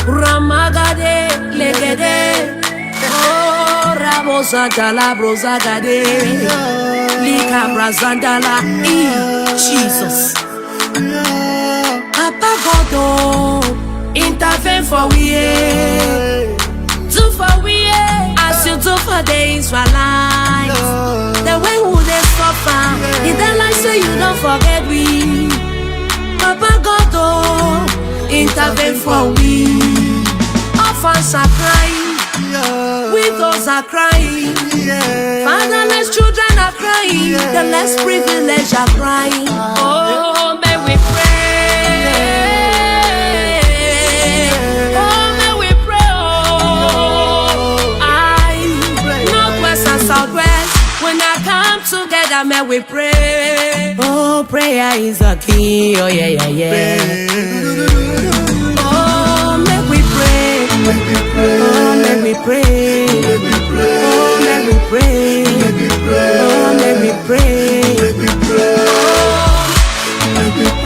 Ramagade, legede. Oh, Rabosatala, brosagade. Lika brazandala. Jesus. Papa God, intervene for we. Do for we. As you do for the Israelites. The way who they suffer. In the life so you don't forget we. Papa God, intervene for we. Orphans are crying, widows are crying, fatherless children are crying, the less privileged are crying. Oh, may we pray. Oh, may we pray. Oh, northwest and southwest, when I come together, may we pray. Oh, prayer is a key. Oh, yeah, yeah, yeah. Oh, may we pray. Oh, let me pray. Oh, let me pray. Oh, let me pray.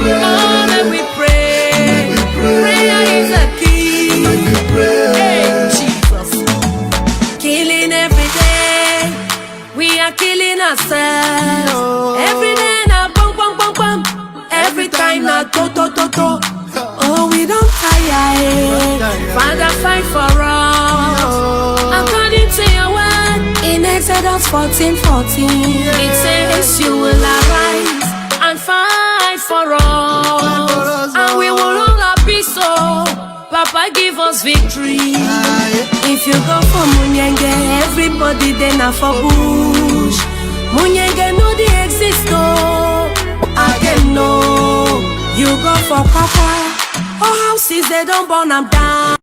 Oh, let me pray. Prayer is a key. Hey, Jesus. Killing every day. We are killing ourselves. Every day now, bum, bum, bum, bum. Every time now, to, to, to, to. Oh, we don't tire. Father, fight for us. According to your word in Exodus 14:14, it says you will arise and fight for us, and we will all be so. Papa, give us victory. If you go for Munyenge, everybody then are for bush. Munyenge no the exist, oh. Again no. You go for Papa. Oh, houses they don't burn them down.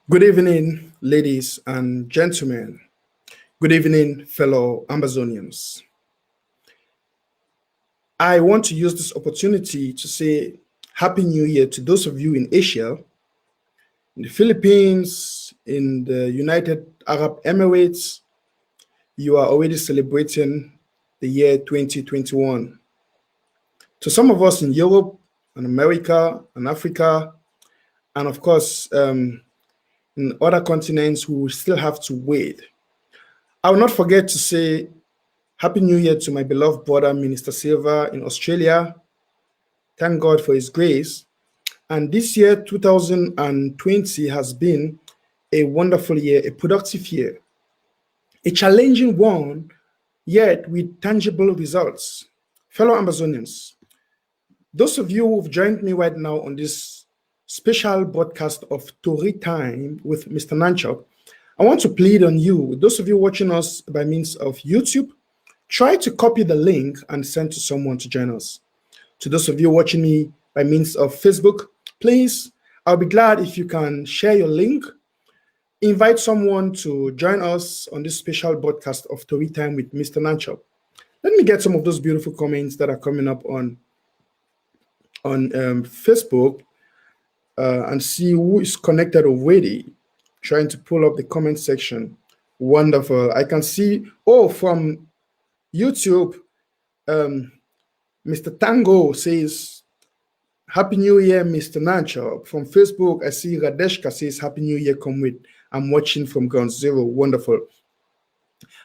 Good evening, ladies and gentlemen. Good evening, fellow Ambazonians. I want to use this opportunity to say Happy New Year to those of you in Asia, in the Philippines, in the United Arab Emirates. You are already celebrating the year 2021. To some of us in Europe and America and Africa, and of course, in other continents who will still have to wait. I will not forget to say Happy New Year to my beloved brother, Minister Silva in Australia. Thank God for his grace. And this year, 2020, has been a wonderful year, a productive year, a challenging one, yet with tangible results. Fellow Ambazonians, those of you who've joined me right now on this special broadcast of Story Time with Mr. Nanchok, I want to plead on you, those of you watching us by means of YouTube, try to copy the link and send to someone to join us. To those of you watching me by means of Facebook, please, I'll be glad if you can share your link, invite someone to join us on this special broadcast of Story Time with Mr. Nanchok. Let me get some of those beautiful comments that are coming up on Facebook. And see who is connected already. Trying to pull up the comment section. Wonderful. I can see, from YouTube, Mr. Tango says, Happy New Year, Mr. Nancho. From Facebook, I see Radeshka says, Happy New Year, comrade I'm watching from Ground Zero. Wonderful.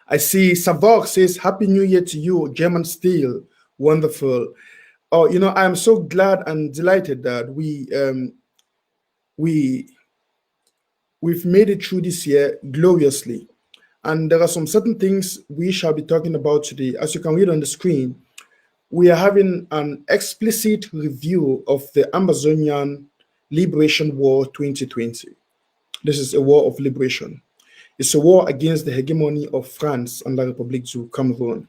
I see Savok says, Happy New Year to you, German Steel. Wonderful. Oh, I'm so glad and delighted that we we've made it through this year gloriously. And there are some certain things we shall be talking about today. As you can read on the screen, we are having an explicit review of the Ambazonian Liberation War 2020. This is a war of liberation. It's a war against the hegemony of France and La République du Cameroon.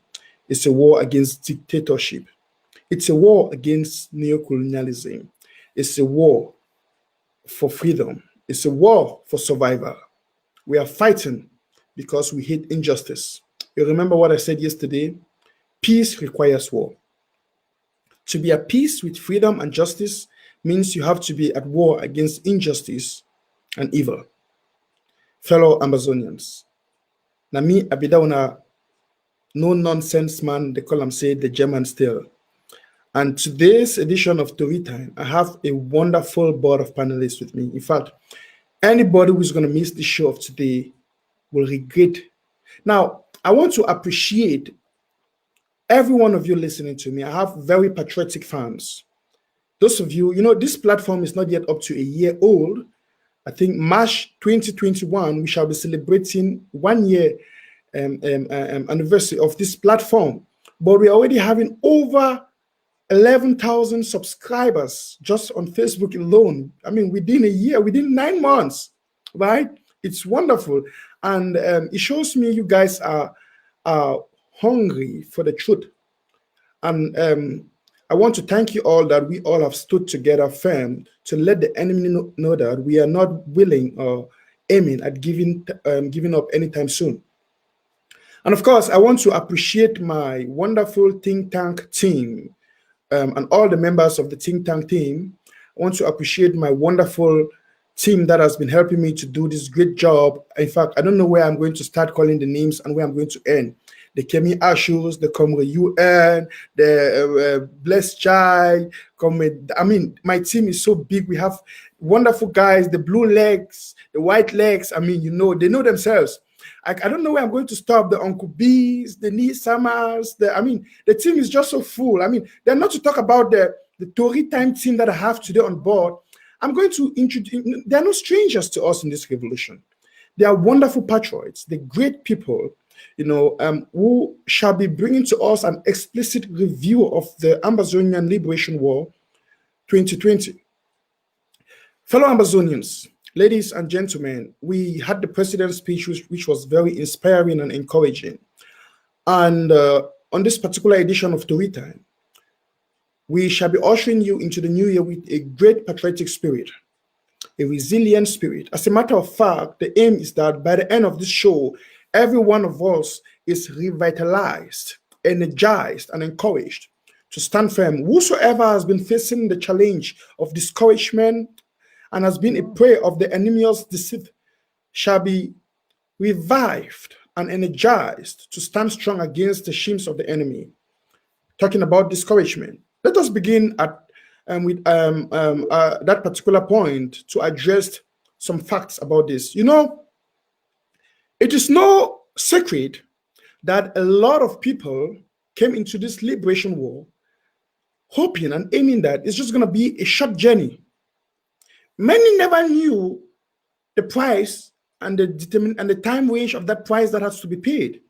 It's a war against dictatorship. It's a war against neocolonialism. It's a war for freedom. It's a war for survival. We are fighting because we hate injustice. You remember what I said yesterday? Peace requires war. To be at peace with freedom and justice means you have to be at war against injustice and evil. Fellow Ambazonians, Nami Abidauna, no nonsense man, they call him say the German still. And today's edition of Story Time, I have a wonderful board of panelists with me. In fact, anybody who's going to miss the show of today will regret. Now, I want to appreciate every one of you listening to me. I have very patriotic fans. Those of you, this platform is not yet up to a year old. I think March 2021, we shall be celebrating 1 year anniversary of this platform. But we're already having over 11,000 subscribers just on Facebook alone. I mean, within a year, within 9 months, right? It's wonderful. And it shows me you guys are hungry for the truth. And I want to thank you all that we all have stood together firm to let the enemy know that we are not willing or aiming at giving up anytime soon. And of course, I want to appreciate my wonderful think tank team and all the members of the think tank team. I want to appreciate my wonderful team that has been helping me to do this great job. In fact, I don't know where I'm going to start calling the names and where I'm going to end. The Kemi Ashus, the Comrade UN, the Blessed Child, I mean, my team is so big. We have wonderful guys, the blue legs, the white legs. I mean, they know themselves. I don't know where I'm going to stop. The Uncle B's, the Nee Summers, the team is just so full. I mean, they're not to talk about the Story Time team that I have today on board. I'm going to introduce, they're no strangers to us in this revolution. They are wonderful patriots, the great people, who shall be bringing to us an explicit review of the Ambazonian Liberation War 2020. Fellow Ambazonians, ladies and gentlemen, we had the president's speech, which was very inspiring and encouraging. And on this particular edition of Story Time, we shall be ushering you into the new year with a great patriotic spirit, a resilient spirit. As a matter of fact, the aim is that by the end of this show, every one of us is revitalized, energized, and encouraged to stand firm. Whosoever has been facing the challenge of discouragement and has been a prey of the enemy's deceit shall be revived and energized to stand strong against the schemes of the enemy. Talking about discouragement, let us begin with that particular point to address some facts about this. It is no secret that a lot of people came into this liberation war hoping and aiming that it's just going to be a short journey. Many never knew the price and the time range of that price that has to be paid.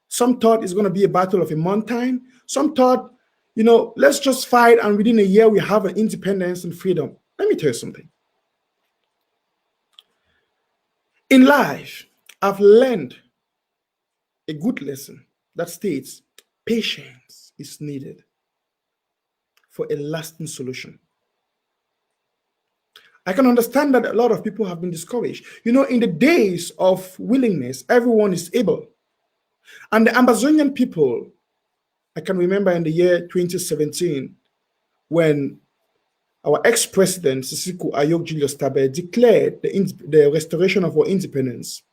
Some thought it's going to be a battle of a month time. Some thought, let's just fight and within a year we have an independence and freedom. Let me tell you something. In life, I've learned a good lesson that states patience is needed for a lasting solution. I can understand that a lot of people have been discouraged. In the days of willingness, everyone is able. And the Ambazonian people, I can remember in the year 2017, when our ex-president, Sisiku Ayok Julius Tabe, declared the restoration of our independence.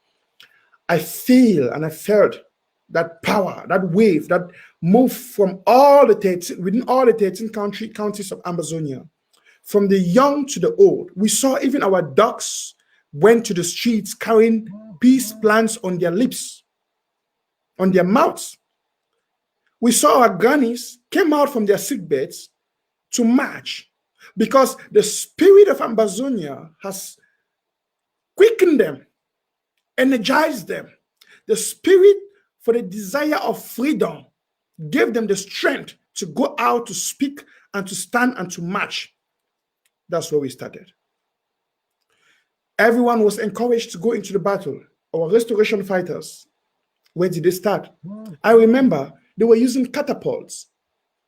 I feel and I felt that power, that wave, that move from within all the 13 counties of Ambazonia, from the young to the old. We saw even our dogs went to the streets carrying peace plans on their lips, on their mouths. We saw our grannies came out from their sick beds to march because the spirit of Ambazonia has quickened them, energized them. The spirit for the desire of freedom gave them the strength to go out to speak and to stand and to march. That's where we started. Everyone was encouraged to go into the battle. Our restoration fighters, where did they start? I remember they were using catapults,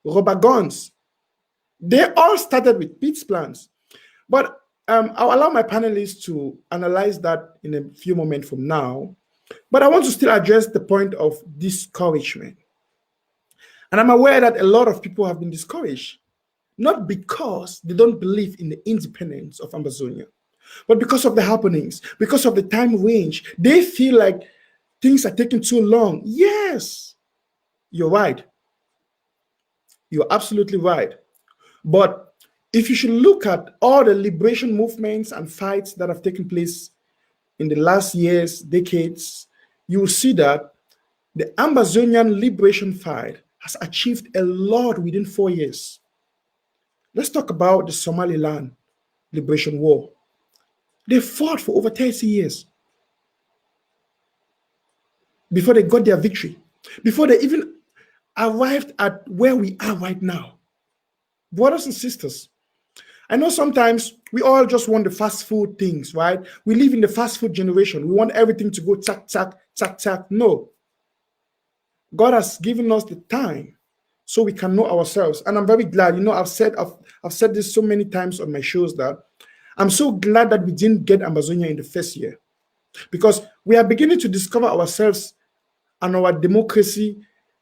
rubber guns. They all started with peace plans. But I'll allow my panelists to analyze that in a few moments from now. But I want to still address the point of discouragement. And I'm aware that a lot of people have been discouraged, not because they don't believe in the independence of Ambazonia, but because of the happenings, because of the time range. They feel like things are taking too long. Yes, you're right. You're absolutely right. But if you should look at all the liberation movements and fights that have taken place in the last years, decades, you will see that the Ambazonian liberation fight has achieved a lot within 4 years. Let's talk about the Somaliland Liberation War. They fought for over 30 years before they got their victory, before they even arrived at where we are right now. Brothers and sisters, I know sometimes we all just want the fast food things, right? We live in the fast food generation. We want everything to go tack, tack, tack, tack. No. God has given us the time so we can know ourselves. And I'm very glad, I've said this so many times on my shows that I'm so glad that we didn't get Ambazonia in the first year, because we are beginning to discover ourselves and our democracy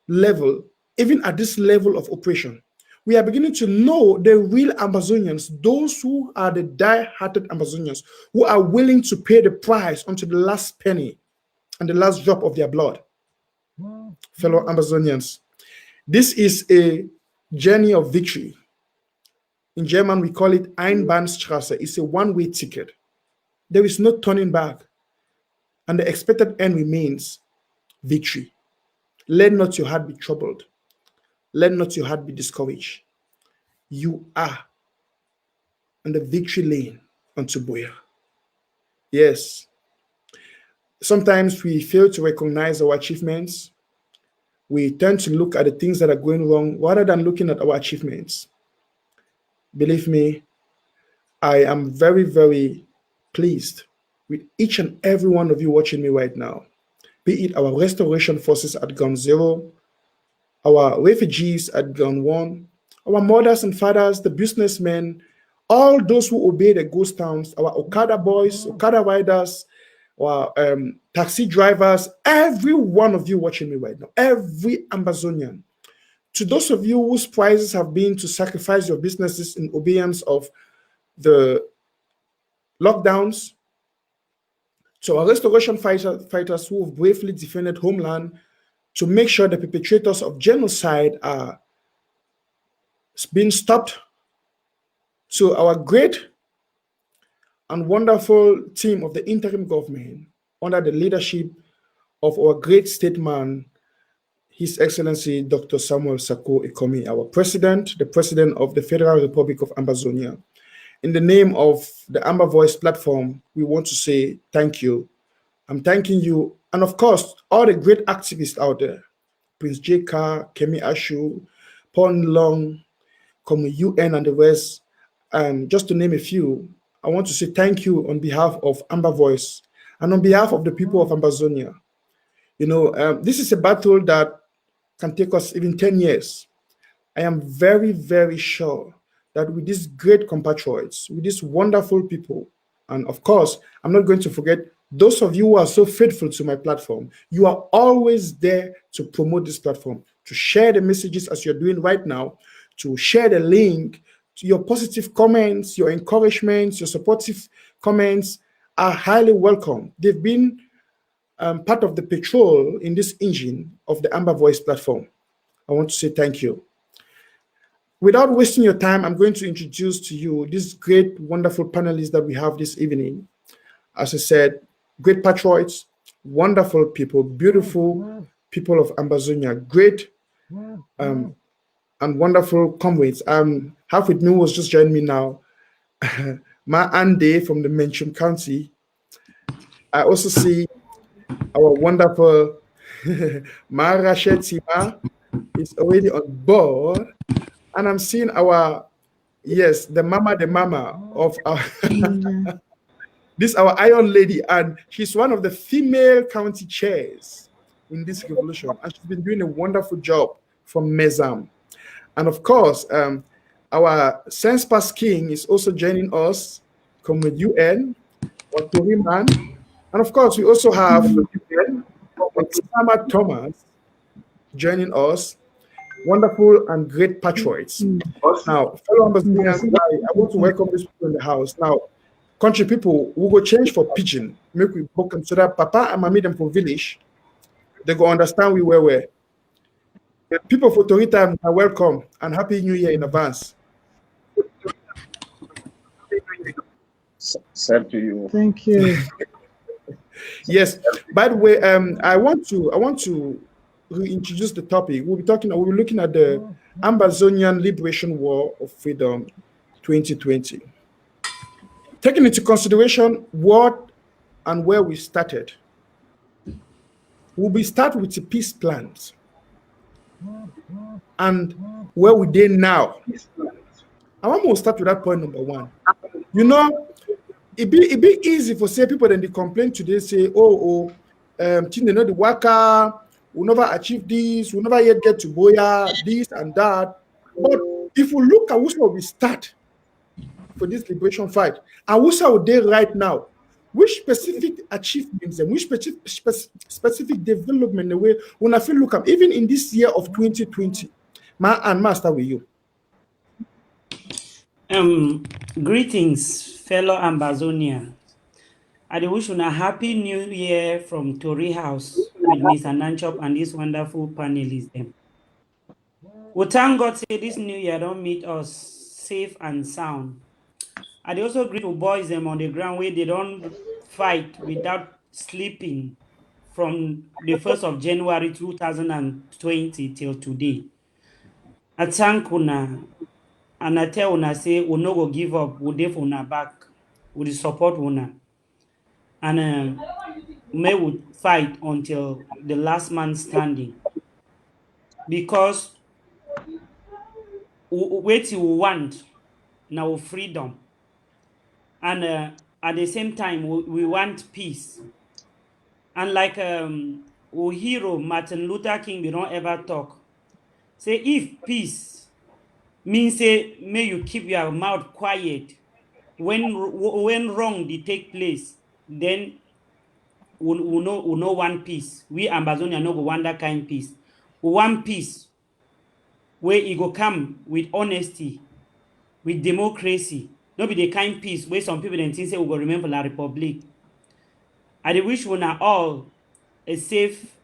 level, even at this level of operation. We are beginning to know the real Ambazonians, those who are the die-hearted Ambazonians, who are willing to pay the price unto the last penny and the last drop of their blood. Fellow Ambazonians, this is a journey of victory. In German, we call it Einbahnstraße. It's a one-way ticket. There is no turning back. And the expected end remains victory. Let not your heart be troubled. Let not your heart be discouraged. You are on the victory lane unto Boya. Yes. Sometimes we fail to recognize our achievements. We tend to look at the things that are going wrong rather than looking at our achievements. Believe me, I am very, very pleased with each and every one of you watching me right now. Be it our restoration forces at Ground Zero, our refugees at Ground One, our mothers and fathers, the businessmen, all those who obey the ghost towns, our Okada boys, Okada riders, our taxi drivers, every one of you watching me right now, every Ambazonian. To those of you whose prizes have been to sacrifice your businesses in obedience of the lockdowns, to our restoration fighters who have bravely defended homeland to make sure the perpetrators of genocide are being stopped, to our great and wonderful team of the interim government under the leadership of our great statesman, His Excellency Dr. Samuel Sako Ikomi, our president, the president of the Federal Republic of Ambazonia. In the name of the Amber Voice platform, we want to say thank you. I'm thanking you. And of course, all the great activists out there, Prince J.K., Kemi Ashu, Paul Long, Komu UN and the rest, just to name a few, I want to say thank you on behalf of Amber Voice and on behalf of the people of Ambazonia. This is a battle that can take us even 10 years. I am very, very sure that with these great compatriots, with these wonderful people, and of course, I'm not going to forget those of you who are so faithful to my platform. You are always there to promote this platform, to share the messages as you're doing right now, to share the link, to your positive comments, your encouragements, your supportive comments are highly welcome. They've been part of the patrol in this engine of the Amber Voice platform. I want to say thank you. Without wasting your time, I'm going to introduce to you this great, wonderful panelists that we have this evening. as I said, great patriots, wonderful people, beautiful people of Ambazonia, great and wonderful comrades. Half with me was just joining me now. Ma Ande from the Menchum County. I also see our wonderful Ma Rashid Sima is already on board. And I'm seeing our, yes, the mama of our, this our Iron Lady. And she's one of the female county chairs in this revolution. And she's been doing a wonderful job from Mezam. And of course, our Sense Pass King is also joining us, Comrade UN, or Toriman. And of course, we also have Sama Thomas joining us, wonderful and great patriots. Now, fellow Ambazonians, I want to welcome these people in the house. Now, country people, we go change for pidgin. Make we book consider Papa and Mami them for village. They go understand we where. People for Tori time are welcome and happy New Year in advance. Same to you. Thank you. Yes. By the way, I want to reintroduce the topic. We'll be looking at the Ambazonian Liberation War of Freedom 2020. Taking into consideration what and where we started, we'll start with the peace plans and where we did now. I want to start with that point number one. You know, it be easy for say people then they complain today, say, they know the worker will never achieve this, will never yet get to Boya, this and that. But if we look at where we start for this liberation fight, and where they right now, which specific achievements and which specific development the way when I feel look at even in this year of 2020, Master with you. Greetings, fellow Ambazonian. I wish you a happy new year from Tori House with Miss Ananchop and this wonderful panelists. We thank God say this new year don't meet us safe and sound. I also greet to boys them on the ground where they don't fight without sleeping from the 1st of January 2020 till today. I thank una and I tell una say we no go give up, we dey for una back, we support una. And may we fight until the last man standing. Because what we want now freedom. And at the same time, we want peace. And like our hero Martin Luther King, we don't ever talk. Say if peace means say may you keep your mouth quiet when wrong they take place, then we know one peace. We Ambazonian no go want that kind peace. We want peace where it go come with honesty, with democracy. Not be the kind peace where some people then think say we go remember La Republic. I wish we are all a safe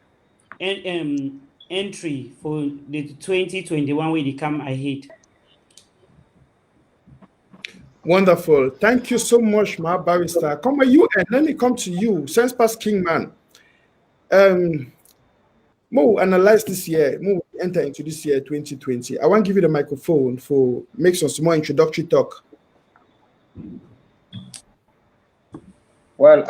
entry for the 2021 where they come ahead. Wonderful. Thank you so much, my barrister. Come with you and let me come to you. Sense Pass King man. Mo analyze this year, Mo enter into this year 2020. I want to give you the microphone for make some more introductory talk. Well,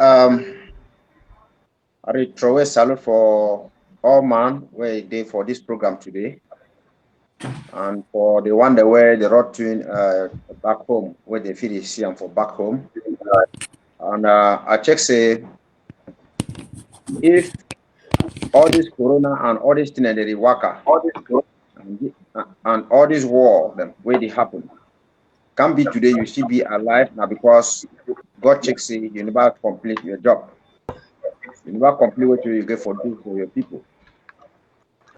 I throw a salute for all man where they for this program today, and for the one that were the road to back home where they feel they see them for back home. And I check say if all this corona and all this thing that they work and all this war them where they happen can be today you should be alive now because God checks say you never complete your job. You never complete what you get for do for your people.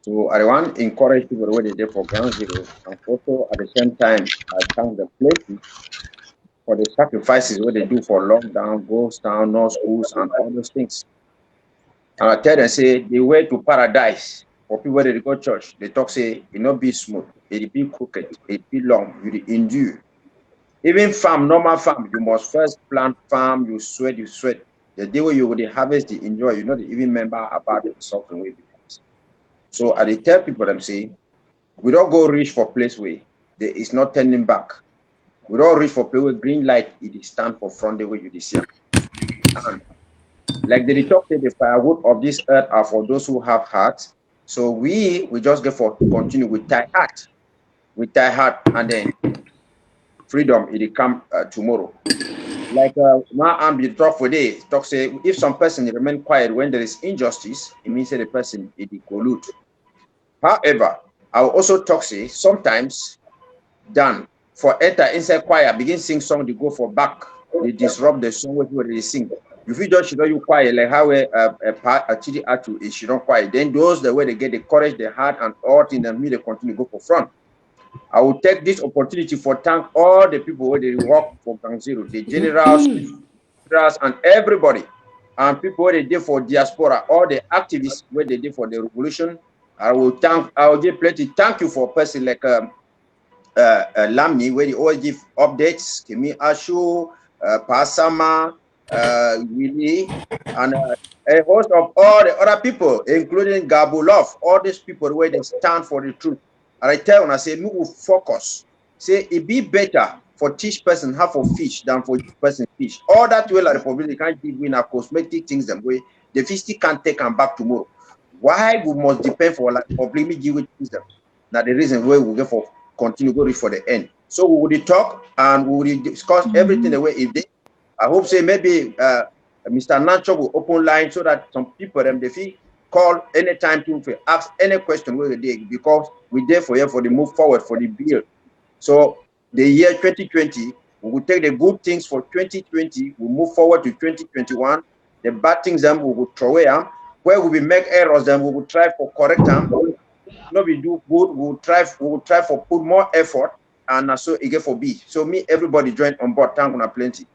So I want to encourage people where they did for ground zero, and also at the same time I thank the places for the sacrifices what they do for lockdown, ghost town, no schools, and all those things. And I tell them say the way to paradise for people that go church, they talk say it not be smooth, it be crooked, it be long, you endure. Even farm, normal farm, you must first plant farm, you sweat, The day where you will harvest the enjoy, you not even remember about the suffering way because. So I tell people them say, we don't go reach for place where there is not turning back. We don't reach for place where green light it is stand for front the way you see. And like the talk say the firewood of this earth are for those who have hearts. So we just get for continue with tie heart. With tie heart, and then freedom it will come tomorrow. Like now I'm the talk for day. Talk say if some person remain quiet when there is injustice, it means that the person it will collude. However, I will also talk say sometimes done for enter inside choir, begin sing song, they go for back, they disrupt the song where they sing. If you just you quiet, like how a chidi atu is she don't quiet, then those the way they get the courage, the heart, and all in them, they continue to go for front. I will take this opportunity for thank all the people where they work for Gang Zero, the generals, and everybody, and people where they did for diaspora, all the activists where they did for the revolution. I will give plenty thank you for a person like Lamni, where they always give updates, Kimi Ashu, Pasama, Willie, and a host of all the other people, including Gabulov, all these people where they stand for the truth. And I tell them, I say, we will focus. Say it be better for teach person half of fish than for person fish. All that way like the public can't give in a cosmetic things them way the fish can't take them back tomorrow. Why we must depend for like public me give it them. Now the reason why we get for continue go reach for the end. So we will talk and we will discuss everything the way if they. I hope say maybe Mr. Nacho will open line so that some people them they feel call anytime to ask any question where they because we there for here for the move forward for the bill. So the year 2020 we will take the good things for 2020. We move forward to 2021. The bad things them we will throw away them. Where we will make errors then we will try for correct them. No, we do good. We will try for put more effort, and so it get for B. So me, everybody join on board. Thank you, plenty.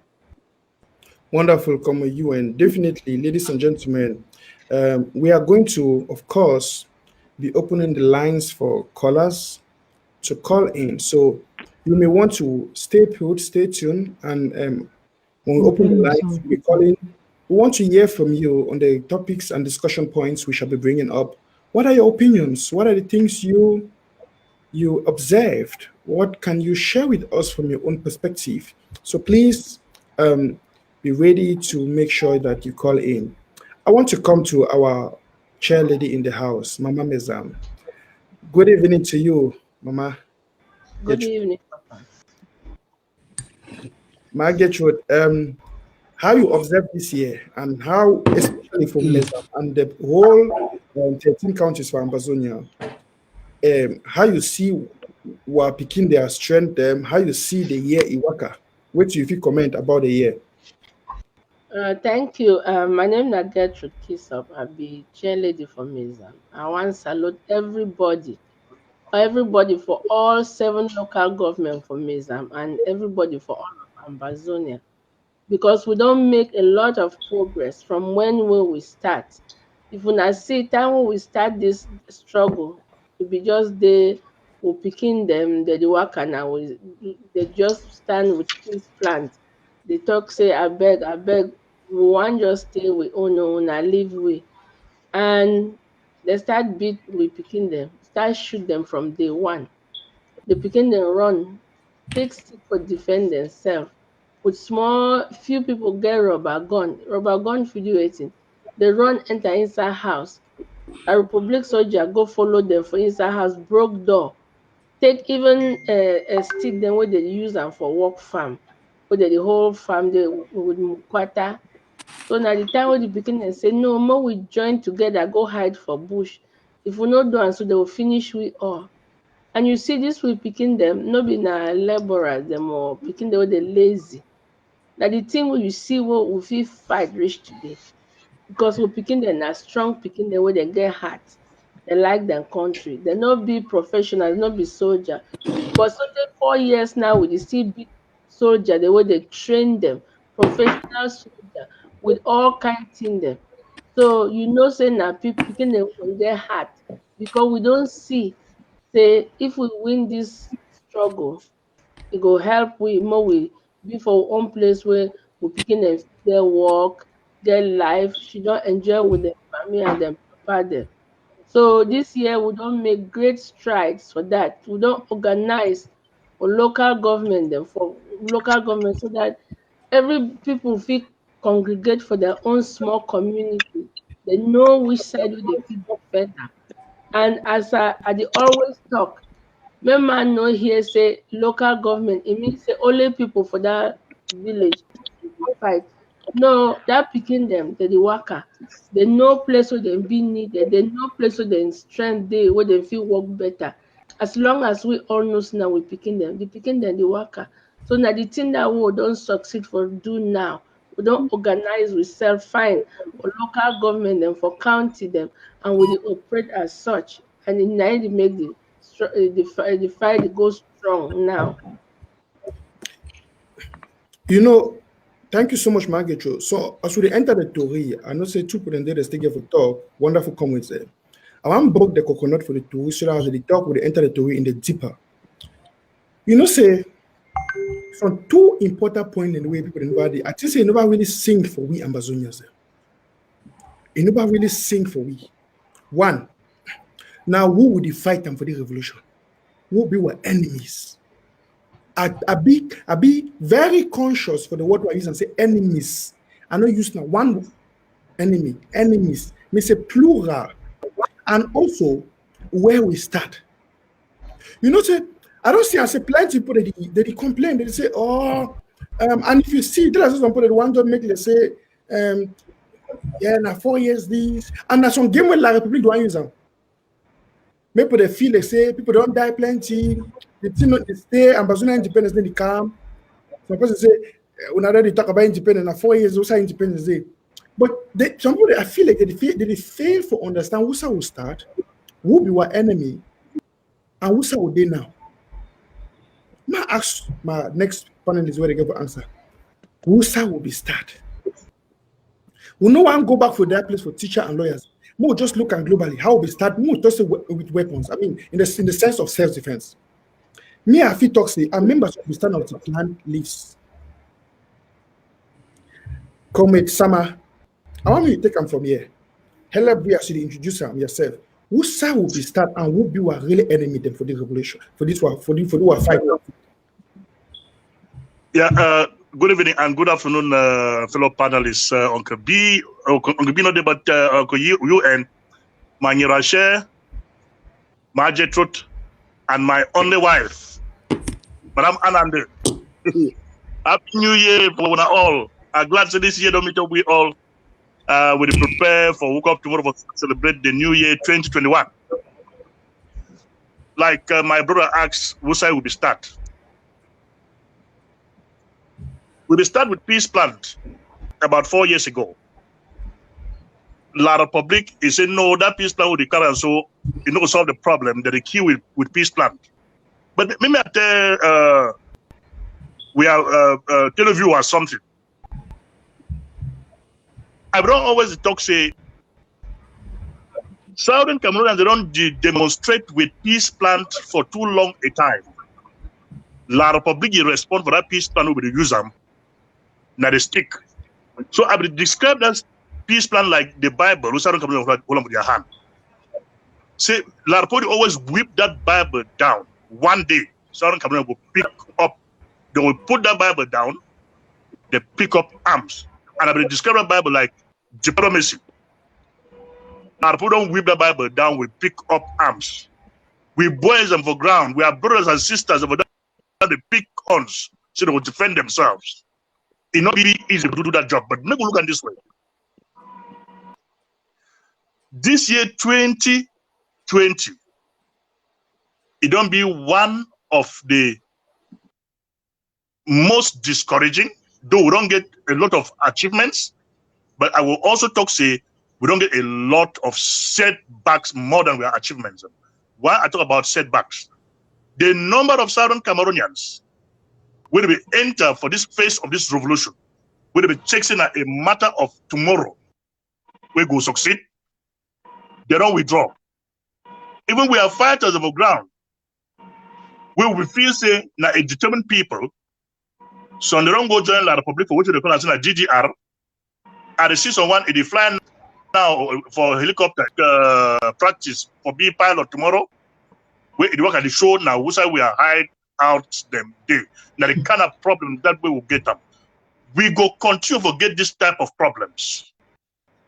Wonderful, come with you, and definitely, ladies and gentlemen, we are going to, of course, be opening the lines for callers to call in. So you may want to stay put, stay tuned, and when we open the lines, we call in. We want to hear from you on the topics and discussion points we shall be bringing up. What are your opinions? What are the things you observed? What can you share with us from your own perspective? So please be ready to make sure that you call in. I want to come to our chair lady in the house, Mama Mezam. Good evening to you, Mama. Good evening. Ma Gertrude, how you observe this year and how, especially for Mezam and the whole 13 counties for Ambazonian, how you see while picking their strength, how you see the year Iwaka. What do you comment about the year? Thank you. My name is Gertrude Kisop. I be chair lady for Mizam. I want to salute everybody for all 7 local government for Mizam and everybody for all of Ambazonia. Because we don't make a lot of progress from when we start. If we not see time when we start this struggle, to be just they we picking them, they work and now they just stand with peace plant. They talk say I beg, we want just stay we own I live we and they start beat we picking them, start shoot them from day one. The pikin dem run, take stick for defend themselves. With small few people get rubber gun fit do wetin? Dey run enter inside house. A republic soldier go follow dem for inside house, broke door, take even a stick dem wey dey use am for work farm, wey dey dey hold farm dey with kwata. So na the time wey the pikin dem say no make we join together go hide for bush. If we no do am so dey go finish we all. And you see dis we pikin dem no be na labourers dem or pikin dem wey dey lazy. Na the thing wey you see wey we fit fight reach today. Because we pikin dem na strong pikin dem wey dem get heart. Dem like dem country. Dem no be professionals, no be soldier. But so tey 4 years now we dey still beat soldier dem wey dey train dem, professional soldier with all kind thing dem. So you know say na pikin dem wey get heart because we don see say if we win dis struggle, e go help we make we be for one place where we pikin dem fit get work, get life, she don't enjoy with the family and them papa them. So this year we don't make great strides for that. We don't organize for local government them for local government so that every people fit congregate for their own small community. They know which side wey they fit do better. And as I dey always talk, make man no hear say local government, e mean say only people for that village go fight. No, that pikin dem dey waka. They know place where dem be needed. They know place where dem strength dey, where dem fit work better. As long as we all know say na we pikin dem, the pikin dem dey waka. So na the thing that we don succeed for do now. We don organize ourselves fine for local government dem, for county dem, and we dey operate as such. And na im dey make the fight dey go strong now. You know, thank you so much, Margaret. So as we enter the Tory, I know say two people there still give a talk, wonderful comments there. I want to broke the coconut for the Tory, so that as the talk we enter the Tory in the deeper. You know, say from two important points in the way people invade, I think say nobody really sing for we Ambazonians. You nobody really sing for we. One, now who would fight them for the revolution? Who will be our enemies? I be very conscious for the word I use and say enemies. I don't use now one enemy, enemies. Me say plural. And also where we start. You know, say I don't see I say plenty people they complain, they say, oh, and if you see there are some people that want to make let's say yeah, now 4 years this, and that's some game where La Republic do I use them. People they feel they say people don't die plenty. The thing not they stay Ambazonian independence then they come. Some person say when I already talk about independence now 4 years also independence day. But some people I feel like they fail to understand who's will start, who be our enemy, and who's will they now. I ask my next panelist where they give an answer. Who's will be start? We no one go back for that place for teacher and lawyers. We'll just look at globally how we start. We'll just with weapons. I mean, in the sense of self-defense. Me, I feel toxic. I'm members of the stand out to plant leaves. Comrade Sama, I want you to take them from here. Help we actually introduce them yourself. Who side will be start and who be our really enemy then for this revolution, for this one, for the fight. Yeah, good evening and good afternoon, fellow panelists. Uncle B, Uncle B, not there, but Uncle you and my Nirashe, Margaret Truth, and my only wife, Madam Anande. Happy New Year for all. I'm glad that this year don't meet up we all. We prepare for woke up tomorrow for celebrate the New Year 2021. Like my brother asked, who side will be start? We will start with peace plan about 4 years ago. La Republic is saying no, that peace plan will be carried, so you know solve the problem that the key with peace plan. But maybe at we are teleview or something. I don't always talk say Southern Cameroonians they don't demonstrate with peace plan for too long a time. La Republic respond for that peace plan will be use them. Now they stick. So I will describe that peace plan like the Bible, who Southern Cameroonians hold with their hand. Say La Republic always whip that Bible down. One day, Southern Cameroonians will pick up, they will put that Bible down, they pick up arms. And I will describe the Bible like diplomacy. Our people don't whip the Bible down, we pick up arms. We boys them for ground. We are brothers and sisters over there. They pick guns so they will defend themselves. It's not really easy to do that job, but maybe look at this way. This year, 2020, it don't be one of the most discouraging, though we don't get a lot of achievements, but I will also talk say we don't get a lot of setbacks more than our achievements. Why I talk about setbacks? The number of Southern Cameroonians will be enter for this phase of this revolution will be chasing a matter of tomorrow. We go succeed. They don't withdraw. Even we are fighters of the ground. We will feel say now a determined people. So they don't go join La Republic for which they call as a GDR, I see someone in the fly now for helicopter practice for being pilot tomorrow. We work at the show now. We say we are hide out them day. Now the kind of problem that we will get them. We go continue to get this type of problems.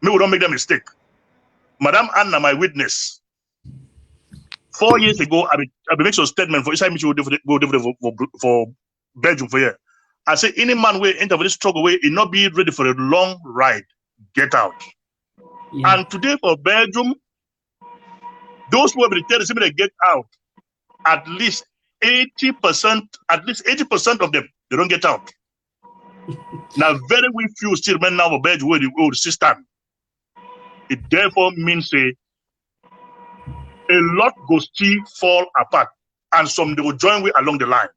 Maybe we don't make that mistake. Madam Anna, my witness. 4 years ago, I make some statement for inside me to go for Belgium for here. I say any man will enter this struggle way, he not be ready for a long ride. Get out. Yeah. And today for Belgium, those who have been telling me they get out, at least 80%, of them, they don't get out. Now, very few still remain now for Belgium where the old system. It therefore means a lot go still fall apart, and some they will join with along the line.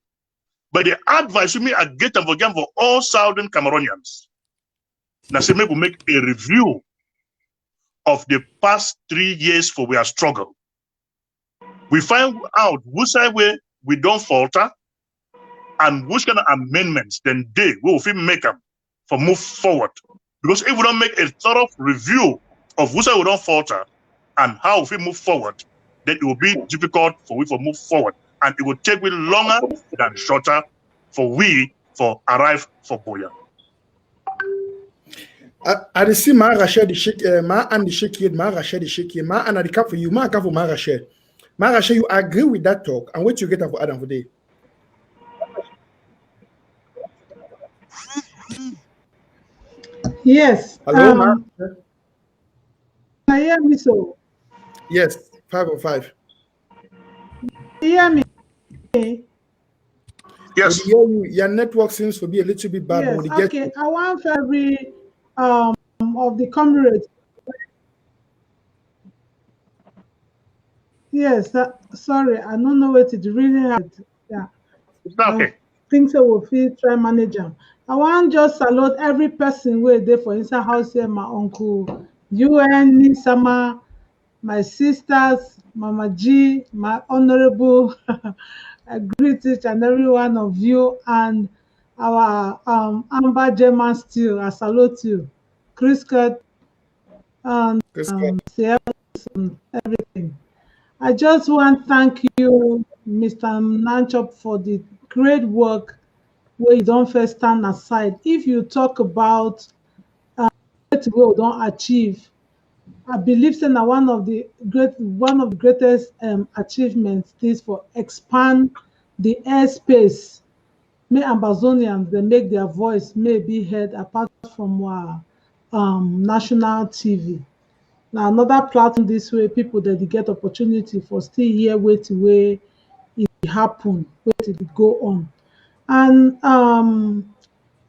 But the advice me I get them for all Southern Cameroonians. Now, say maybe we make a review of the past 3 years for our struggle. We find out which side way we don't falter and which kind of amendments then we will make them for move forward. Because if we don't make a thorough review of which side we don't falter and how we move forward, then it will be difficult for we to move forward. And it will take we longer than shorter for we for arrive for Boya. I see ma Rachel the shake ma and the shake ma Rachel the shake ma and the cap for you ma cap for ma Rachel. Ma Rachel, you agree with that talk and what you get for Adam for day? Yes. Hello, ma. I hear me so. Yes, 505. Hear me. Yes. Your network seems to be a little bit bad. Yes. Okay. I want every of the comrades. Yes. Sorry, I don't know what it really hard. Yeah. It's not okay. Things so will feel try manage them. I want just salute every person where there for inside house here. My uncle, UN, Nisama, my sisters, Mama G, my honorable. I greet each and every one of you and our Amber German still. I salute you, Chris Scott, and everything. I just want to thank you, Mr. Nanchop, for the great work where you don't first stand aside. If you talk about what we don't achieve, I believe that one of the greatest achievements is for expand the airspace. May Ambazonians they make their voice may be heard apart from national TV. Now another platform this way, people that they get opportunity for still here wait way it happen, wait it go on. And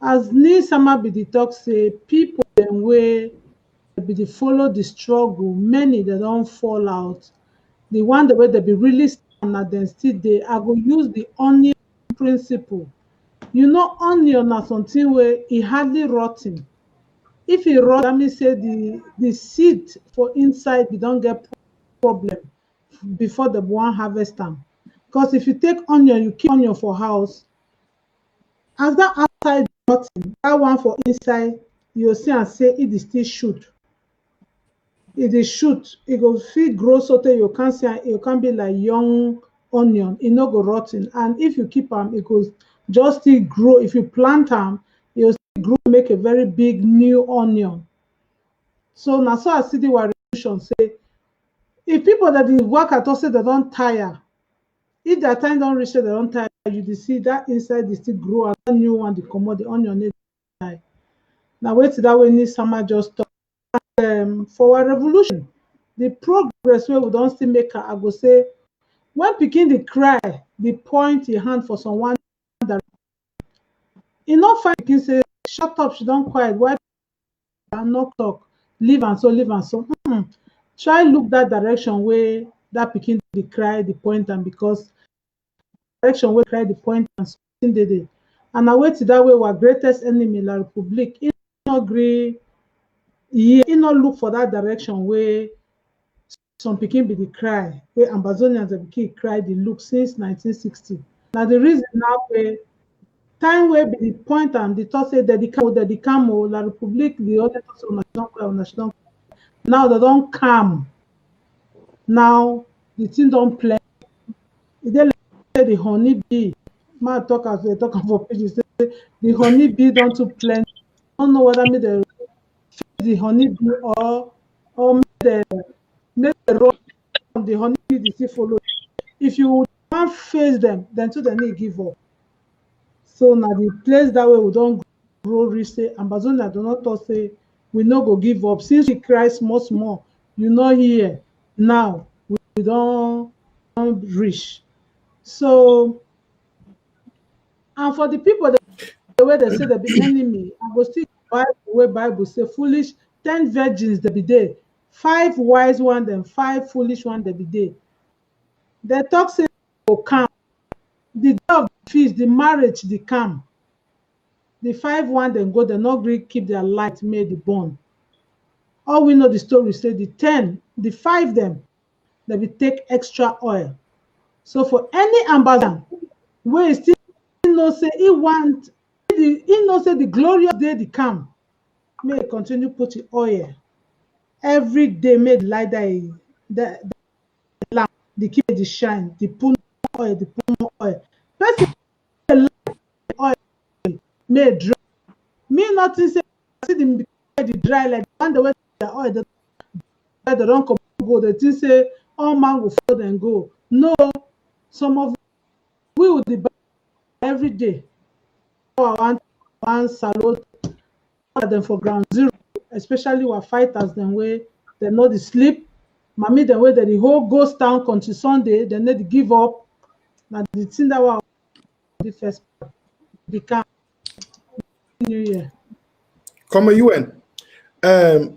as Nisama be the talk say, people them way be they follow the struggle, many they don't fall out. The one the way they be really stand and then still they I go use the onion principle. You know, onion na something where it hardly rotten. If it rot, that means say the seed for inside we don't get problem before the one harvest them. Because if you take onion, you keep onion for house, as that outside rotten, that one for inside, you'll see and say it is still shoot. It is shoot, it go feel grow so that you can't see it can be like young onion, it no go rotten. And if you keep them, it goes just still grow. If you plant them, you'll still grow, make a very big new onion. So now so I see the revolution say if people that is work at all say they don't tire, if their time don't reach, they don't tire, you see that inside is still grow and that new one the commode the onion need die. Now wait till that way need summer just talk. For our revolution, the progress where we don't still make I go say when picking the cry, the point your hand for someone that enough find can say shut up, she don't quiet, why not talk, leave and so. Try look that direction where that picking the cry, the point, and because direction where cry the point and something they did. And I wait till that way our greatest enemy, La Republic, in no agree. He not look for that direction where some pikin be the cry, where Ambazonians the pikin cry the look since 1960. Now the reason now where time wey be the point and the talk say dedicamo la republique the only talk say una she don now they don calm. Now the thing don plenty. E dey like say the honey bee, man talk as they talk am for pidgin say the honey bee don too plenty. I don't know whether make dem the honey bee or make dem run the honey bee dey still follow. If you wan face dem, dem too dem need give up. So na the place that way we don grow reach say Ambazonia do not talk say we no go give up. Since we cry small small, you no hear. Now we don reach. So and for the people the way they say they be enemy, I go still buy the way Bible say foolish 10 virgins they be there, 5 wise one dem, 5 foolish one they be there. They talk say go calm. The day of the feast, the marriage, the calm. The 5 one dem go, they not gree keep their light made the burn. All we know the story say the 10, the 5 them, they will take extra oil. So for any ambassador, wey still know say he want, he know say the glorious day the come, may he continue put the oil every day, made light the lamp, the keep the shine, the put oil, the put more oil. Person oil may dry. Me nothing say see the dry like one the way the oil they don't come go. They think say all man will follow them go. No, some of we will be every day. One salute them for ground zero, especially our fighters them way they know the sleep. Mommy the way that the whole ghost town until Sunday, they need to give up. Now the thing that was the first become New Year. Come UN.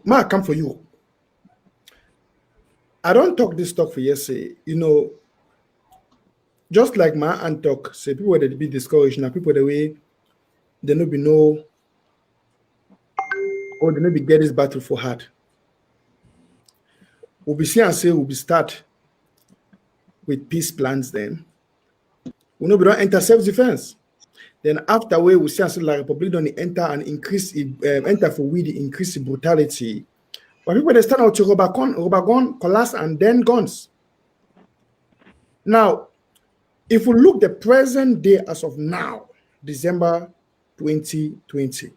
Ma, come for you. I don't talk this talk for yesterday. You know, just like my aunt talk, say people that be discouraged now, people the way they no be know or they no be get this battle for hard. We'll be see and say we'll be start with peace plans then. We no be don't enter self-defense. Then after we see and say la Republic don't enter and increase enter for we the increase the brutality. But people they stand out to rubber gun, collapse, and then guns. Now, if we look the present day as of now, December 2020,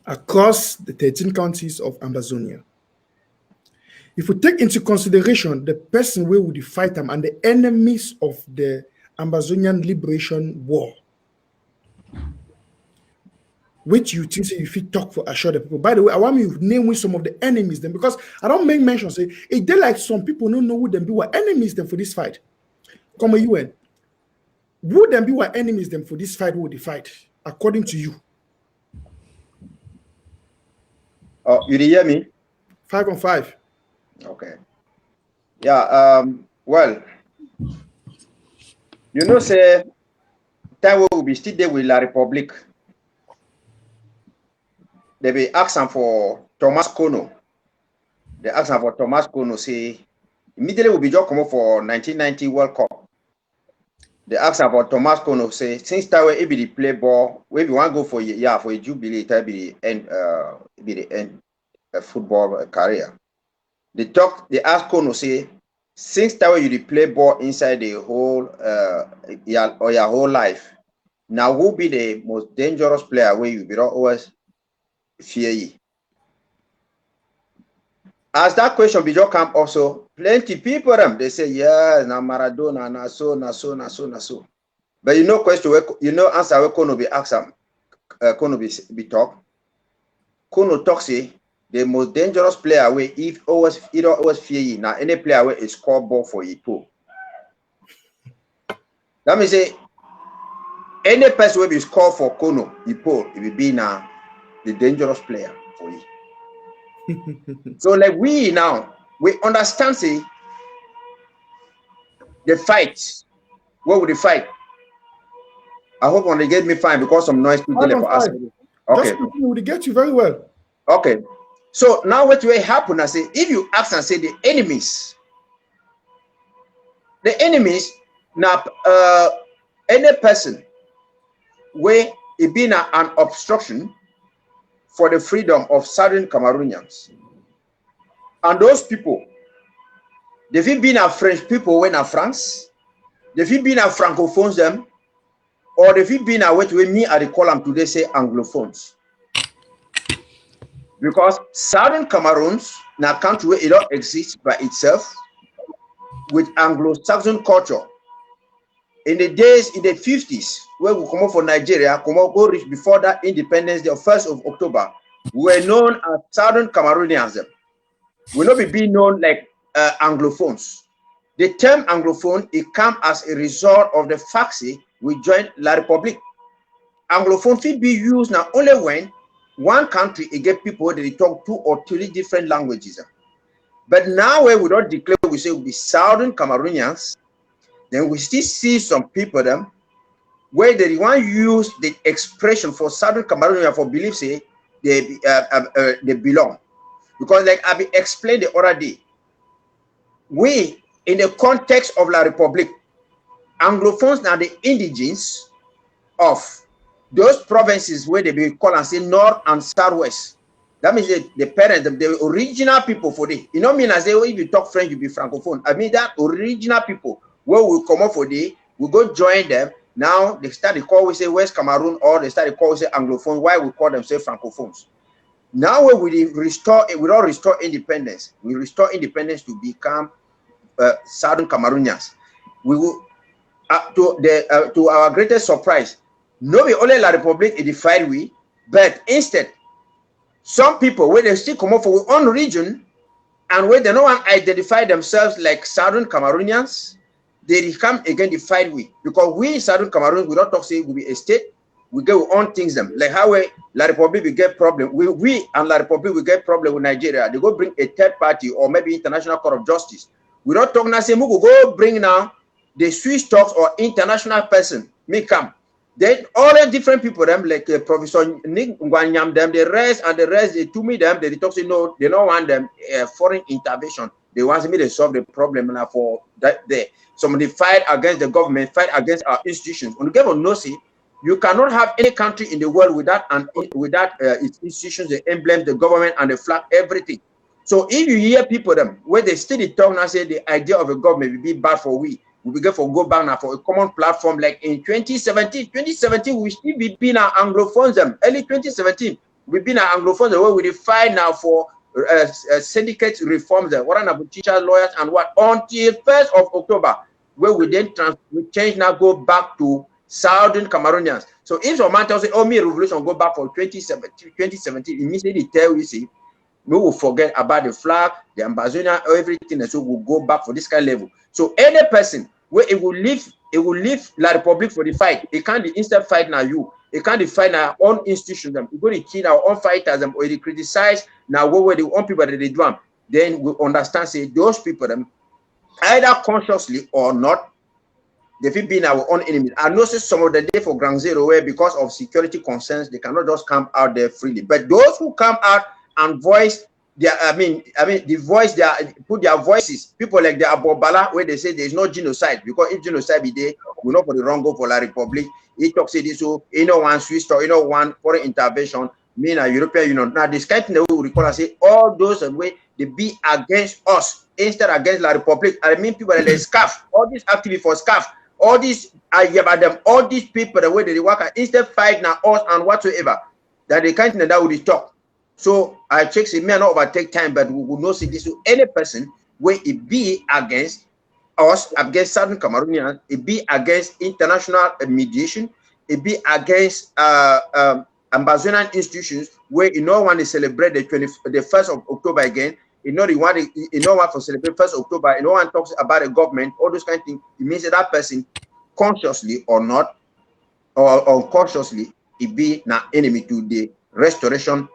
across the 13 counties of Ambazonia, if we take into consideration the person where would fight them and the enemies of the Ambazonian Liberation War, which you think if you talk for assure the people. By the way, I want me to name some of the enemies then because I don't make mention say it they like some people don't know who them be what enemies them for this fight. Come on, UN. Who them be what enemies them for this fight? Who would they fight according to you? Oh, you hear me? 5 on 5. Okay. Yeah. Well, you know, say time we will be still there with La Republique. They be asking for Thomas Kono. They asking for Thomas Kono. Say immediately will be just come up for 1990 World Cup. They ask about Thomas Kono. Say since that way, it be the play ball. Where we want to go for for a jubilee, it be the end football career. They ask Kono say since that way you the play ball inside the whole your whole life. Now who be the most dangerous player where you be always fear ye? As that question be just come also, plenty people they say yes, na Maradona, na so. But you know question where you know answer where Kono be ask him, Kono be talk. Kono talk say the most dangerous player where if always fear ye. Now any player where is score ball for you too. That means say any person will be score for Kono, it will be now the dangerous player for you. So like we now we understand say the fight. What would the fight? I hope when they get me fine because some noise people for asking. Okay. We would get you very well. Okay. So now what will happen? I say if you ask and say the enemies now any person where it been an obstruction for the freedom of Southern Cameroonians. And those people, they've been a French people when a France, they've been a Francophones them, or they've been a what we me at the column today say Anglophones. Because Southern Cameroons, in a country where it don't exist by itself, with Anglo-Saxon culture, in the days, in the 50s, where we come out from Nigeria, come out, go reach before that independence, the 1st of October, we were known as Southern Cameroonians. We will not be known like Anglophones. The term Anglophone, it comes as a result of the fact that we joined La République. Anglophone will be used now only when one country it get people that they talk 2 or 3 different languages. But now where we don't declare, we say we be Southern Cameroonians, then we still see some people them where they want to use the expression for Southern Cameroonians for belief say they belong. Because like I explained the other day, we in the context of La République, Anglophones are the indigenes of those provinces where they be called and say North and Southwest. That means the parents, the original people for the. You know mean I say if you talk French, you be Francophone. I mean that original people where we come up for the, we go join them. Now they start to call we say West Cameroon, or they start to call we say Anglophone. Why we call them say Francophones? Now when we restore, we don't restore independence. We restore independence to become Southern Cameroonians. We will to our greatest surprise, no we only La République edified we, but instead some people where they still come up for our own region and where they no one identify themselves like Southern Cameroonians, they become again defied we, because we Southern Cameroons we don't talk say we be a state, we get our own things them like how La République we get problem. We and La République we get problem with Nigeria. They go bring a third party or maybe International Court of Justice. We don't talk now say we go bring now the Swiss talks or international person may come. Then all the different people them like Professor Nick Ngwanyam them the rest they to me them they talk say no they don't want them foreign intervention. They want me to solve the problem now for that there. Somebody fight against the government, fight against our institutions. On the government no see. You cannot have any country in the world without its institutions, the emblems, the government, and the flag, everything. So if you hear people them where they still talk and say the idea of a government will be bad for we begin for go back now for a common platform like in 2017 we still be being our Anglophones them early 2017 we've been our Anglophones where we define now for syndicate reforms what are teachers, lawyers, and what until 1st of October where we then we change now go back to Southern Cameroonians. So if some man tells say, oh, me revolution go back for 2017, immediately tell you see, we will forget about the flag, the Ambazonian, everything, and so we'll go back for this kind of level. So any person where it will leave La République for the fight, it can't instead fight now you. It can't fight our own institutions. Them. We're going to kill our own fighters them, or they criticize now what the own people that they do. Then we understand say those people them either consciously or not. They've been our own enemies. I know some of the day for Ground Zero where because of security concerns, they cannot just come out there freely. But those who come out and voice their, the voice, put their voices, people like the Abobala, where they say there is no genocide, because if genocide be there, we know for the wrong go for La République. He talks say this, so you know one Swiss or you know one foreign intervention, mean a European Union. Now this kind of thing we recall and say all those way they be against us instead against La République. I mean people like SCAF, all these activities for SCAF. All these all these people the way they work instead fight now us and whatsoever that they can't that would talk. So I check say may not overtake time, but we will not see this to any person where it be against us, against Southern Cameroonians, it be against international mediation, it be against Ambazonian institutions where you know want to celebrate the 1st of October again. You know, you know what for celebrate 1st October, no one talks about a government, all those kind of things. It means that that person, consciously or not, or unconsciously, it be an enemy to the restoration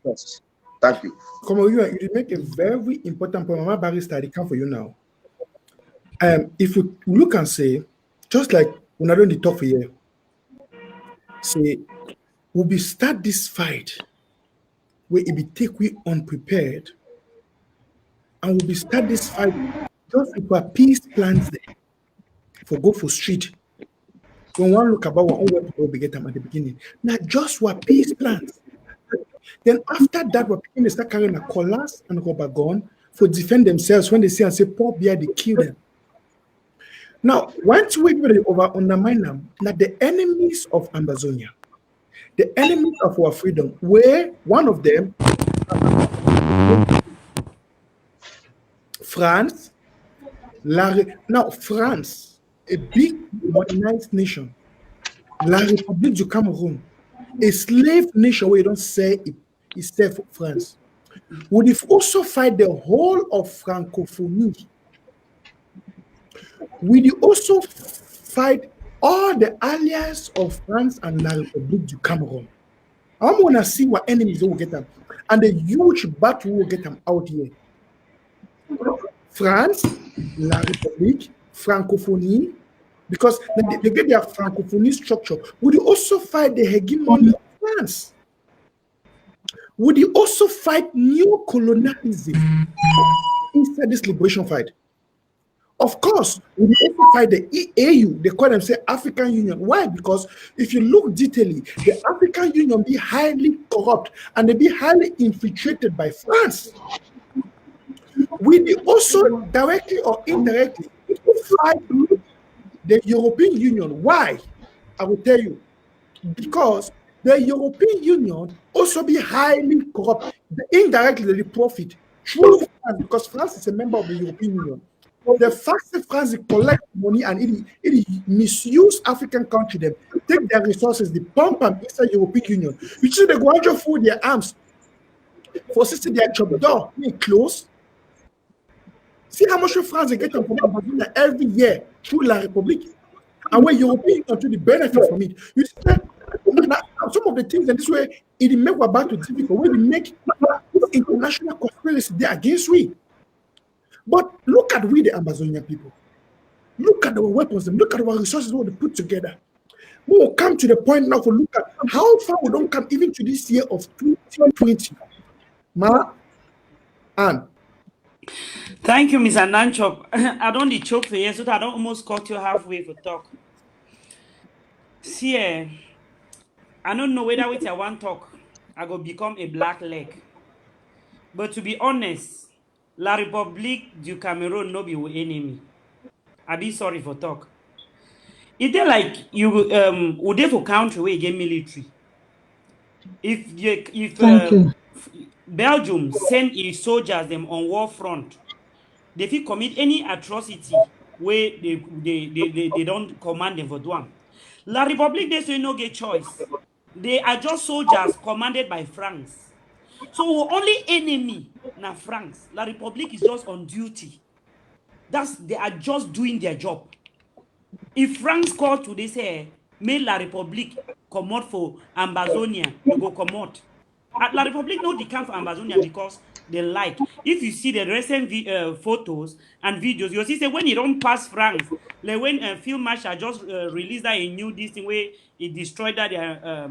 process. Thank you. Come on, you make a very important point. Mama Barrister, I come for you now. If we look and say, just like when I don't talk for you, say, we'll be start this fight where it be take we unprepared, and we'll be start this fight just with our peace plans there for go for street. When one look about what we will get them at the beginning. Now just what peace plans. Then after that, what people start carrying a collars and rubber gun for defend themselves when they see and say poor bear, they kill them. Now, once we over undermine them, now the enemies of Ambazonia, the enemies of our freedom, where one of them, France, now France, a big modernized nation, La République du Cameroon, a slave nation where you don't say it's safe for France, would have also fight the whole of Francophonie. Will you also fight all the allies of France and La République du Cameroon? I want to see what enemies will get them, and the huge battle will get them out here. France, La République, Francophonie, because they get their Francophonie structure. Would you also fight the hegemony of France? Would you also fight new colonialism inside this liberation fight? Of course, we also fight the AU. They call themselves African Union. Why? Because if you look detailedly, the African Union be highly corrupt and they be highly infiltrated by France. We also directly or indirectly fight the European Union. Why? I will tell you. Because the European Union also be highly corrupt. Indirectly, they profit through France because France is a member of the European Union. The fact that France collect money and it misuse African country, them take their resources, they pump them inside European Union. You see, they go out for their arms for system their job door close. See how much France they get from Ambazonian every year through La République, and where European country the benefit from it. You see that some of the things in this way it make we're about to difficult. Where we make international conspiracy there against we. But look at we, the Ambazonian people. Look at our weapons, look at our resources, what we put together. We will come to the point now to look at how far we don't come even to this year of 2020. And thank you, Mr. Nanchop. I don't need choke for you, so I don't almost cut you halfway for talk. See, I don't know whether with I want talk, I go become a black leg. But to be honest, La République du Cameroon no be our enemy. I be sorry for talk. Is there like you would they for country where you get military? If Belgium send its soldiers them on war front, they fit commit any atrocity where they don't command them for doing. La République they say no get choice. They are just soldiers commanded by France. So our only enemy na France. La République is just on duty. They are just doing their job. If France call today say make La République come out for Ambazonian, you go come out. La République no decamp for Ambazonian because they like. If you see the recent photos and videos, you'll see say when you don't pass France, like when Field Marshal just released that a new this thing where it destroyed that their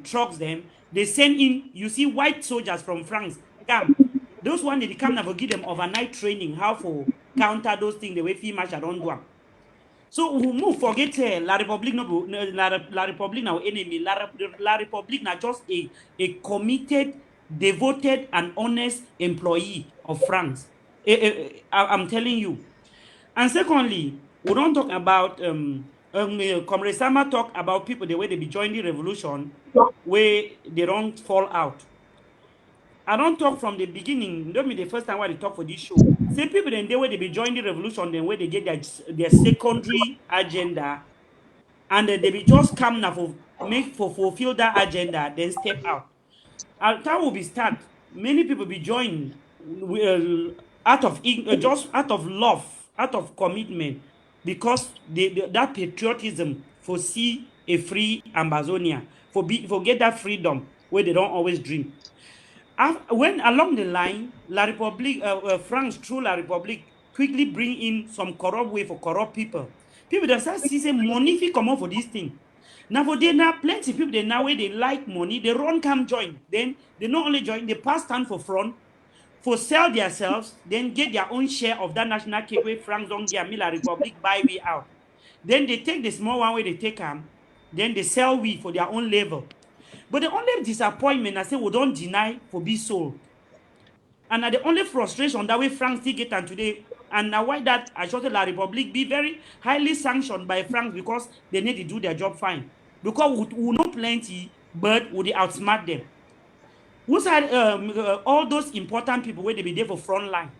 trucks them, they send in, you see white soldiers from France come. Those one they come now for give them overnight training how for counter those things the way Field Marshal don't do. So we move forget La République no La République now enemy. La République now just a committed, devoted, and honest employee of France. I'm telling you. And secondly, we don't talk about Comrade Sama talk about people the way they be joining the revolution where they don't fall out. I don't talk from the beginning. Don't be the first time why they talk for this show. Say people then they where they be joining the revolution, then where they get their secondary agenda, and then they be just come now for fulfill that agenda, then step out. Time will be start. Many people be joining out of just out of love, out of commitment, because that patriotism for see a free Ambazonia, for get that freedom where they don't always dream. When along the line, La République, France through La République quickly bring in some corrupt way for corrupt people. People that start see money if come out for this thing. Now for they now plenty people they now where they like money, they run come join. Then they not only join, they pass stand for front, for sell themselves, then get their own share of that national cake where France don't get La République buy way out. Then they take the small one where they take them, then they sell we for their own level. But the only disappointment, I say, we don't deny for be sold. And the only frustration that way France still get and today, and now why that I shot La Republic be very highly sanctioned by France because they need to do their job fine. Because we know plenty, but we outsmart them. Who's had all those important people where they be there for front line?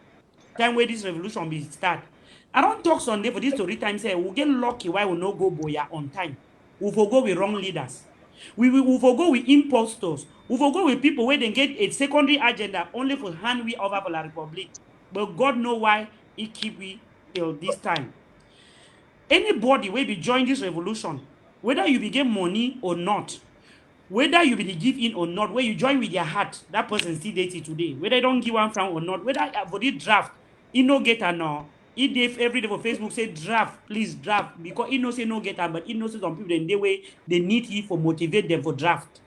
Time where this revolution be start. I don't talk Sunday for this story time say we'll get lucky why we no go boya on time. We will go with wrong leaders. We will go with impostors. We will go with people where they get a secondary agenda only for hand we over for the Republic. But God know why he keep we till this time. Anybody will be join this revolution, whether you be get money or not, whether you be give in or not, where you join with your heart, that person still dating today. Whether you don't give one franc or not, whether for the draft, he no get a no. He did every day for Facebook say draft, please draft, because he no say no get a, but he knows some people in the way they need you for motivate them for draft.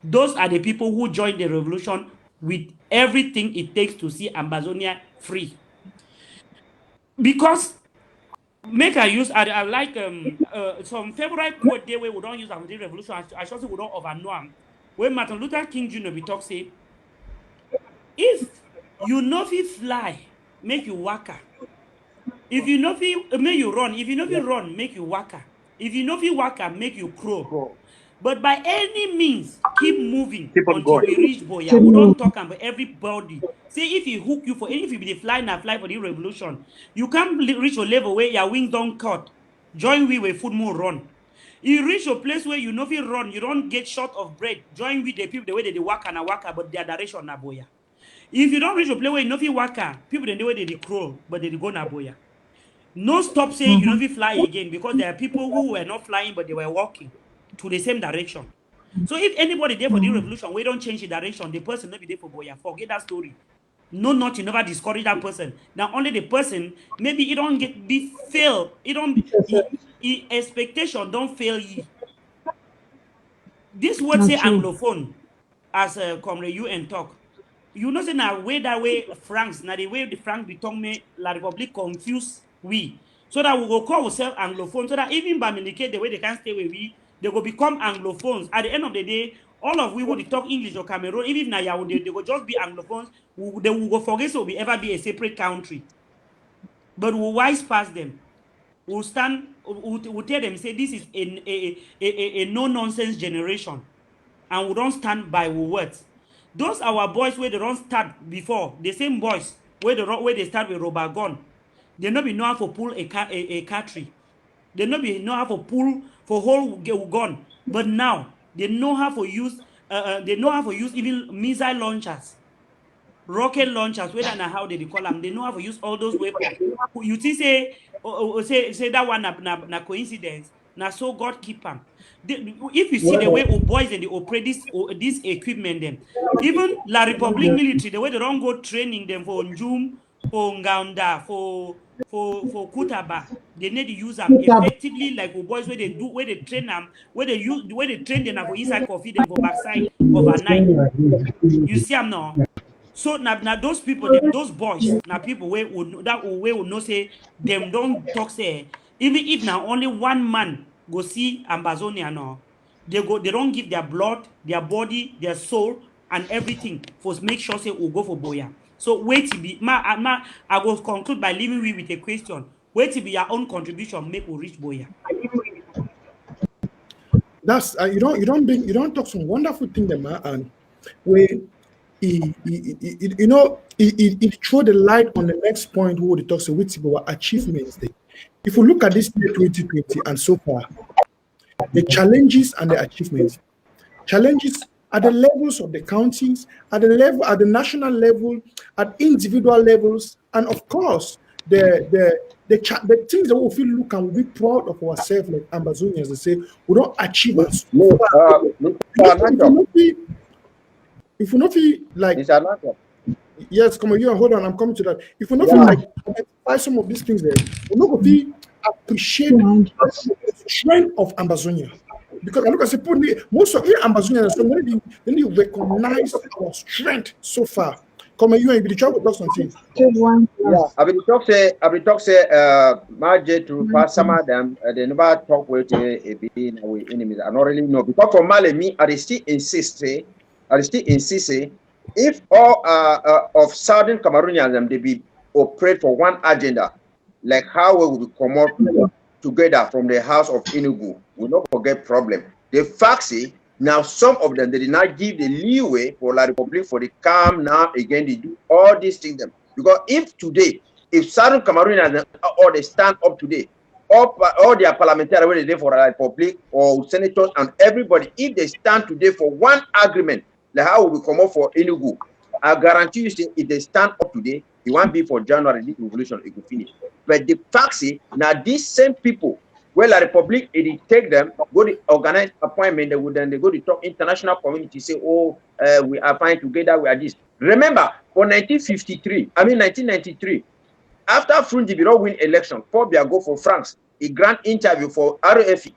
Those are the people who join the revolution with everything it takes to see Ambazonia free. Because make I use I like some favorite quote there where we don't use the revolution. I should say we don't overknow them. When Martin Luther King Jr. we talk say, if you know if fly, make you waka. If you know if make you run, if you know if run, make you waka. If you know if waka, make you crow. But by any means, keep moving until we reach Boya. We don't talk about everybody. Say if he hook you for if you be the fly for the revolution, you can't reach a level where your wings don't cut. Join we where food more run. You reach a place where you know if you run, you don't get short of breath. Join with the people the way they waka, but their direction na Boya. If you don't reach a place where you know if you waka, people the way they crawl, but they go na Boya. No stop saying you know if you fly again, because there are people who were not flying but they were walking to the same direction. So if anybody there for the revolution, we don't change the direction, the person not be there for Boya. Forget that story. No, not you never discourage that person. Now only the person maybe he don't get be fail. He don't he expectation don't fail ye. This word say anglophone as a comrade UN talk. You know say now way that way Franks, now the way the Frank be talk me La Republic confuse we. So that we will call ourselves anglophone, so that even by communicate the way they can stay with we, they will become anglophones. At the end of the day, all of we will talk English or Cameroon, even if now they will just be anglophones, they will go forget so we ever be a separate country. But we'll wise past them. We'll stand, we'll tell them, say this is a no-nonsense generation. And we don't stand by our words. Those our boys where they don't start before, the same boys where they start with rubber gun, they not be know how to pull a cartridge. They not be know how to pull for whole gun. But now they know how to use even missile launchers, rocket launchers, whether na how they call them. They know how to use all those weapons. You see say that one na coincidence. Now so God keep them. If you see the way boys and they operate this equipment, them even La Republic military, the way they don't go training them for Njum, for Ngaunda, for Kutaba, they need to use them effectively like boys where they train them, where they train them for inside coffee, them for backside overnight. You see them now. So now those people, those boys, now people where would know say them don't talk say even if now only one man go see Ambazonian now, they don't give their blood, their body, their soul, and everything for make sure say we'll go for Boya. So wait to be I will conclude by leaving we with a question. Wait to be your own contribution make we reach Boya. That's you don't talk some wonderful thing there, man, and where it throw the light on the next point who they talk so with our achievements there. If we look at this year 2020 and so far, the challenges and the achievements. Challenges at the levels of the counties, at the national level, at individual levels, and of course the things that we feel look and we be proud of ourselves like Ambazonians. They say we don't achieve us. If we not feel like yes, come on, you hold on, I'm coming to that. If we not feel like identify some of these things there, we're not going to appreciate the strength of Ambazonia. Because I look at say most of the Ambazonians, so when you recognize our strength so far, Come on, you and be the trouble talk something. Take one Yeah, glass. I will talk say, Marge to pass some of them, they never talk with a being with enemies. I don't really know because for Mali, me, I still insist, say, if all of Southern Cameroonians them they be operate for one agenda, like how we will come out together from the house of Enugu, we not forget problem. The fact say now some of them they did not give the leeway for La Republic for the calm now again they do all these things them. Because if today, if Southern Cameroonians or they stand up today, all their parliamentarians whether they for the Republic or senators and everybody, if they stand today for one agreement, like how we come up for Enugu, I guarantee you, say, if they stand up today, it won't be for January, this revolution, it will finish. But the fact is, now these same people, well, the Republic, it take them, go to organize appointment, they would then they go to talk international community, say, oh, we are fine together, we are this. Remember, for 1993, after Frunzibiro win election, Paul Biya go for France, he grant interview for RFE.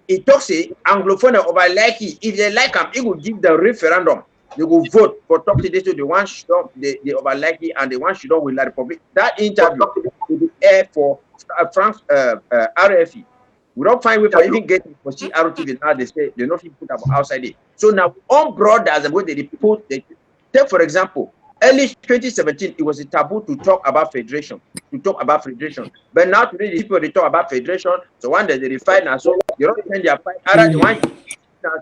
He talks say Anglophone over like it. If they like him, he will give the referendum. They will vote for talk to this to the one shot the over like it and the one shot with La Republic. That interview will be air for France RFE. We don't find way for even getting for CRTV now. They say they not put up outside it. So now all brothers and what they put they take for example. Early 2017, it was a taboo to talk about federation. But now today, the people they talk about federation. So one day they refine and so they don't send their fight. They want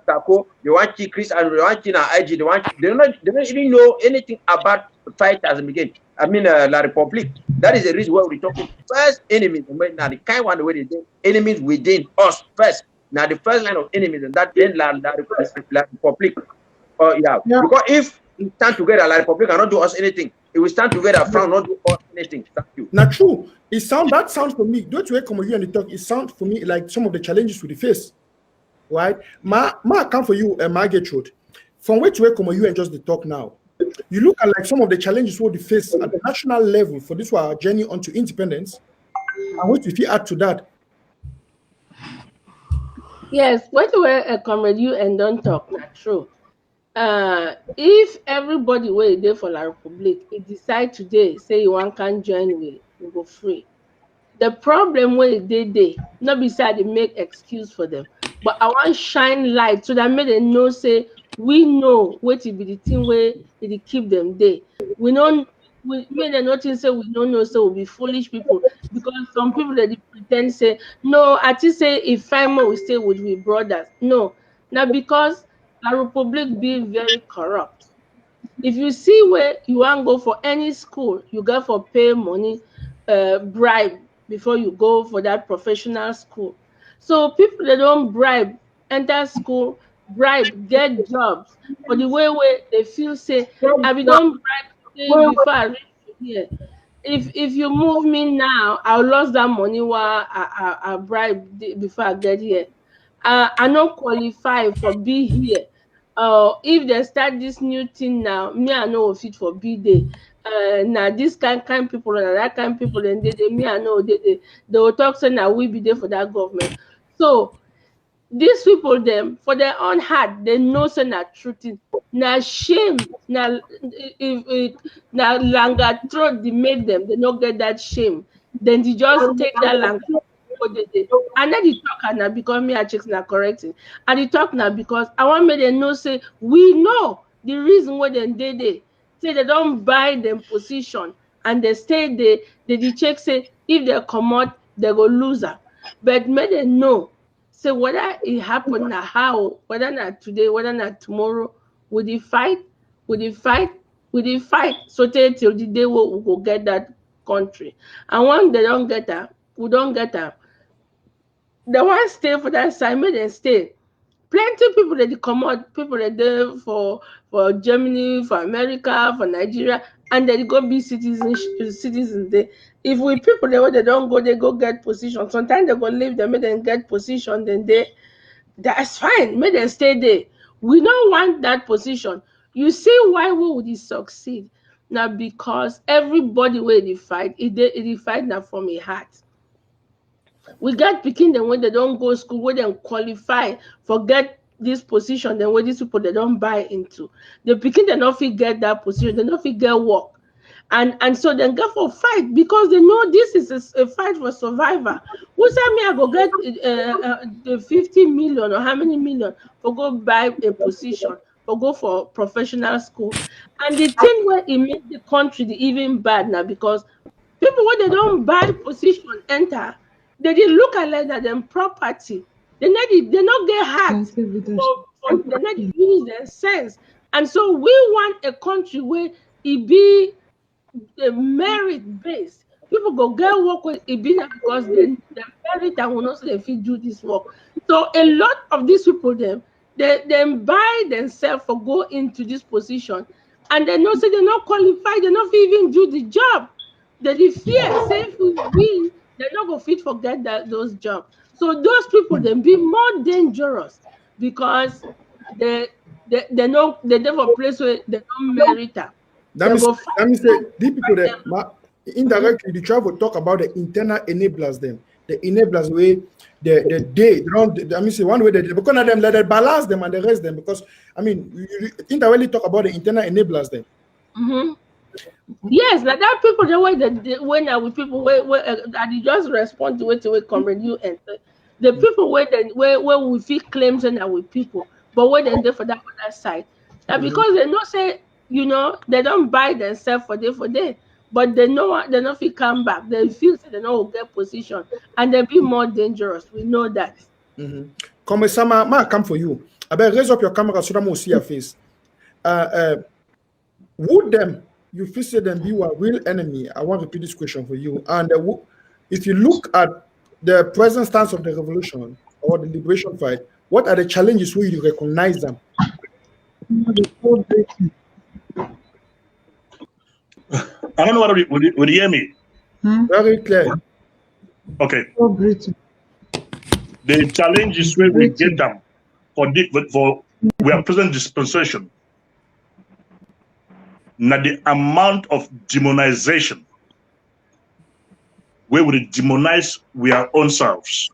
Taco, they want Chris, and they want China IG. They don't even know anything about fighters again. I mean, La Republic. That is the reason why we're talking first enemies. Now the kind one way they say enemies within us first. Now the first line of enemies and that then La Republic. Yeah, because if we stand together, La Republic cannot do us anything. If we stand together, France not do us anything. Thank you. Not true. That sounds for me. Don't you come you and talk? It sounds for me like some of the challenges we face. Right? Ma come for you, Margaret Road. From where to where come you and just the talk now? You look at like some of the challenges we face at the national level for this our journey onto independence. And what if you add to that? Yes, what were comrade you and don't talk, not true. If everybody were there for La Republic, it decide today, say one can join we go free. The problem where they not beside they make excuse for them. But I want shine light so that make them know say we know what it be the thing where it keep them there. We don't we made them nothing say we don't know, so we'll be foolish people because some people that they pretend say no, I just say if Fimo will stay with we brothers. No, now because La Republic be very corrupt. If you see where you want to go for any school, you got for pay money, bribe before you go for that professional school. So people that don't bribe, enter school, bribe, get jobs. For the way where they feel say, I be don't bribe today before I reach here. If you move me now, I'll lose that money while I bribe before I get here. I not qualify for be here. If they start this new thing now, me I know fit for be there. Now this kind people and that kind people, and they me I know they will talk say now we be there for that government. So these people them for their own heart they know say na true thing. Now shame now if now longer throat they make them they not get that shame. Then they just take that longer. And then the talk now because me I checks now correcting. And the talk now because I want me them know say we know the reason why they say they don't buy them position and they stay there. They check say if they come out they go loser. But may they know say whether it happen now how whether not today whether not tomorrow will they fight so till the day we go get that country. And when they don't get her, we don't get her. They want stay for that side, make them stay. Plenty people that they come out, people that they for Germany, for America, for Nigeria, and they go be citizens there. If we people they don't go, they go get position. Sometimes they go leave them, make them get position, then that's fine, make them stay there. We don't want that position. You see why we would succeed? Now because everybody where they fight, it fight now from a heart. We got picking them when they don't go to school, when they qualify for get this position, then where these people they don't buy into. The pikin they not fit get that position, they not fit get work. And so they go for fight because they know this is a fight for survivor. Who say me I go get the 50 million or how many million for go buy a position or go for professional school? And the thing where it makes the country even bad now because people when they don't buy position enter, they didn't look at like that them property. They not get hard. So they not use their sense. And so we want a country where it be merit based. People go get work with Ibina because they merit and will not say if you do this work. So a lot of these people they buy themselves for go into this position and they know say they're not qualified, they're not even do the job. They fear say if we win, they're not gonna fit forget those jobs. So those people then be more dangerous because they know they never place where they don't merit them. Let me say, the people that indirectly the travel talk about the internal enablers, them the enablers way they don't. I mean, say one way they because of them let it balance them and the rest them because I mean you indirectly talk about the internal enablers them. Yes, like that people the way that when are with people where they just respond to it comrade you enter the people where we feel claims and are with people, but when they're there for that other side. Now because they not say they don't buy themselves for day, but they know they not feel come back. They feel they don't get position and they be more dangerous. We know that. Come Sama, ma come for you. I better raise up your camera so that we see your face. Would them you feel say them be a real enemy? I want to repeat this question for you. And if you look at the present stance of the revolution or the liberation fight, what are the challenges where you recognize them? I don't know what would you hear me? Very clear. Okay. The challenge is where we get them for we are present dispensation. Now the amount of demonization where we demonize our own selves.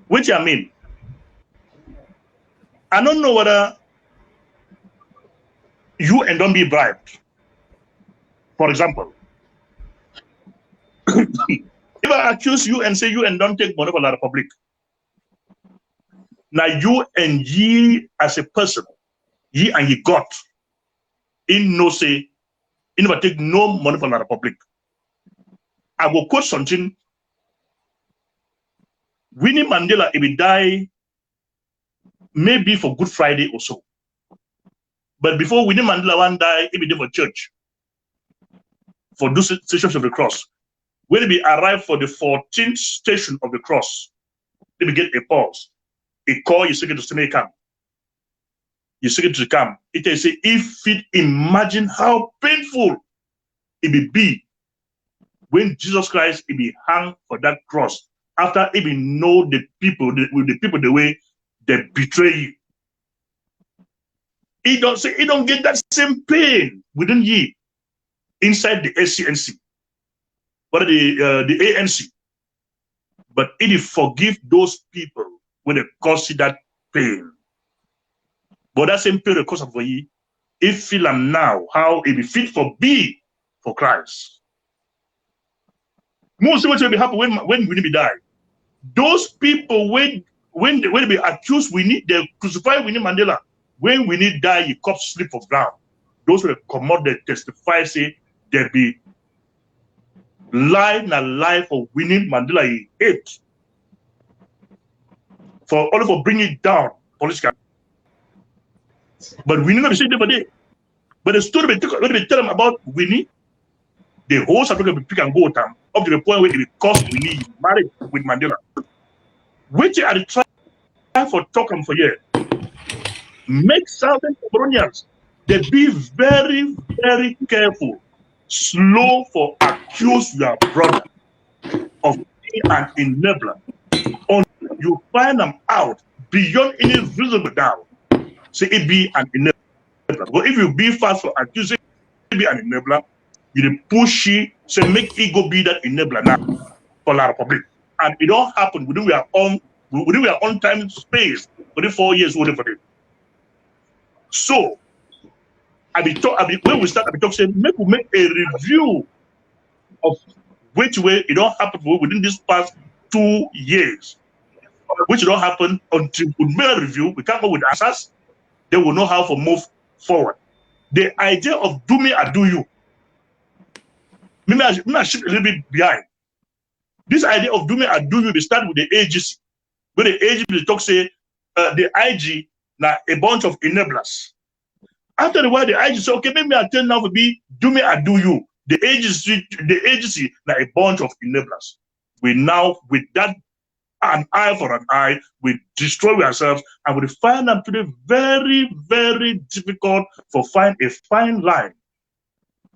Which I mean, I don't know whether you and don't be bribed. For example, if I accuse you and say you and don't take money from the Republic, now you and ye as a person, ye and ye got, in no say, in never take no money from the Republic. I will quote something. Winnie Mandela, if he die, maybe for Good Friday or so. But before Winnie Mandela one die, he be there for church. For those stations of the cross. When he arrive for the 14th station of the cross, he be get a pause. He call you second to come. You second to come. It is say if it imagine how painful it be when Jesus Christ he be hung for that cross after he be know the people the way they betray you. He don't get that same pain within ye inside the SCNC, but the ANC. But it forgive those people when they cause that pain. But that same pain cause of ye, if feel am now how it be fit for be for Christ. Most of what will be happen when we be die. Those people when they be accused, we need they crucify Winnie Mandela. When we need die, you cop sleep of ground. Those will come out, they testify, say there be life for Winnie Mandela he hate. For only for bringing it down politically. But Winnie not be saying for day. But the story when they tell them about Winnie, the whole South Africa will pick and go time up to the point where it cost Winnie married with Mandela. Which are the try for talking for years. Make Southern Cameroonians they be very, very careful, slow for accuse your brother of being an enabler. Until you find them out beyond any reasonable doubt, say it be an enabler. But if you be fast for accusing it be an enabler, you push it, say make it go be that enabler now for La Republic. And it don't happen within our own We were on time space for the 4 years waiting for it. So, when we start, I be talk say we make a review of which way it don't happen within this past 2 years, which don't happen until we make a review. We come up with answers. Then we know how to move forward. The idea of do me, I do you. Maybe I should a little bit behind. This idea of do me, I do you, they start with the agency. When the agency talk say the IG now a bunch of enablers. After a while, the IG say, okay, maybe I tell now to be do me, I do you. The agency now a bunch of enablers. We now with that an eye for an eye, we destroy ourselves, and we find them today very, very difficult for find a fine line.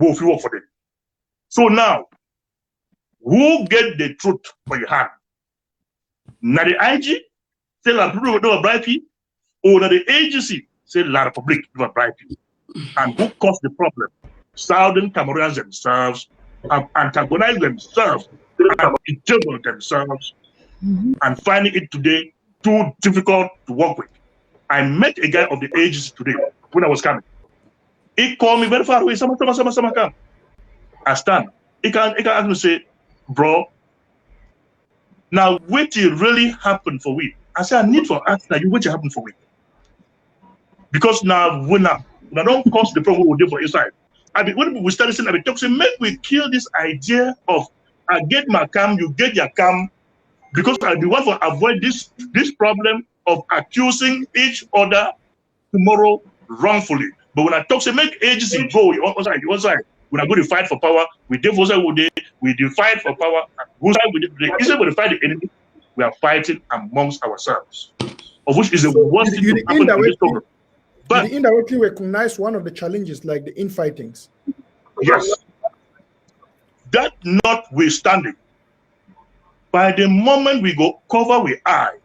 If you work for them. So now, who get the truth for your hand? Now the IG say la people do a bribe fee, or now the agency say la Republic do a bribe fee. And who caused the problem? Southern Cameroonians themselves have antagonized themselves and intimidate themselves, and finding it today too difficult to work with. I met a guy of the agency today when I was coming. He called me very far away. Sama come. I stand. He can ask me say, bro, now what really happened for we? I said, I need for ask that you what happened for we. Because now when I don't cause the problem we do for inside. When we started saying, I be talking, make we kill this idea of I get my cam, you get your cam, because I do want to avoid this problem of accusing each other tomorrow wrongfully. But when I talk, say make agency go one side. When I go to fight for power, we do fight for power. Instead of fight the enemy, we are fighting amongst ourselves, of which is the worst thing to happen in this program. But you indirectly recognize one of the challenges, like the infightings. Yes. That notwithstanding, by the moment we go cover with eye,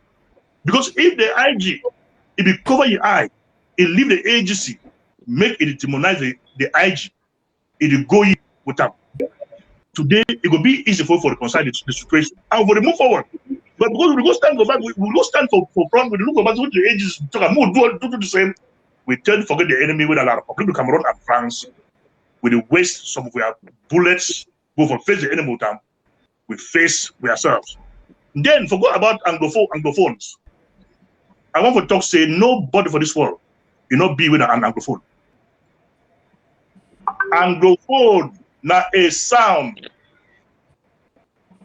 because if the IG, if you cover your eye, it leave the agency, make it demonize the IG, it go with them. Today, it will be easy for reconcile the situation and we move forward. But because we go stand for back, we go stand for front, we look for back, the agency talk and do the same. We tend to forget the enemy with a lot of Republic of Cameroon and France. We waste some of our bullets, go for face the enemy with them. We face with ourselves. Then forget about Anglophones. I want to talk, say nobody for this world, you know, be with an Anglophone. Anglophone, now a sound.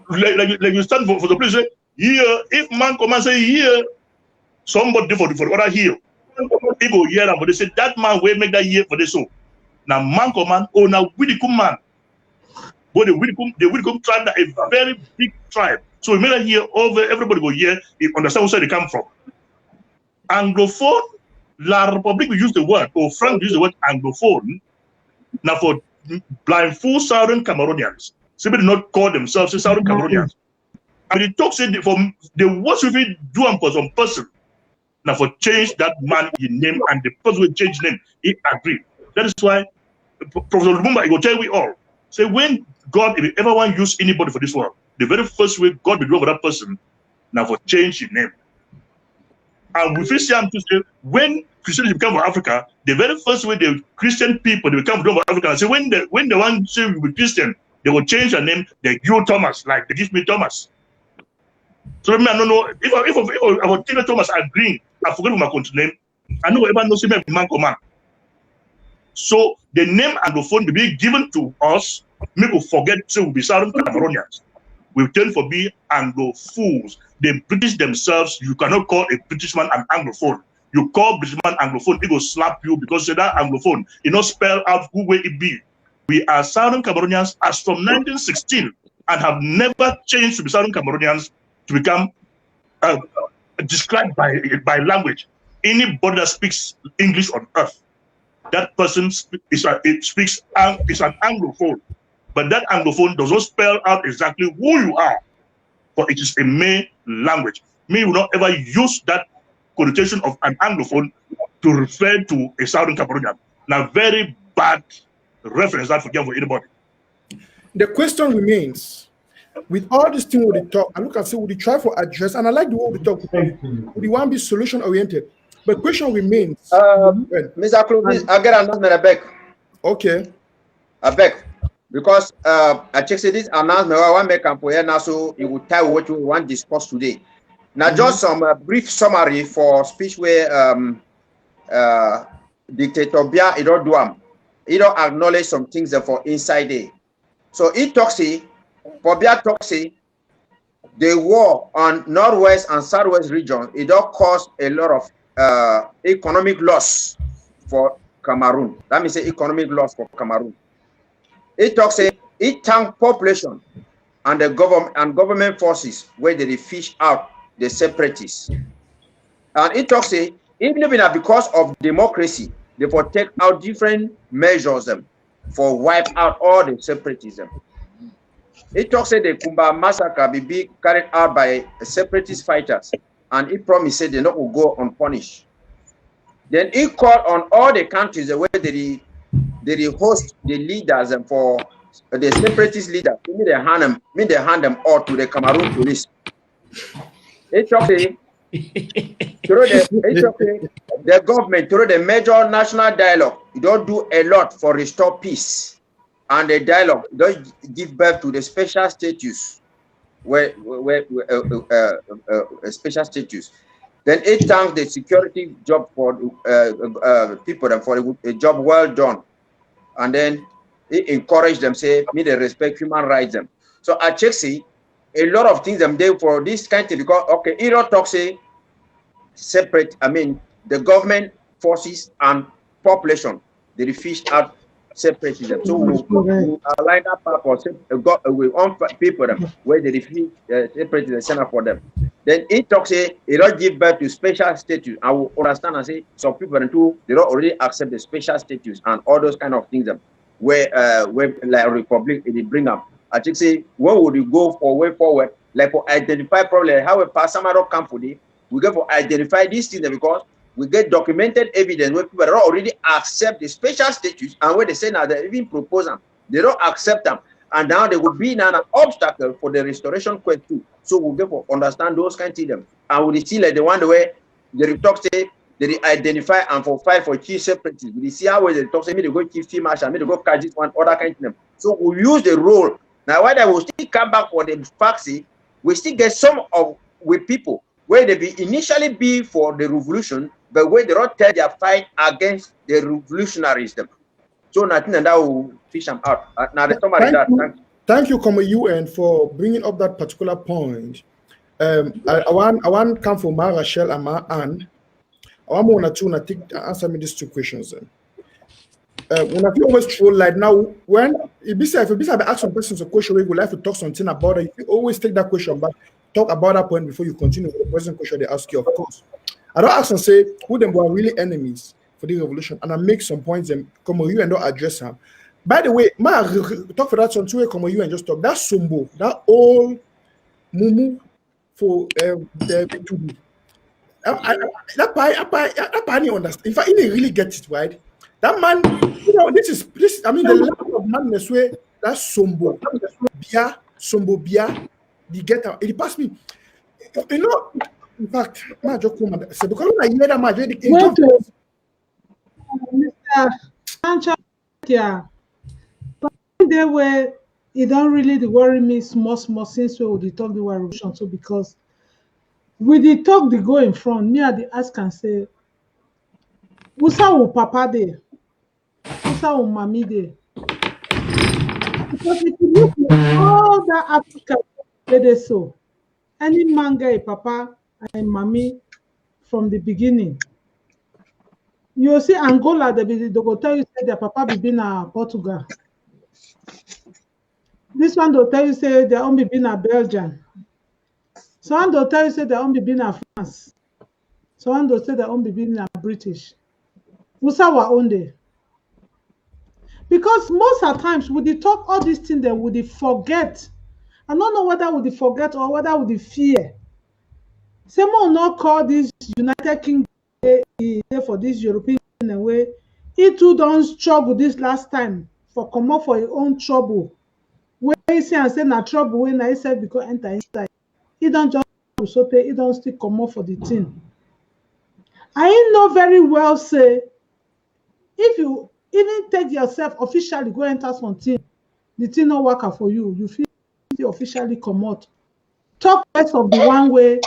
Like you stand for the place, say, here, if man come and say here, somebody for the other here. People hear them, but they say that man will make that year for the soul. Now man come man, oh now Widikum man. But the Widikum tribe that a very big tribe. So we made that here over everybody go here, understand where they come from. Anglophone, La Republique we use the word, or Frank use the word Anglophone. Now for blindfold Southern Cameroonians, somebody not call themselves Southern Cameroonians. And it talks from the worst we do for some person. Now for change that man his name and the person will change name, he agreed. That is why Professor Lumumba, he will tell we all. Say when God, if he ever want to use anybody for this world, the very first way God will do for that person, now for change his name. And we see him to say when Christianity come for Africa, the very first way the Christian people they will come for Africa and say when the one say we be Christian, they will change their name, they give Thomas, like they give me Thomas. So I don't know if I tell Thomas agreeing, I forget my country name. I know everyone knows him man command. So the name Anglophone will be given to us. Make we forget so we'll be Southern Cameroonians. We tend to be Anglophones. The British themselves, you cannot call a British man an Anglophone. You call British man Anglophone, it will slap you because say that Anglophone, you know spell out who way it be. We are Southern Cameroonians as from 1916 and have never changed to be Southern Cameroonians to become described by language. Anybody that speaks English on earth, that person is an Anglophone. But that Anglophone does not spell out exactly who you are, but it is a mere language. Me will not ever use that connotation of an Anglophone to refer to a Southern Cameroonian. Now, very bad reference that for anybody. The question remains, with all this thing with the talk, I look and say, would you try for address? And I like the way we talk. Would you want to be solution oriented? But question remains. Mr. Clovis, I get an announcement, I beg. Okay. I beg. Because I check this announcement, I want to make a now, so you will tell what you want to discuss today. Now, just some brief summary for speech where Dictator Bia, he don't do them. He don't acknowledge some things that for inside there. So he talks, for Bia talks, the war on Northwest and Southwest region, it don't cause a lot of economic loss for Cameroon. That means economic loss for Cameroon. It talks it tank population and the government forces where they fish out the separatists. And it talks even if because of democracy, they for take out different measures for wipe out all the separatism. It talks the Kumba massacre be carried out by separatist fighters, and it promised they not will go unpunished. Then it called on all the countries where they host the leaders and for the separatist leaders. They hand them all to the Cameroon police. It talks the government through the major national dialogue, you don't do a lot for restore peace, and the dialogue don't give birth to the special status, special status. Then it thanks the security job for people and for a job well done, and then it encourage them say me they respect human rights them. So I check see a lot of things them there for this kind of because okay, it don't talk say separate. I mean the government forces and population they fish out separatism. So we align up for we want people them where they defeat separatism center for them. Then it talks say it don't give birth to special status. I will understand and say some people too they don't already accept the special status and all those kind of things them where like Republic they bring up. I think say when would you go for way forward like for identify problem how a person don't come for the we go for identify these things because we get documented evidence where people don't already accept the special status and where they say now they even propose them they don't accept them and now they will be now an obstacle for the restoration quest too. So we'll get for understand those kind of things and we see like the one where the talk say they identify and for fight for chief separatists. We see how they talk say me they go chief field marshal, me they go catch this one other kind of them. So we use the role. Now why they will still come back for the faxi, we still get some of with people where they be initially be for the revolution, but where they don't tell their fight against the revolutionaries them. So nothing and that will fish them out. Now the summary that thank you, Comma UN, for bringing up that particular point. I want come from Ma Rachel and Ma Anne. I want to answer me these two questions. When I feel always troll like now, when if I ask some persons a question, we would like to talk something about it. You always take that question back, talk about that point before you continue with the present question they ask you, of course. I don't ask and say who them were really enemies for the revolution, and I make some points and come on you and don't address them. By the way, talk for that some two way come on you and just talk. That Sumbo, that old mumu for the that part understand. In fact, he didn't really get it right. That man, you know, this. I mean, the level of madness where that Sombo Bia, the get out. It passed me. You know, in fact, man, just come and say because when I hear that man, Mr. Sancha, yeah, but there where it don't really worry me small since we would talk the revolution. So because with the talk they go in front, me at the ask and say, Usa will papa there, Usa will mommy there. Because if you look at all that Africa they so, any man get a papa and mommy from the beginning. You see Angola, they go tell you say their papa be been a Portugal. This one they'll tell you say their own be been a Belgium. So one they'll tell you say their own be been a France. So one they'll say their own be been a British. Who's our own day? Because most of the times would they talk all these things, then would they forget? I don't know whether would they forget or whether would they fear. Someone not call this United Kingdom for this European way. He too don't struggle this last time for come up for his own trouble. Where see and say na trouble when I said because enter inside. He don't just so he don't still come off for the thing. I know very well say if you even take yourself officially go enter something, the thing no work for you. You feel officially come out. Talk less of the one way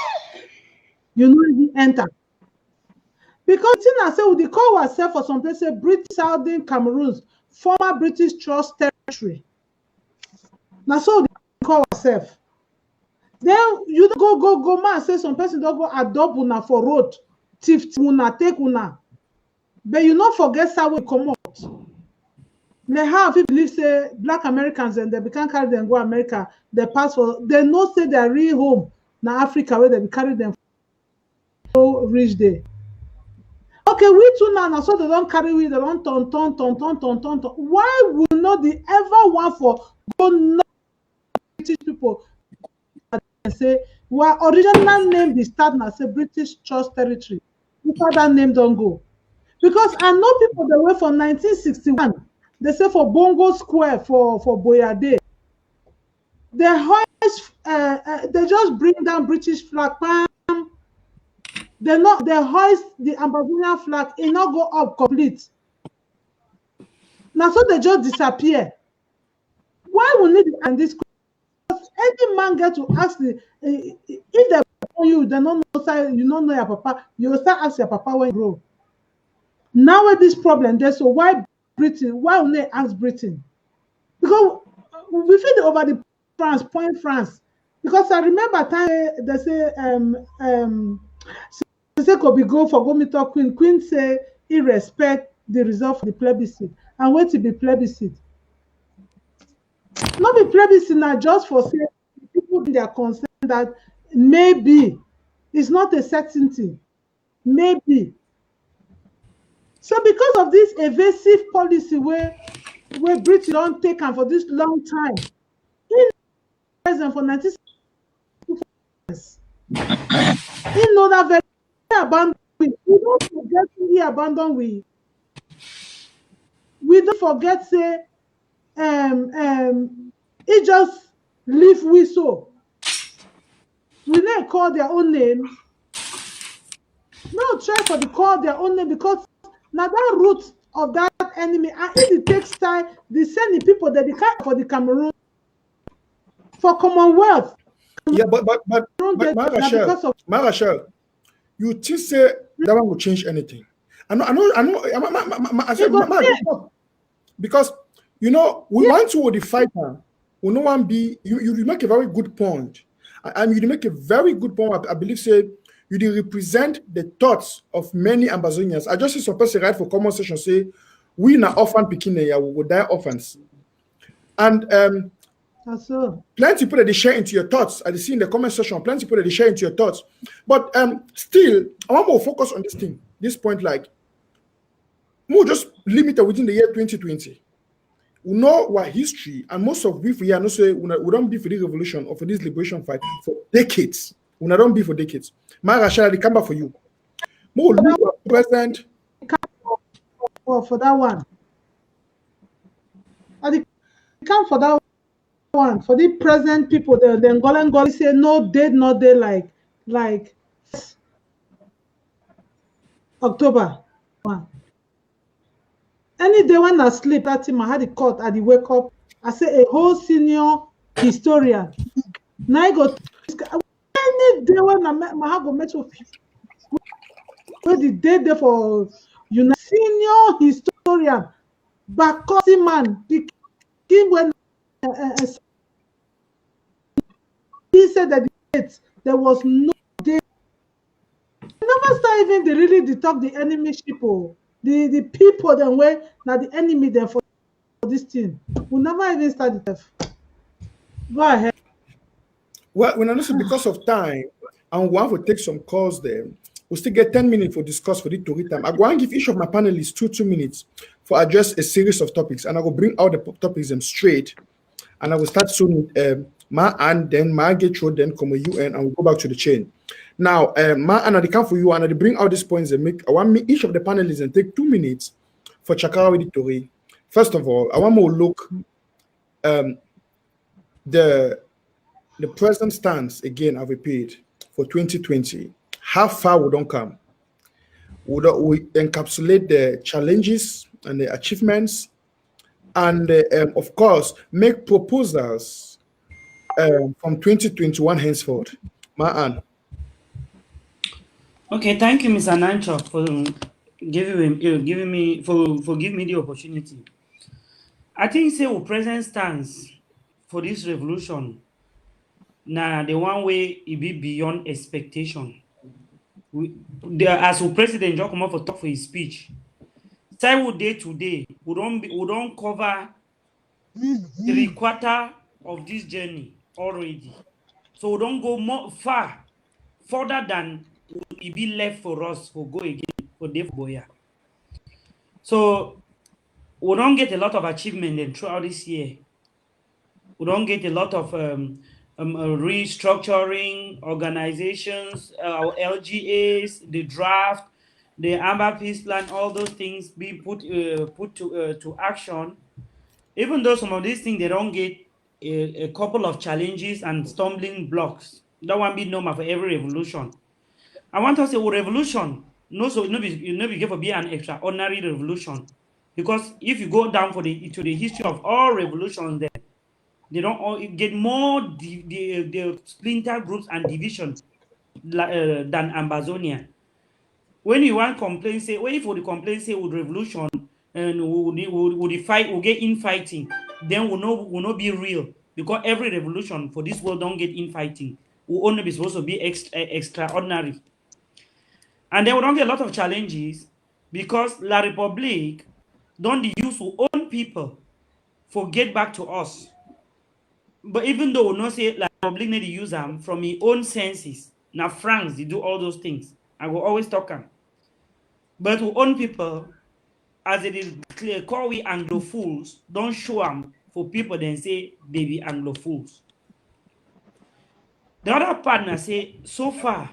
you know even enter. Because the thing I say we call ourselves for some places British Southern Cameroons, former British Trust territory. Now so they call ourselves. Then you go man say some person don't go adopt una for road, thief una take una. But you not forget how we come out. They have if believe say black Americans and they can't carry them go America, they pass for they know say their real home na Africa where they be carry them for reach there. Okay, we too now so they don't carry we, they don't turn. Why will not the ever want for go not British people and say well original name be start na say British Trust Territory before that name don't go? Because I know people that were from 1961, they say for Bongo Square for Boyade, they hoist they just bring down British flag, bam. They hoist the Ambazonian flag, it not go up complete. Now so they just disappear. Why we need and this? Any man get to ask the if they you, they don't know you don't know your papa, you will start ask your papa when you grow. Now with this problem there, so why Britain? Why only ask Britain? Because we feel over the France. Because I remember time they say could be go for go meet up Queen. Queen say he respect the result of the plebiscite and wait to be plebiscite. Not be plebiscite now just for say people be their concern that maybe it's not a certainty. Maybe. So because of this evasive policy where Britain don't take on for this long time, in present for 1960 years, he know that very abandoned we don't forget he abandoned we don't forget say he just leave we so we not call their own name. No try for the call their own name because now that root of that enemy and if it takes time they send the people that they can't for the Cameroon for Commonwealth. Yeah, but Marashal, you think say that one will change anything? I know. Because you know we want to the fighter. We no one be you make a very good point, and you make a very good point. I believe say you did represent the thoughts of many Ambazonians. I just see some person write for comment section say we na orphan picking we will die orphans, and plenty people that they share into your thoughts. I see in the comment section plenty people that they share into your thoughts, but still I want more focus on this thing. This point, like more just limited within the year 2020. We know our history, and most of we here no say we don't be for the revolution or for this liberation fight for decades. We don't be for decades. Marashal, they come back for you. More look present for that one. I come for that one for the present people. The Angolan say no day like October 1. Any day when I sleep, that time I had the court, I wake up. I say a whole senior historian. Now I go any day when I have a metro. Where the day there for senior historian, Bakosi man, the king when he said that there was no day. Never start even they really talk the enemy people. The people then were now the enemy then for this thing. We never even start it. Go ahead. Well, when I listen because of time, and we want to take some calls there, we'll still get 10 minutes for discuss for the story time. I go and give each of my panelists two minutes for address a series of topics, and I will bring out the topics them straight, and I will start soon with Ma and then Ma get through, then come with UN, and we'll go back to the chain. Now, Ma and I come for you, and I bring out these points and make. I want me each of the panelists and take 2 minutes for Chakara with the story. First of all, I want more look the present stance, again, I repeat, for 2020, how far we don't come. We encapsulate the challenges and the achievements, and of course, make proposals from 2021 henceforth. Man, Okay, thank you, Mr. Nanchok, for giving me for giving me the opportunity. I think say our present stance for this revolution, now the one way it be beyond expectation. As our president just come up for talk for his speech, say we day to day, we don't cover 3/4 of this journey already. So we don't go more further than it be left for us to go again for Dave Boya. So we don't get a lot of achievement then throughout this year. We don't get a lot of restructuring organizations, our LGAs, the draft, the Amber Peace Plan, all those things be put to action. Even though some of these things they don't get a couple of challenges and stumbling blocks. That one be normal for every revolution. I want to say, well, revolution, no, so no be give be an extraordinary revolution, because if you go down to the history of all revolutions, there they don't all get more the splinter groups and division than Ambazonian. When you want complain, say, when if the complain say with revolution and we fight, we get infighting, then will not be real, because every revolution for this world don't get infighting. We only be supposed to be extraordinary. And then we don't get a lot of challenges because La Republique don't use our own people for get back to us. But even though we not say La Republique need to use them from his own senses, now France they do all those things. I will always talk them. But our own people, as it is clear, call we Anglophiles, don't show them for people then say they be Anglophiles. The other partner say, so far,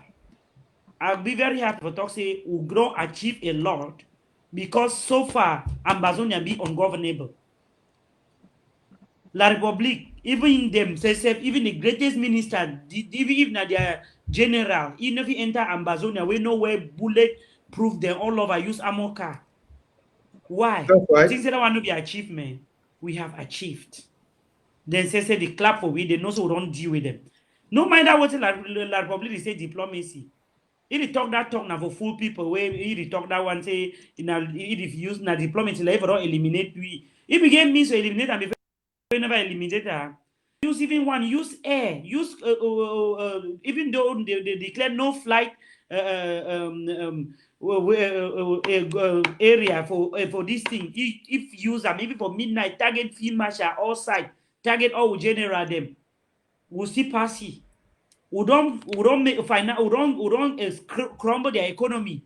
I'll be very happy to talk say we grow achieve a lot because so far Ambazonia be ungovernable. La Republique, even themselves, even the greatest minister, even their general, even if you enter Ambazonia, we know where bullet proof them all over use ammo car. Why? that's right. Things that want to be achievement, we have achieved. Then say the clap for we, they know so we don't deal with them. No matter what La Republique say diplomacy. If talk that talk now for full people, where if talk that one say if use na diplomacy, like don't eliminate we. If we get means to eliminate and before never eliminate her. Use even one, use air, use even though they declare no flight area for this thing. If use them, maybe for midnight, target field marshal all side, target all general them. We'll see pass it. We don't make we don't crumble their economy.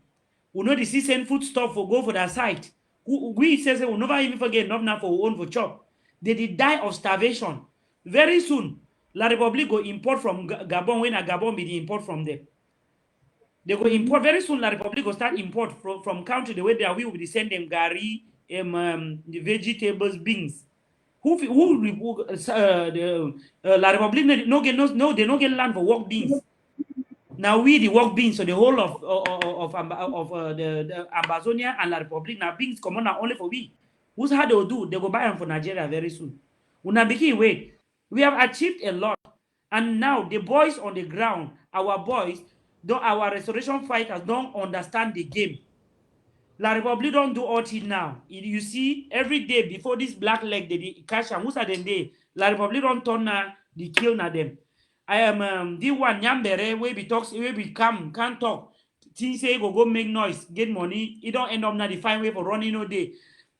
We know the season food stuff for go for their site. We say we'll never even forget enough now for our own for chop. They did die of starvation. Very soon, La Republique go import from Gabon when a Gabon be the import from them. They go import very soon. La Republique go start import from country the way they are. We will send them gari, the vegetables, beans. La Republique no they no get land for work beans. Now we the work beans, so the whole of the Ambazonia and La Republique now beans come on now only for we. Who's how they will do? They go buy them for Nigeria very soon. Una begin wait. We have achieved a lot, and now the boys on the ground, our boys, our restoration fighters don't understand the game. La Republique don't do all it now. You see, every day before this black leg, they catch them. Who's at them day? La Republique don't turn now, they kill na them. I am the one Nyambere where we talks, where we can't talk. Things say go make noise, get money. It don't end up now the fine way for running all day.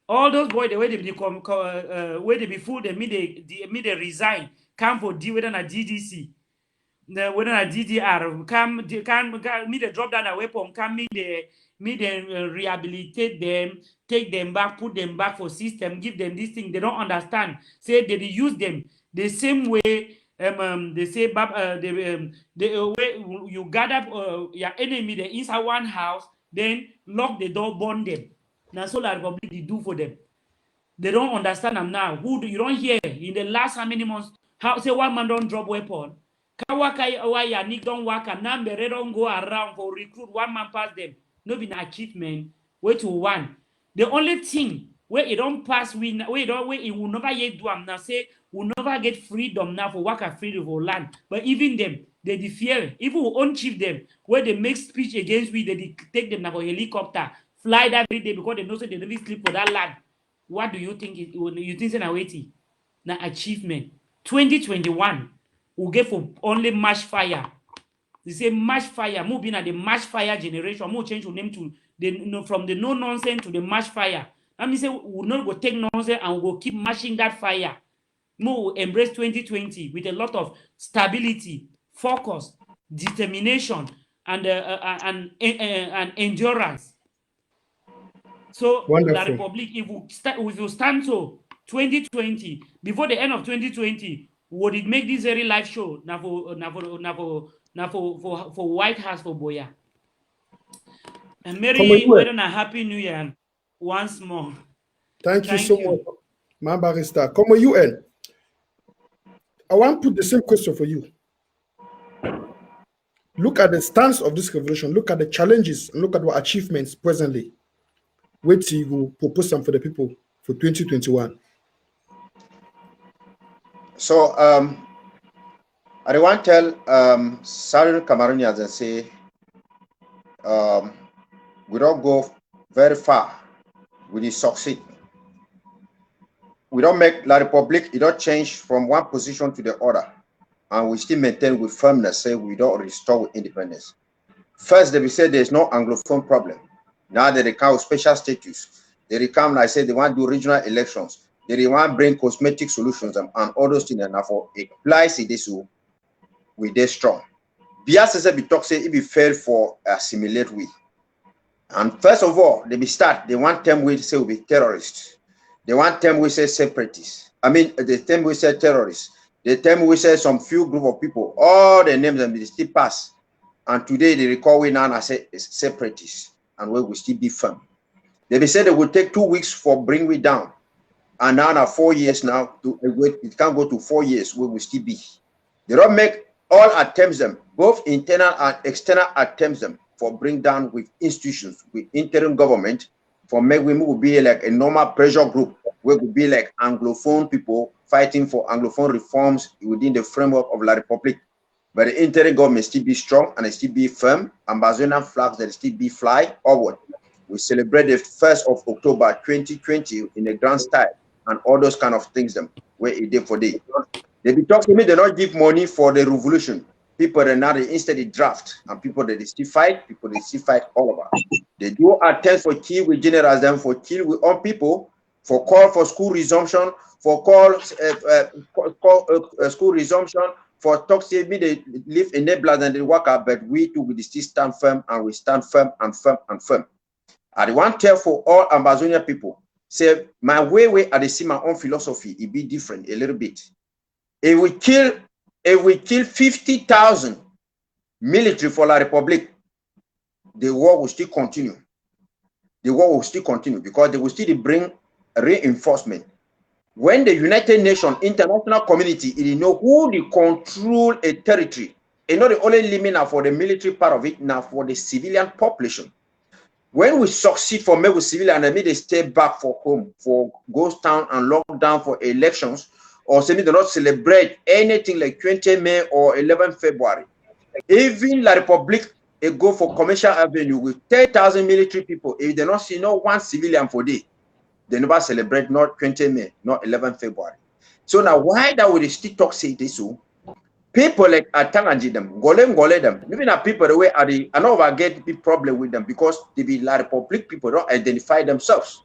All those boys, the way they become, where they be fooled, they they resign. Come for deal with a GDC. Whether a DDR come me they drop down a weapon, come me they rehabilitate them, take them back, put them back for system, give them this thing. They don't understand. Say they use them the same way. They say the way you gather your enemy there inside one house, then lock the door, burn them. Now so la Republic they do for them. They don't understand them now. You don't hear in the last how many months How say one man don't drop weapon? Kawaka why Nick don't work and number don't go around for recruit one man pass them. No be an achievement. Way to one. The only thing where it don't pass we don't where it will never yet do now say will never get freedom now for work at freedom for land. But even them, they fear. Even we own chief them where they make speech against we, they take them now for helicopter, fly that every day because they know say they never sleep for that land. What do you think you think is waiting? Now achievement. 2021 we get for only match fire. They say match fire. Move in at the match fire generation. More change your name to the from the no nonsense to the match fire. Let me say we'll not go take nonsense and we'll go keep mashing that fire. More embrace 2020 with a lot of stability, focus, determination, and endurance. So Wonderful. the Republic, if you stand so 2020, before the end of 2020, would it make this very live show now for White House for Boya? And Merry wedding and Happy New Year once more. Thank you so much, my barrister. Come on, UN. I want to put the same question for you. Look at the stance of this revolution. Look at the challenges. And look at what achievements presently. Wait till you will propose them for the people for 2021. So I want to tell Southern Cameroonians and say we don't go very far. We did succeed. We don't make La Republique, it don't change from one position to the other. And we still maintain with firmness, say we don't restore with independence. First, they will say there's no Anglophone problem. Now they recount special status. They recount, I say they want to do regional elections. They want to bring cosmetic solutions and all those things. And for apply this, we they strong. Bias be talk say it be fail for assimilate we. And first of all, they be start. They want them we say we be terrorists. They want them we say separatists. I mean, the term we say terrorists. The term we say some few group of people. All the names and they still pass. And today they recall we now and say separatists. And we will still be firm. They be said they will take 2 weeks for bring we down. And now 4 years now, it can go to 4 years where we still be. They don't make all attempts them, both internal and external attempts them for bring down with institutions, with interim government, for make we will be like a normal pressure group, where we be like Anglophone people fighting for Anglophone reforms within the framework of La Republique. But the interim government still be strong and it still be firm. Ambazonian flags that still be fly forward. We celebrate the 1st of October 2020 in a grand style and all those kind of things them where it did for day. They be talking to me, they don't give money for the revolution. People that now they instead they draft and people that they still fight, people they still fight all over. They do attempts for kill with generals them, for kill with all people, for call for school resumption, for call school resumption, for talk say me they live enablers and they work out, but we too will still stand firm and we stand firm and firm and firm. I want to tell for all Ambazonian people, say my way I see my own philosophy, it be different a little bit. If we kill 50,000 military for La Republique, the war will still continue. The war will still continue because they will still bring reinforcement. When the United Nations international community, they know who they control a territory. And not the only limit now for the military part of it, now for the civilian population. When we succeed for make with civilian, and they stay back for home, for ghost town and lockdown for elections, or say they do not celebrate anything like 20 May or 11 February. Even La Republique, they go for Commercial Avenue with 10,000 military people. If they not see no one civilian for day, they never celebrate not 20 May, not 11 February. So now why that would they still talk say this? So people like Atangaji them, gole them, even people the way are they, I know I get big problem with them because they be La Republique people don't identify themselves.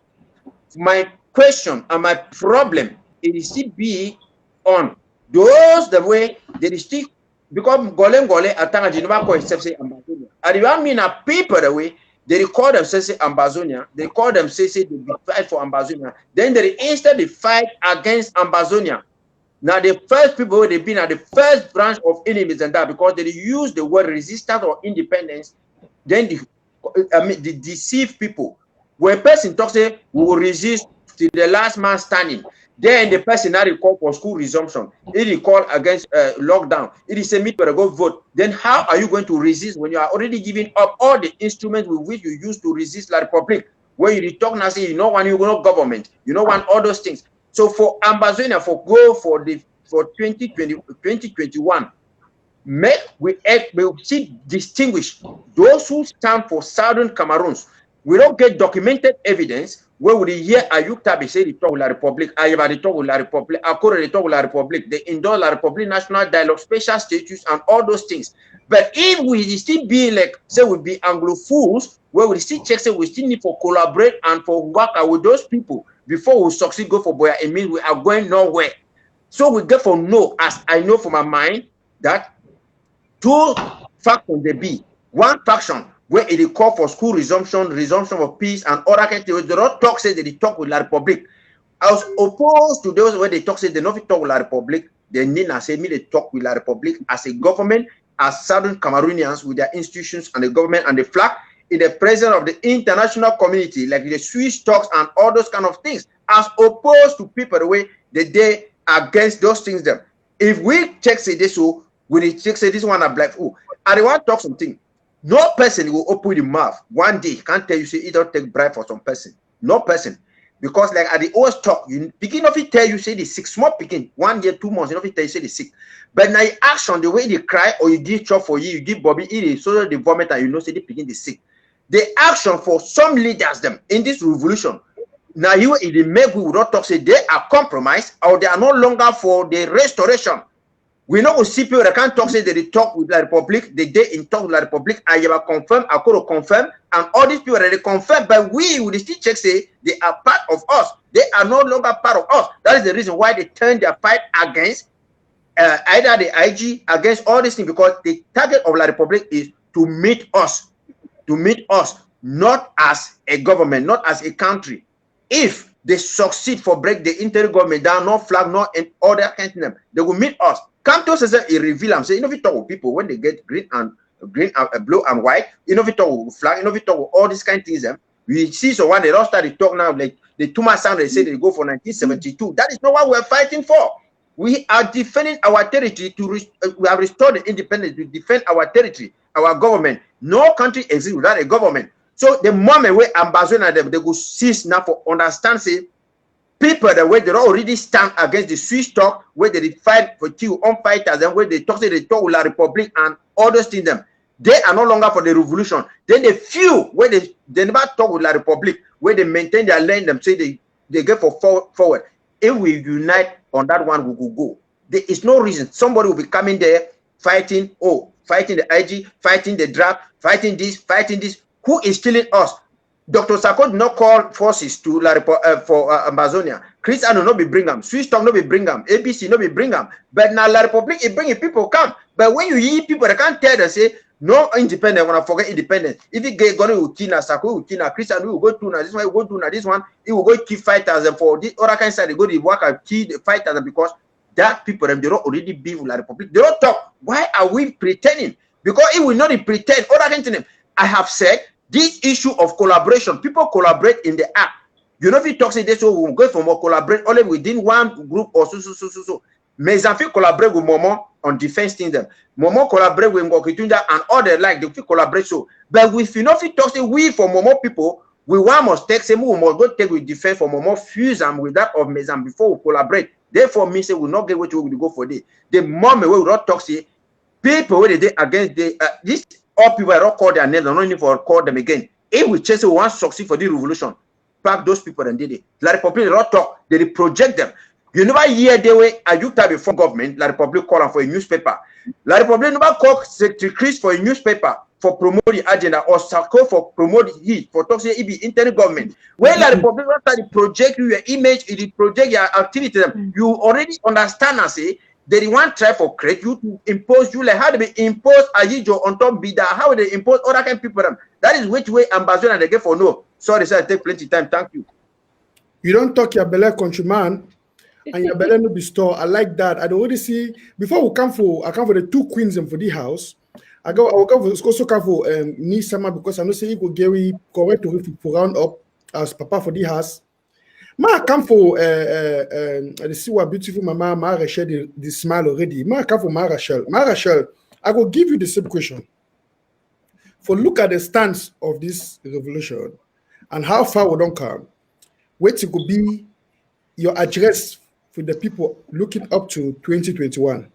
My question and my problem is still be on those the way they still because gole Atangaji never call itself say Ambazonian. And you mean a people the way they call themselves say Ambazonian, they call them say they fight for Ambazonian, then they instead they fight against Ambazonian. Now the first people they've been at the first branch of enemies and that because they use the word resistance or independence, then they deceive people. When a person talks say we will resist to the last man standing, Then the person now call for school resumption. It call against lockdown. It is a meet where go vote. Then how are you going to resist when you are already giving up all the instruments with which you used to resist La Republic? Where you talk now say you know one you know government, you know one all those things. So for Ambazonian for 2020 2021. We see distinguish those who stand for Southern Cameroons. We don't get documented evidence where we hear Ayuk Tabi say the talk with La Republic, Ayaba the talk with La Republic, Akore the talk with La Republic, they endorse La Republic National Dialogue, special status, and all those things. But if we still be like, say we be Anglophiles, where we still check, say we still need for collaborate and for work with those people before we succeed, go for Boya, it means we are going nowhere. So we get for no, as I know from my mind, that two factions they be. One faction where it call for school resumption of peace and other kinds of they don't talk say they talk with La Republic. As opposed to those where they talk say they don't talk with La Republic, they need to say me they talk with La Republic as a government, as Southern Cameroonians with their institutions and the government and the flag in the presence of the international community, like the Swiss talks and all those kind of things, as opposed to people the way they against those things them. If we check say this so we check say this one are black, oh, and they want to talk something. No person will open the mouth one day can't tell you say it don't take bribe for some person. No person. Because like at the always talk, you begin of it tell you say the sick, small picking 1 year, 2 months, you know it tell you say the sick. But now action, the way they cry or you give chop for you give Bobby eat it so the vomit and you know say they begin the sick. The action for some leaders them in this revolution. Now you if they make we will not talk say they are compromised or they are no longer for the restoration. We know see people that can't talk say they talk with La Republic, they in talk with La Republic, I have confirmed, I could confirm, and all these people that they confirm, but we will still check say they are part of us. They are no longer part of us. That is the reason why they turn their fight against either the IG, against all these things, because the target of La Republic is to meet us, not as a government, not as a country. If they succeed for break the interim government down, no flag, no and other kind of them, they will meet us. Come to say it reveal them. Say, you know, we talk with people when they get green and blue and white. You know, we talk with flag. You know, we talk with all these kind of things. We see so when they don't start to talk now, like the Tuma sound they say they go for 1972. That is not what we're fighting for. We are defending our territory we have restored the independence to defend our territory, our government. No country exists without a government. So the moment we Ambazonian them, they go cease now for understand say. People the way they already stand against the Swiss talk, where they fight for two on fighters, and where they talk with La Republic and all those things, them they are no longer for the revolution. Then the few where they never talk with La Republic, where they maintain their land, them say they get forward. If we unite on that one, we will go. There is no reason somebody will be coming there fighting the IG, fighting the draft, fighting this. Who is killing us? Dr. Sarko did not call forces to for Ambazonia. Chris Ano no be bring them. Swiss talk no be bring them. ABC no be bring them. But now La Republic is bringing people come. But when you hear people, they can't tell them say no independent. When I forget independent, if it get going with Tina, Sarko with Tina, Chris Ano will go to now. This one will go to now. This one he will go kill fighters and for this other kind of side they go to work and kill the fighters because that people them they don't already be with La Republic. They don't talk. Why are we pretending? Because it will not pretend. Other kind of thing. I have said. This issue of collaboration, people collaborate in the act. You know, if you talk say this, so we'll go for more collaborate only within one group or so. Mezanfi collaborate with Momo on defense things them. Momo collaborate with Ngokitunda and other like they collaborate so. But if you know if you talk say we for Momo people, we want must take say we must go take with defense for Momo fuse them with that of Mezan before we collaborate. Therefore, me say we not get what we will go for this. The moment we will not talk say people where they against this. All people don't call their names, don't need for call them again. If we chase one succeed for the revolution, pack those people and did it. La Republic don't talk, they project them. You never hear the way Ayuta before government, La Republic call for a newspaper. La Republic never call Secretary Chris for a newspaper for promote the agenda or Sarko for promote it for talk say it be internal government. When La Republic start to project your image, it project your activity, you already understand and say. They want try for create you to impose you like how they impose Ayijo on top bida, how they impose other kind of people them. That is which way Ambazonian they get for no. Sorry, sir, I take plenty time. Thank you. You don't talk your belly countryman and your belly no be store. I like that. I already see before I come for the two queens and for the house. I will also come for Nisama because I know say you go Gary correct to round up as Papa for the house. Ma come for see what beautiful mama Ma Rachel the smile already. Ma come for Ma Rachel. Ma Rachel, I will give you the same question. For look at the stance of this revolution and how far we don't come. What it could be your address for the people looking up to 2021.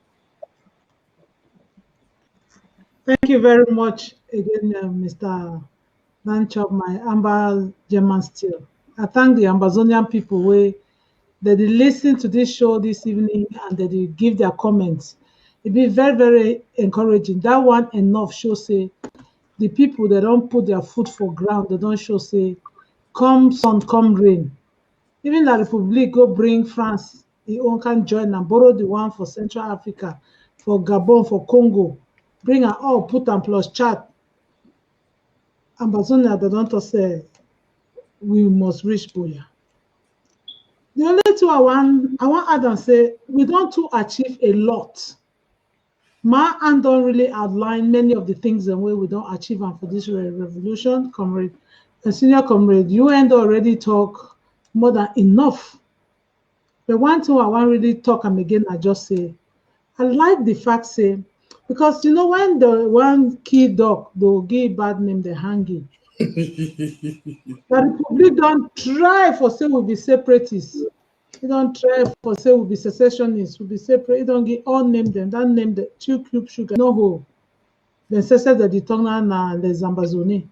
Thank you very much again, Mr. Lanchop, my Amber German Steel. I thank the Ambazonian people that they listen to this show this evening and that they give their comments. It be very, very encouraging. That one enough show say the people they don't put their foot for ground, they don't show say come sun, come rain. Even La Republic go bring France, the own can join and borrow the one for Central Africa, for Gabon, for Congo. Bring her all, put and plus chat. Ambazonia, they don't say we must reach Boya. The only two I want add and say we don't to achieve a lot. Ma and don't really outline many of the things and way we don't achieve and for this revolution, comrade, senior comrade, you and already talk more than enough. But one thing I want really talk and again I just say, I like the fact say, because you know when the one key dog they'll give bad name they hanging. The Republic don't try for say we'll be separatists. You don't try for say we'll be secessionists, we'll be separate. You don't get all name them. That name the 2 cube sugar. No who. Then say that the tongue and the Ambazonian.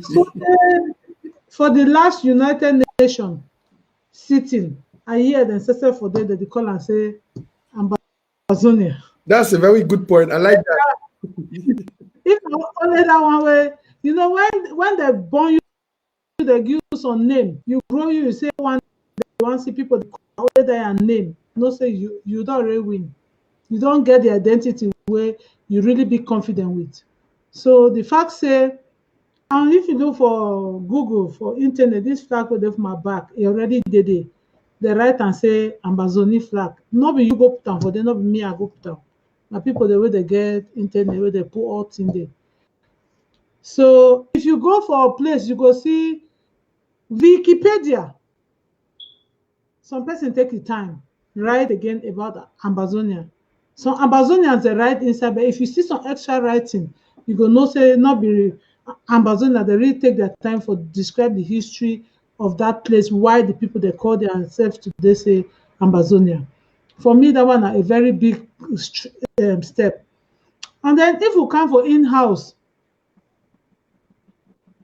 So for the last United Nations sitting, I hear them say for them that they call and say Ambazonia. That's a very good point. I like that. If only that one way, you know, when they born you, they give you some name. You grow you say one see people call their name. No say you don't really win. You don't get the identity where you really be confident with. So the fact say, and if you look for Google, for internet, this flag with my back, it already did it. They write and say Ambazonian flag. Not be you go put down for them, not be me I go put down. Now people the way they get internet, where they put all things there. So if you go for a place, you go see Wikipedia. Some person take the time, write again about Ambazonia. Some Ambazonians they write inside, but if you see some extra writing, you go no say not be Ambazonia, they really take their time for describe the history of that place, why the people they call themselves today say Ambazonia. For me, that one a very big step. And then if we come for in-house,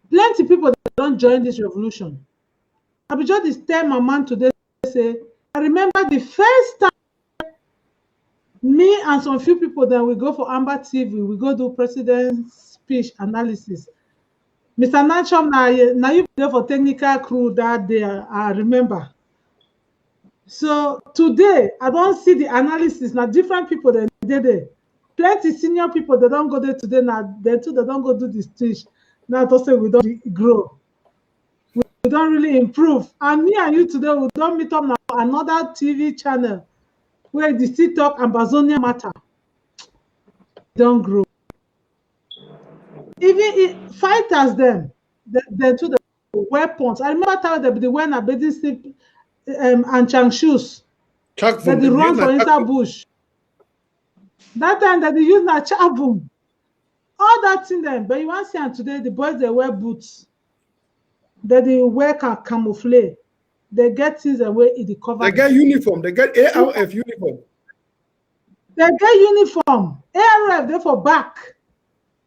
plenty people that don't join this revolution. I be just tell my man today say, I remember the first time me and some few people that we go for Amber TV, we go do president's speech analysis. Mr. Nanchom, now you there for technical crew that day, I remember. So today, I don't see the analysis. Now different people that did there. Plenty senior people that don't go there today. Now they too they don't go do the speech. Now to say we don't grow. We don't really improve. And me and you today, we don't meet up now another TV channel where the still talk Ambazonian matter. Don't grow. Even fighters them, they to the weapons. I remember telling them the when I bathing sleep and chang shoes. That they run for inside bush. That time that they use na chabum. All that thing them, but you want to see and today the boys they wear boots. That they wear camouflage. They get things away in the cover. They get uniform. They get ARF uniform. They get uniform. ARF they for back.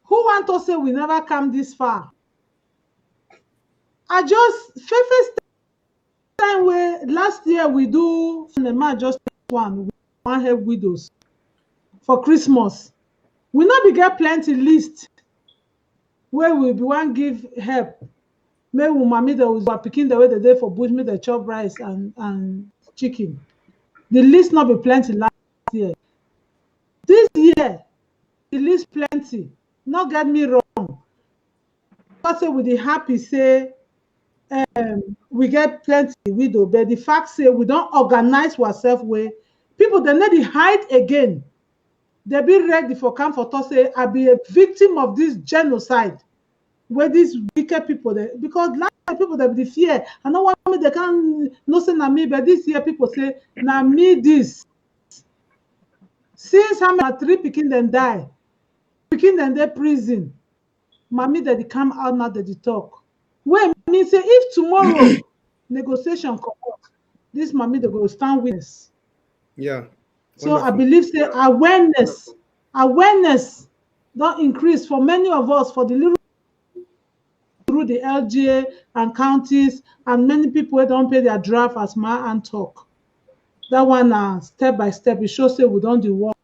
Who want to say we never come this far? I just first time where last year we do the man just one help widows for Christmas. We not be get plenty list where we be one give help. Maybe mommy that was picking the way the day for bush me the chop rice and chicken. The list not be plenty last year. This year the list plenty. Not get me wrong. Also with the happy say we get plenty widow, but the fact say we don't organize ourselves where people they need to hide again. They be ready for come for to say I be a victim of this genocide where these wicked people there because last people that be fear. I know what me they can no say na me, but this year people say na me this. Since how many 3 pikin them die, pikin them dey prison, mommy that they come out now that they talk. Wait, me say if tomorrow negotiation come out, this mommy they go stand witness. Yeah. So I Wonderful. believe say awareness don't increase for many of us for the little through the LGA and counties and many people who don't pay their draft as ma and talk. That one step by step, it shows say we don't do work,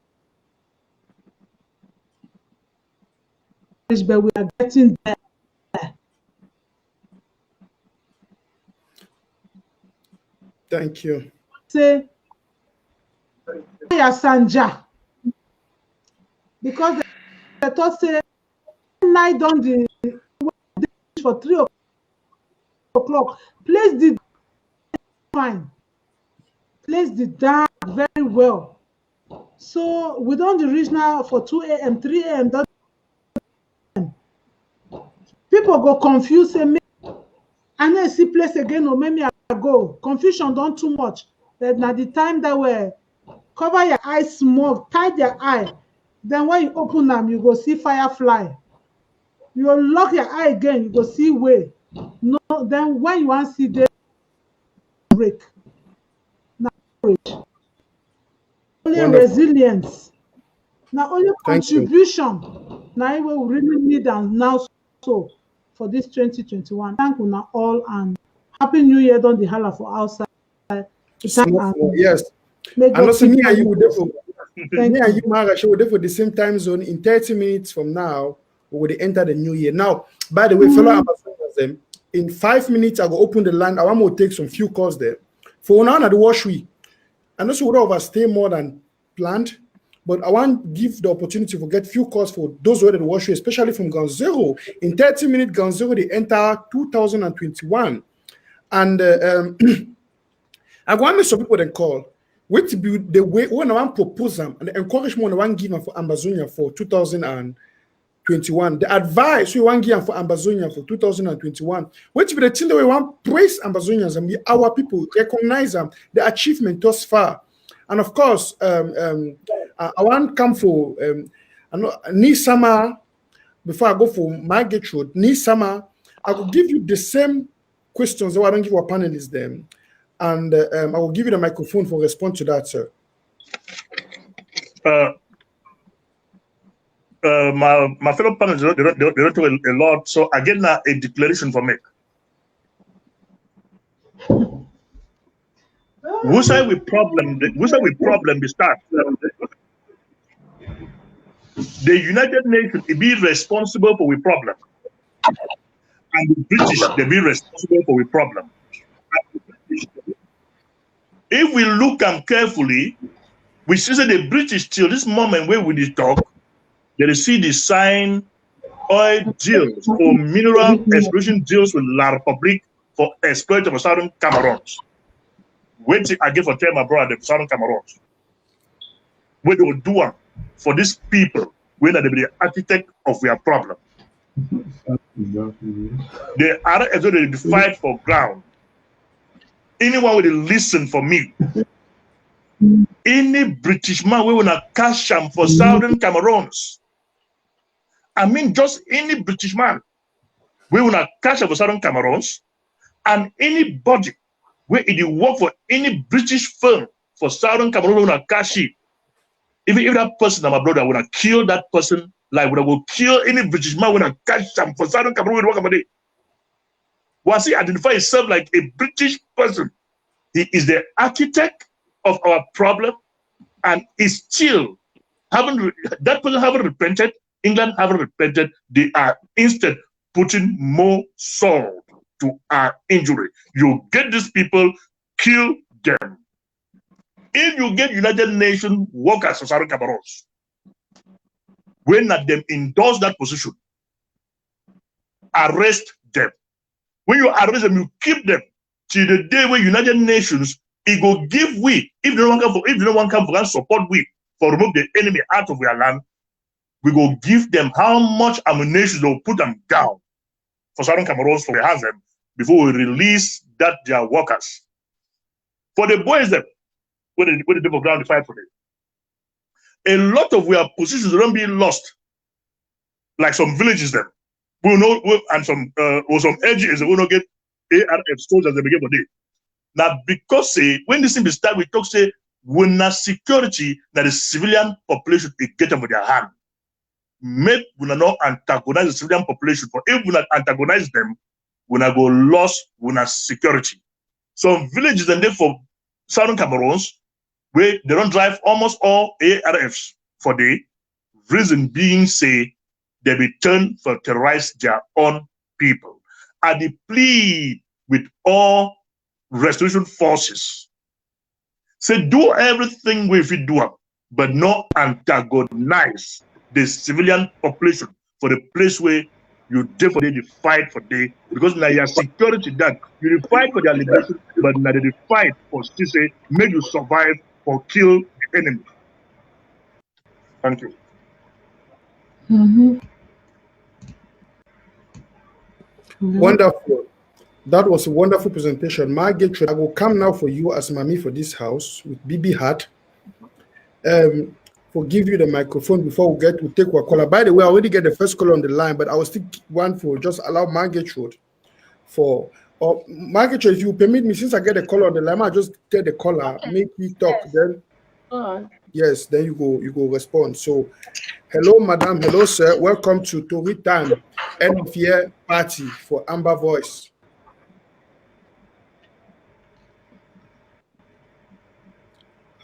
but we are getting there. Thank you. Say Sanja, because they thought say night on the for 3 o'clock. Place the fine, place the down very well. So we don't reach now for 2 a.m., 3 a.m. People go confused, say, I know see place again, or maybe I go. Confusion don't too much. That now the time that we cover your eyes small, tie your eye. Then when you open them, you go see firefly. You lock your eye again, you go see way. No, then when you want to see the break. Now only Wonderful. resilience. Now only Thank you. contribution. Now we really need and now so for this 2021. Thank you now all and happy new year. Don't the holla for outside. Yes. And also me and you would therefore me and you, Maharasha, would therefore the same time zone in 30 minutes from now. We would enter the new year. Now, by the way, fellow Ambazonians, in 5 minutes, I will open the line. I want to take some few calls there. For now, at the wash we, and also would overstay more than planned, but I want to give the opportunity to get few calls for those who are at the wash we, especially from Ground Zero. In 30 minutes, Ground Zero, they enter 2021. And I want to some people then call. Wait to be the way when I want to propose them and the encouragement I want to give them for Ambazonia for 2021. The advice we want to give for Ambazonia for 2021, which be the thing that we want to praise Ambazonians and our people recognize them, the achievement thus far. And of course, I want to come for Nisama before I go for my get road. Nisama, I will give you the same questions that I don't give our panelists them. And I will give you the microphone for response to that, sir. My fellow panelists, they don't do a lot. So again, a declaration for me. Who say we problem we start? The United Nations be responsible for we problem. And the British, they be responsible for we problem. If we look carefully, we see that the British till this moment where we talk, they see the sign oil deals or mineral exploration deals with La Republique for exploit of Southern Cameroons. Waiting again for tell my brother the Southern Cameroons. What they will do for these people when they be the architect of their problem. They are actually the fight for ground. Anyone will listen for me. Any British man will not cash him for Southern Cameroons. I mean, just any British man will not cash him for Southern Cameroons, and anybody where it work for any British firm for Southern Cameroon will not cash it. Even if that person, my brother, will not kill that person, like we will kill any British man will not cash him for Southern Cameroon will work about it. Once he identifies himself like a British person, he is the architect of our problem, and is still that person haven't repented. England haven't repented. They are instead putting more salt to our injury. You get these people, kill them. If you get United Nations workers for Southern Cameroons, when them endorse that position, arrest them. When you arrest them, you keep them till the day when United Nations it go give we if they don't come for support we for remove the enemy out of their land, we go give them how much ammunition they'll put them down for Southern Cameroons for their hands them before we release that their workers. For the boys that where the devil ground to fight for them. A lot of our positions don't be lost, like some villages them. We know and some or some edges we don't get ARF soldiers at the beginning of the day. Now because when this thing start, we talk say when na security that the civilian population they get them with their hand. Make we not antagonize the civilian population, but if we not antagonize them, we not go lost we not security. Some villages and therefore southern Cameroons, where they don't drive almost all ARFs for the reason being say they be turned for terrorize their own people. And they plead with all restoration forces. Say do everything we fit do, but not antagonize the civilian population for the place where you definitely fight for them, because now your security that you fight for their liberation, but now they fight for still say make you survive or kill the enemy. Thank you. Wonderful. That was a wonderful presentation. Margaret, I will come now for you as Mami for this house with BB Hat. We'll give you the microphone before we take our caller. By the way, I already get the first caller on the line, but I will stick one for just allow Margaret for Margaret, if you permit me, since I get a caller on the line, I'll just get the caller, make me talk, then yes, then you go respond. So hello, madam, hello, sir. Welcome to Tori Time, end of year party for Amber Voice.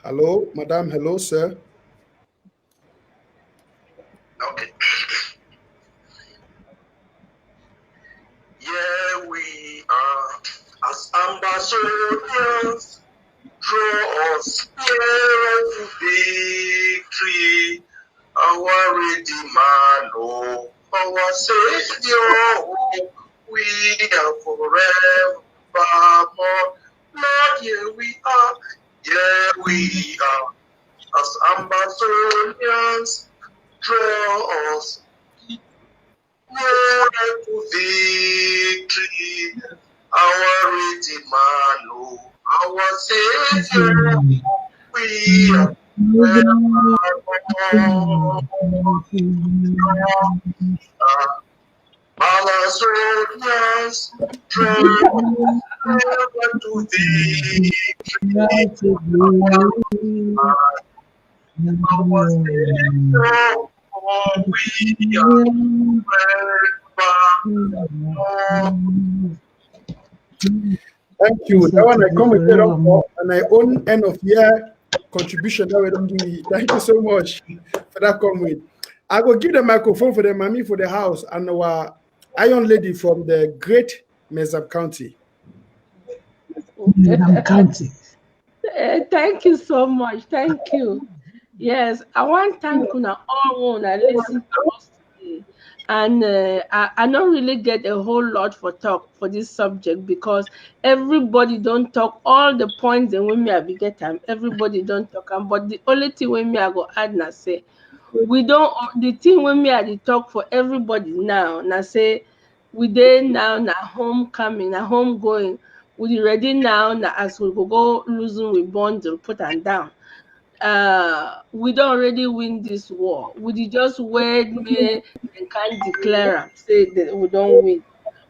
Hello, madam, hello, sir. Okay. Yeah, we are as Ambazonians, draw us nearer to victory. Our Redeemer, oh, our Savior, we are forevermore. Lord, here we are, yeah, we are as Ambazonians, draw us nearer to victory. Our Redeemer, our Savior, we are Amazonians, draw nearer to victory. Our Savior, we are Thank you. That one I come with it and I own end of year contribution that we don't give me. Thank you so much for that comment. I will give the microphone for the Mami for the house and our Iron Lady from the great Mezab County. Thank you so much. Thank you. Yes, I want to thank you all who listen to us today. And I don't really get a whole lot for talk for this subject because everybody don't talk all the points and when me I be get time. Everybody don't talk. But the only thing when me I go add na say we don't the thing when me I dey talk for everybody now. Na say we dey now na homecoming, na home going. We ready now na as we go losing we bundle put and down. We don't already win this war. We just wait me and can't declare say that we don't win.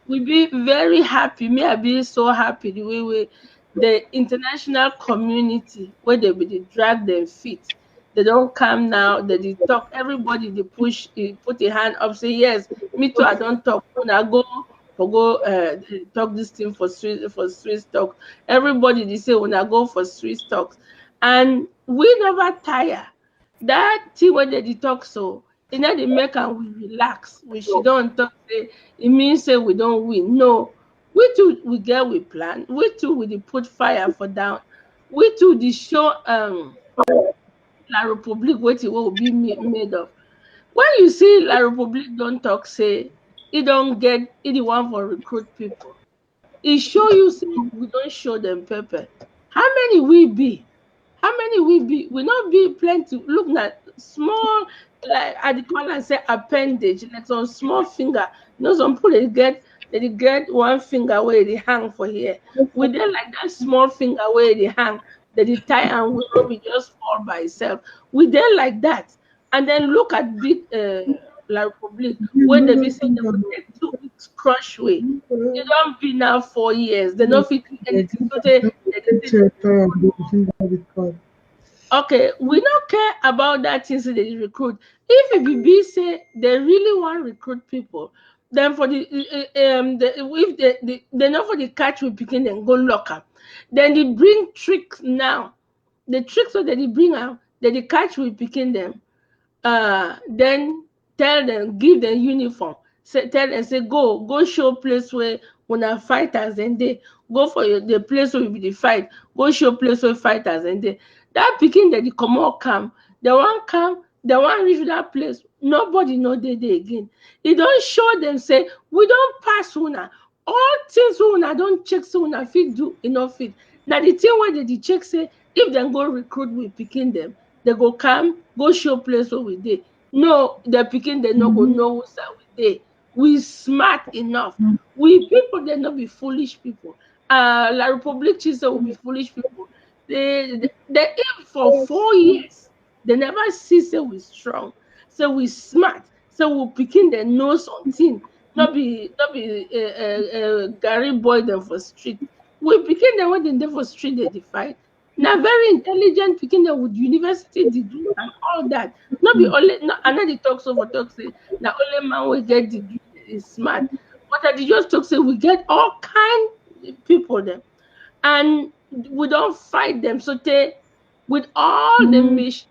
We be very happy. Me, I be so happy the way the international community where they be drag their feet. They don't come now. They talk. Everybody they push. Put a hand up. Say yes. Me too. I don't talk. When I go talk this thing for Swiss talk. Everybody they say when I go for Swiss talks, and we never tire. That thing when they talk so, it not they make and we relax. We should don't talk say it means say we don't win. No, we too we get we plan. We too we dey put fire for down. We too the show La Republique what it will be made of. When you see La Republique don't talk say it don't get it the one for recruit people. It show you say we don't show them pepper. How many we be? How many we be? We not be plenty. Look at small, like I call and say appendage, like some small finger. You know, some people they get they get one finger where they hang for here. We then like that small finger where they hang, that they tie and we will be just fall by itself. We then like that. And then look at big La Republic, where they be saying they will take 2 weeks crush way. You don't be now 4 years. They don't fit anything. So okay, we don't care about that thing so they recruit. If it be say they really want to recruit people, then for if they know for the catch we picking them go lock up. Then they bring tricks now. The tricks that they bring out, that the catch we picking them, then tell them, give them uniform. Say, tell them, say, go show place where when I fighters and they go for the place where we be the fight. Go show place where fighters and they that picking that the come out come, the one come, the one reach that place. Nobody know they again. It don't show them say we don't pass una. All things una don't check so una fit do enough fit. Now the thing where they check say if they go recruit we picking them, they go come, go show place where we did. No, they're picking, they no go know who's we did. We smart enough. We people, they not be foolish people. La Republic Chisa will be foolish people. They aim for 4 years. They never see say we strong. So we smart. So we picking their nose on thing. Not be Gary boy them for street. We picking them when they for street they fight. Now very intelligent picking them with university degree and all that. Not be only another talk so for talk say now only man will get degree is smart. But I just talk say we get all kind of people them and we don't fight them. So they with all the machine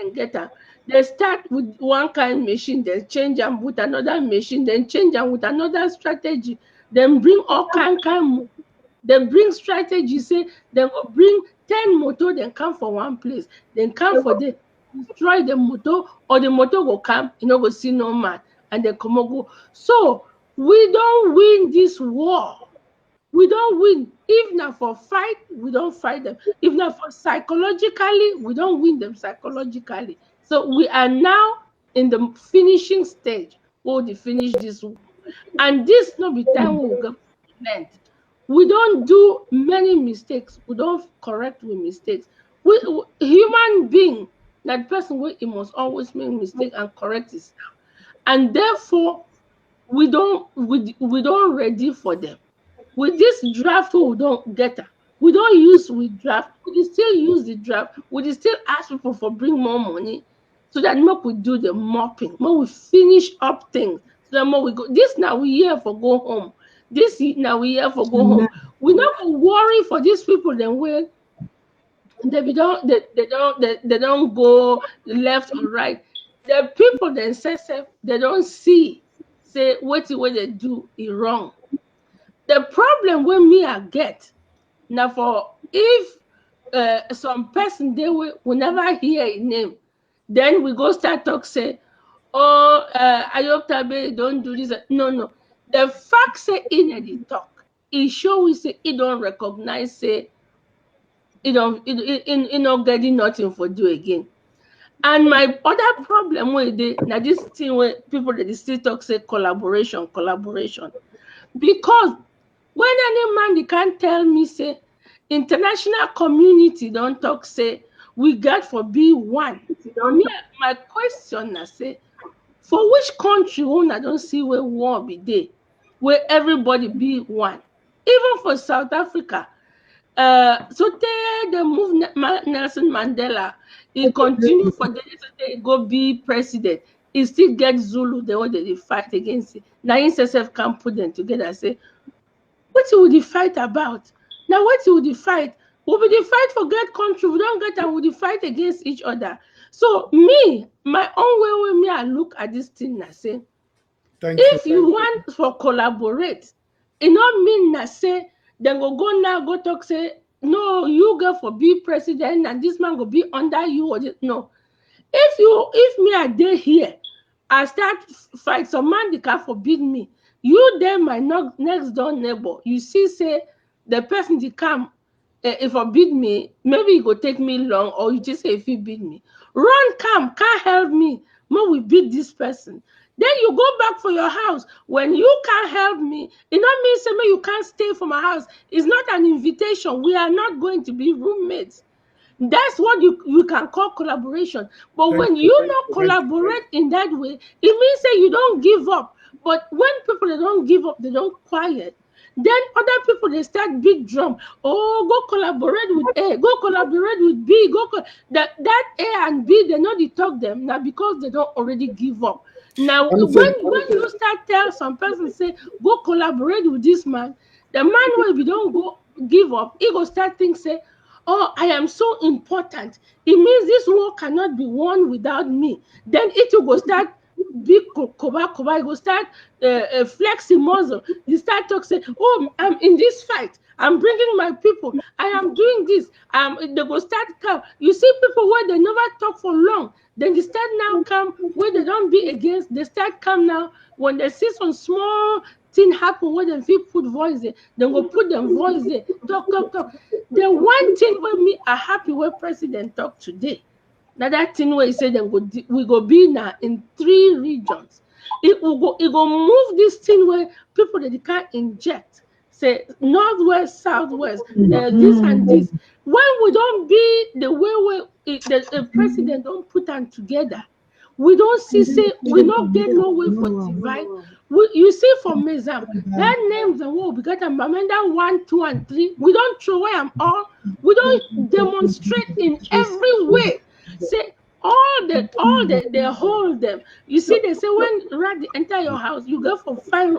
they get them. They start with one kind of machine, then change them with another machine, then change them with another strategy, then bring all kind. Then bring strategy, say they will bring 10 motor, then come for one place, then come for the destroy the motor, or the motor will come, you know, go see no man, and then come go. So we don't win this war. We don't win. If not for fight, we don't fight them. If not for psychologically, we don't win them psychologically. So we are now in the finishing stage where we finish this war. And this no be time we will get we don't do many mistakes. We don't correct with mistakes. We human being, that person where he must always make mistake and correct himself. And therefore, we don't ready for them. With this draft, we don't get her. We don't use with draft. We still use the draft. We still ask people for bring more money so that more we do the mopping, more we finish up things. So that more we go. This now we here for go home. This now we here for go home. We not worry for these people. Then where they don't go left or right. The people themselves they don't see say what they do is wrong. The problem with me I get now for if some person they will never hear a name, then we go start talk say, oh, Ayok Tabe don't do this. No. The fact say in the talk, it show we say it don't recognize say it not getting nothing for do again. And my other problem with it now this thing where people that still talk say collaboration, because when any man they can't tell me say international community don't talk say we got for be one. My question I say for which country one I don't see where war be there, where everybody be one. Even for South Africa, so they move Nelson Mandela. He continue for the go be president. He still get Zulu the way they fight against it. Now himself can put them together. Say, what would they fight about? Now what would they fight? Will be the fight for get country? We don't get and would they fight against each other? So me, my own way with me, I look at this thing and say, if you want for collaborate, it not mean that say then go now go talk say no you go for be president and this man go be under you or this. No. If me are there here, I start fight some man they can forbid me. You then my next door neighbor. You see say the person they come if forbid me, maybe it go take me long or you just say if he beat me. Run come, can't help me. More we beat this person. Then you go back for your house. When you can't help me, it not mean say you can't stay for my house. It's not an invitation. We are not going to be roommates. That's what you can call collaboration. But when you not collaborate in that way, it means that you don't give up. But when people they don't give up, they don't quiet. Then other people they start big drum. Oh, go collaborate with A, go collaborate with B, that A and B they know they talk them now because they don't already give up. Now when you start tell some person say go collaborate with this man, the man will be don't go give up, he go start think say, oh, I am so important. It means this war cannot be won without me. Then it will go start big koba, it will start flexing muscle. You start talk say, oh, I'm in this fight. I'm bringing my people. I am doing this. They go start come. You see people where they never talk for long. Then they start now come where they don't be against. They start come now when they see some small thing happen where they feel put voice there. They go put them voice there. Talk. The one thing where me are happy where president talk today. Now that thing where he said we go be now in 3 regions. It go move this thing where people that they can't inject. Say northwest, southwest, this and this. When we don't be the way the president don't put them together, we don't see say we not get no way for divide. You see for Mezam, that names and what we got them Bamenda 1, 2, and 3. We don't throw away them all. We don't demonstrate in every way. Say all they hold them. You see, they say when rat enter your house, you go for 5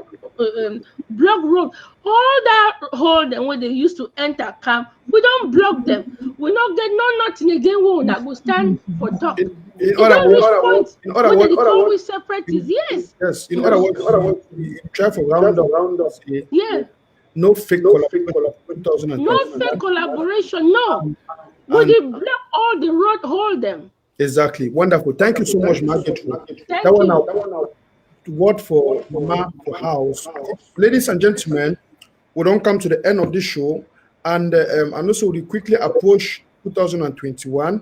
block road. All that hold them when they used to enter camp, we don't block them. We not get nothing again. We not go stand for talk. In other words, we separatists. Yes. Yes. In other words, we try for round us. Yeah. No fake collaboration. No fake collaboration. No. We did block all the road, hold them. Exactly. Wonderful. Thank you so much, Margaret. Thank That one you. out. Word for Mama for house. Ladies and gentlemen, we don't come to the end of this show, and also we quickly approach 2021.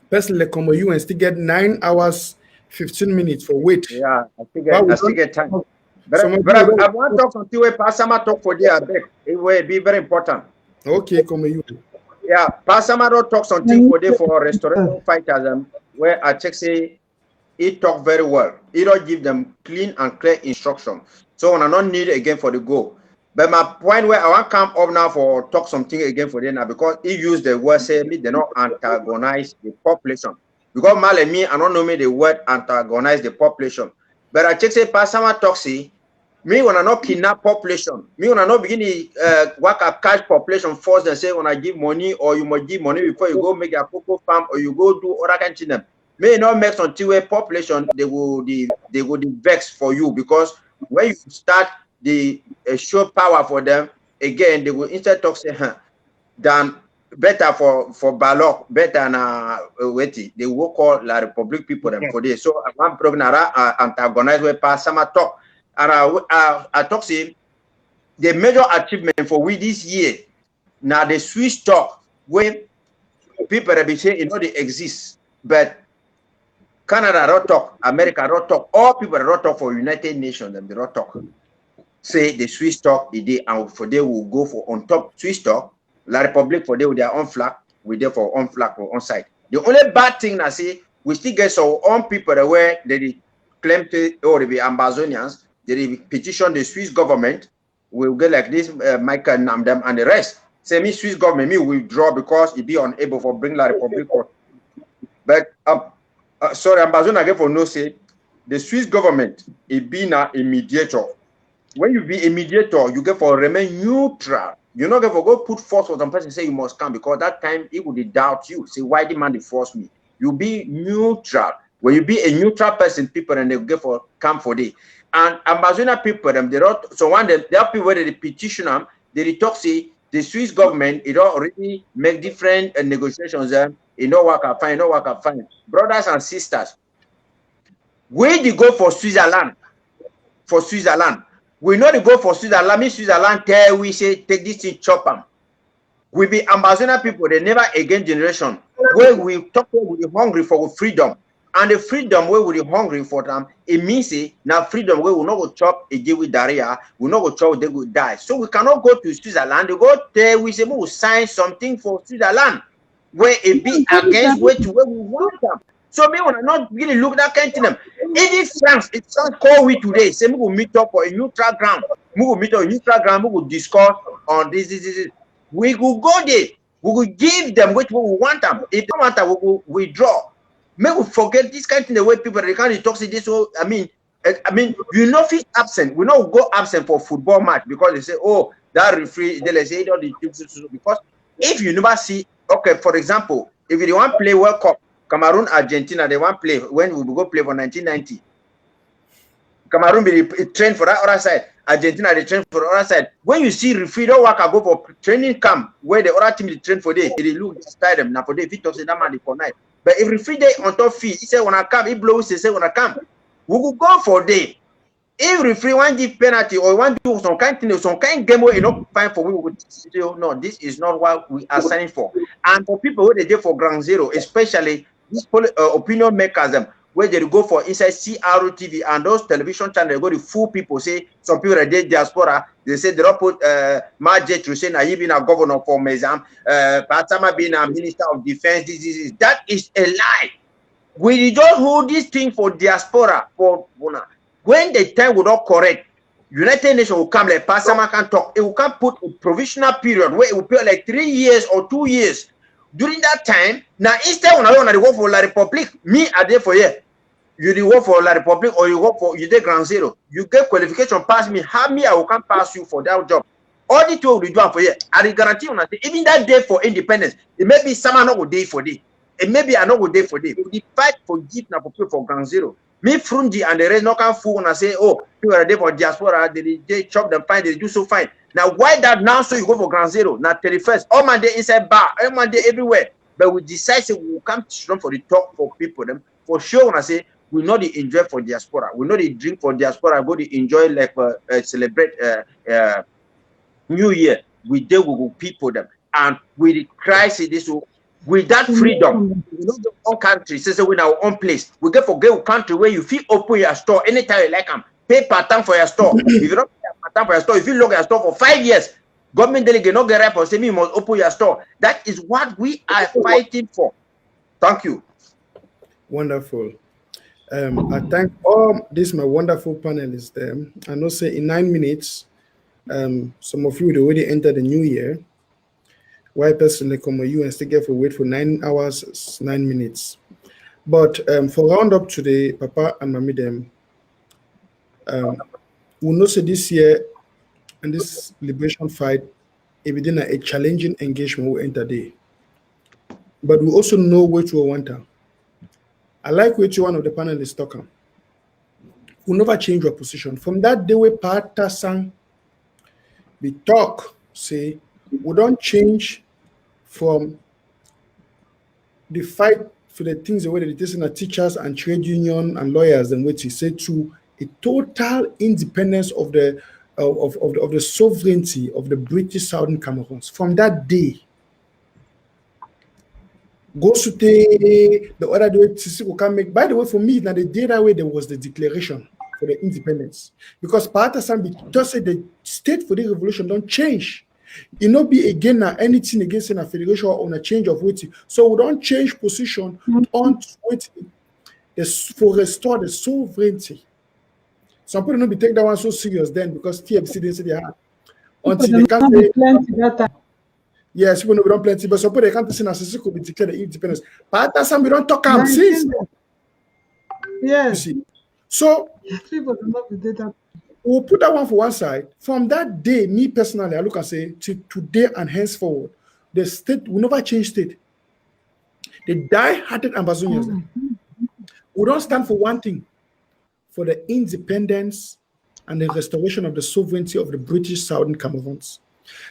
Personally, come you and still get 9 hours, 15 minutes for wait. Yeah, I still get time. But I want to talk until Pasama talk for the abeg. It will be very important. Okay, come you. Yeah, Pasama don't talk something for the for restoration fighters where I check say he talk very well. He don't give them clean and clear instruction. So I don't need again for the go. But my point where I want to come up now for talk something again for them now because he used the word say me they not antagonize the population. Because Mal me I don't know me the word antagonize the population. But I check say Pasama talk say me when I not kidnap population. Me when I not begin to work up cash population first and say when I give money or you must give money before you go make a cocoa farm or you go do other kind of thing. May not make until where population they will vex for you because when you start the show power for them again they will instead talk say than better for Balok better na wait they will call La Republic people them for this. So I'm probably antagonize where Pasama talk and I talk say the major achievement for we this year now the Swiss talk where people have been saying they exist but Canada don't talk, America don't talk, all people don't talk for United Nations and they don't talk. Say the Swiss talk, and for they will go for on top Swiss talk, La Republic for they with their own flag, we there for own flag or on side. The only bad thing I say, we still get our own people where they claim to or be Ambazonians, they petition the Swiss government, we'll get like this, Michael Namdam and the rest. Say me Swiss government, me withdraw because it be unable for bring La Republic. But sorry, Ambazonian again for no say, the Swiss government is being a mediator. When you be a mediator, you get for remain neutral. You're not going to go put force for some person say you must come because that time it would doubt you. Say, why demand they force me? You be neutral. When you be a neutral person, people and they get for come for day. And Ambazonian people, they don't so one there are people where they petition them, they talk say the Swiss government it already make different negotiations there. You know what I find, brothers and sisters. Where they go for Switzerland? For Switzerland. We know they go for Switzerland. Me Switzerland tell we say take this thing chop them. We be Ambazonian people, they never again generation. Where we talk we hungry for freedom. And the freedom where we hungry for them, it means now freedom where we not go chop again with diarrhea, we not go chop, they will die. So we cannot go to Switzerland. They go there, we say we will sign something for Switzerland where it be against where we want them. So me when I not really look that kind of them. Even France, if France call we today, say we will meet up for a neutral ground. We will meet on neutral ground, we will discuss on this. We will go there, we will give them what we want them. If they don't want them, we will withdraw. May we forget this kind of thing, the way people they can't talk this. So I mean, you know, if absent, we not go absent for football match because they say, oh, that referee, they say all the because if you never see, okay, for example, if you want to play World Cup, Cameroon, Argentina, they want to play when we go play for 1990. Cameroon be train for that other side. Argentina they train for the other side. When you see referee don't work, I go for training camp where the other team they train for day, they look style them now for day. If it talks that man they connect. But if referee day on top fee, he say when I come, he blows, he say when I come, we will go for day. If referee want give penalty or want do some kind of thing, some kind of game where you not fine for we will say, no, this is not what we are signing for. And for people who they do for ground zero, especially these opinion makers them where they go for inside CRTV and those television channels, they go to fool people. Say some people that did diaspora, they say they don't put Marjet Hussein he been a governor for Mezam, Patama being a minister of defense. This. That is a lie. We don't hold this thing for diaspora for when the time will not correct. United Nations will come like Pasama can talk. It will come put a provisional period where it will be like 3 years or 2 years. During that time, now instead when I want to work for La Republic, me are there for you. You work for La Republic or you work for you take ground zero. You get qualification pass me. How me I will come pass you for that job. All the two will do for you. I guarantee you even that day for independence, it may be someone not go day for day. It may be I not go day for day. We fight for give now for ground zero. Me Frundi and the rest not can fool and say, oh, people are there for diaspora, they chop them fine, they do so fine. Now, why that now? So you go for ground zero, now 31st, all man day inside bar, all man day everywhere. But we decide say we will come to for the talk for people, them for sure. When I say we know the enjoy for diaspora, we know the drink for diaspora, go to enjoy like celebrate New Year. We deal with people them, and with the crisis this with that freedom, you know, the own country says we in our own place. We get for a country where you feel open your store anytime you like them. Pay part time for your store. If you don't pay part time for your store, if you lock your store for 5 years, government delegate not get right for saying you must open your store. That is what we are fighting for. Thank you. Wonderful. I thank all these my wonderful panelists. I know say in 9 minutes, some of you would already enter the new year. Why personally come with you and still get for wait for 9 hours, 9 minutes. But for round up today, Papa and Mami them, we know say this year and this liberation fight, it within a challenging engagement we enter day. But we also know which we want to. I like which one of the panelists talking. We never change our position. From that day we Pata sang, we talk, say, we don't change from the fight for the things the way that it is in the teachers and trade union and lawyers and what he said to a total independence of the sovereignty of the British Southern Cameroons. From that day, go to the other day Sissoko can make. By the way, for me, now the day that way there was the declaration for the independence because Patasan just said the state for the revolution don't change. It not be again now anything against a federation or on a change of weight. So we don't change position on for restore the sovereignty. Some people don't be take that one so serious then because TFC didn't say they had until they can't say plenty that time. yes, people know we don't plenty, but some people they can't say Sissoko could be declared the independence. But that's some we don't talk about since. Yes. You see. So People do not be data. we'll put that one for one side. From that day, me personally, I look and say, to today and henceforward, the state will never change state. The die-hearted Ambazonians, we don't stand for one thing, for the independence and the restoration of the sovereignty of the British Southern Cameroons.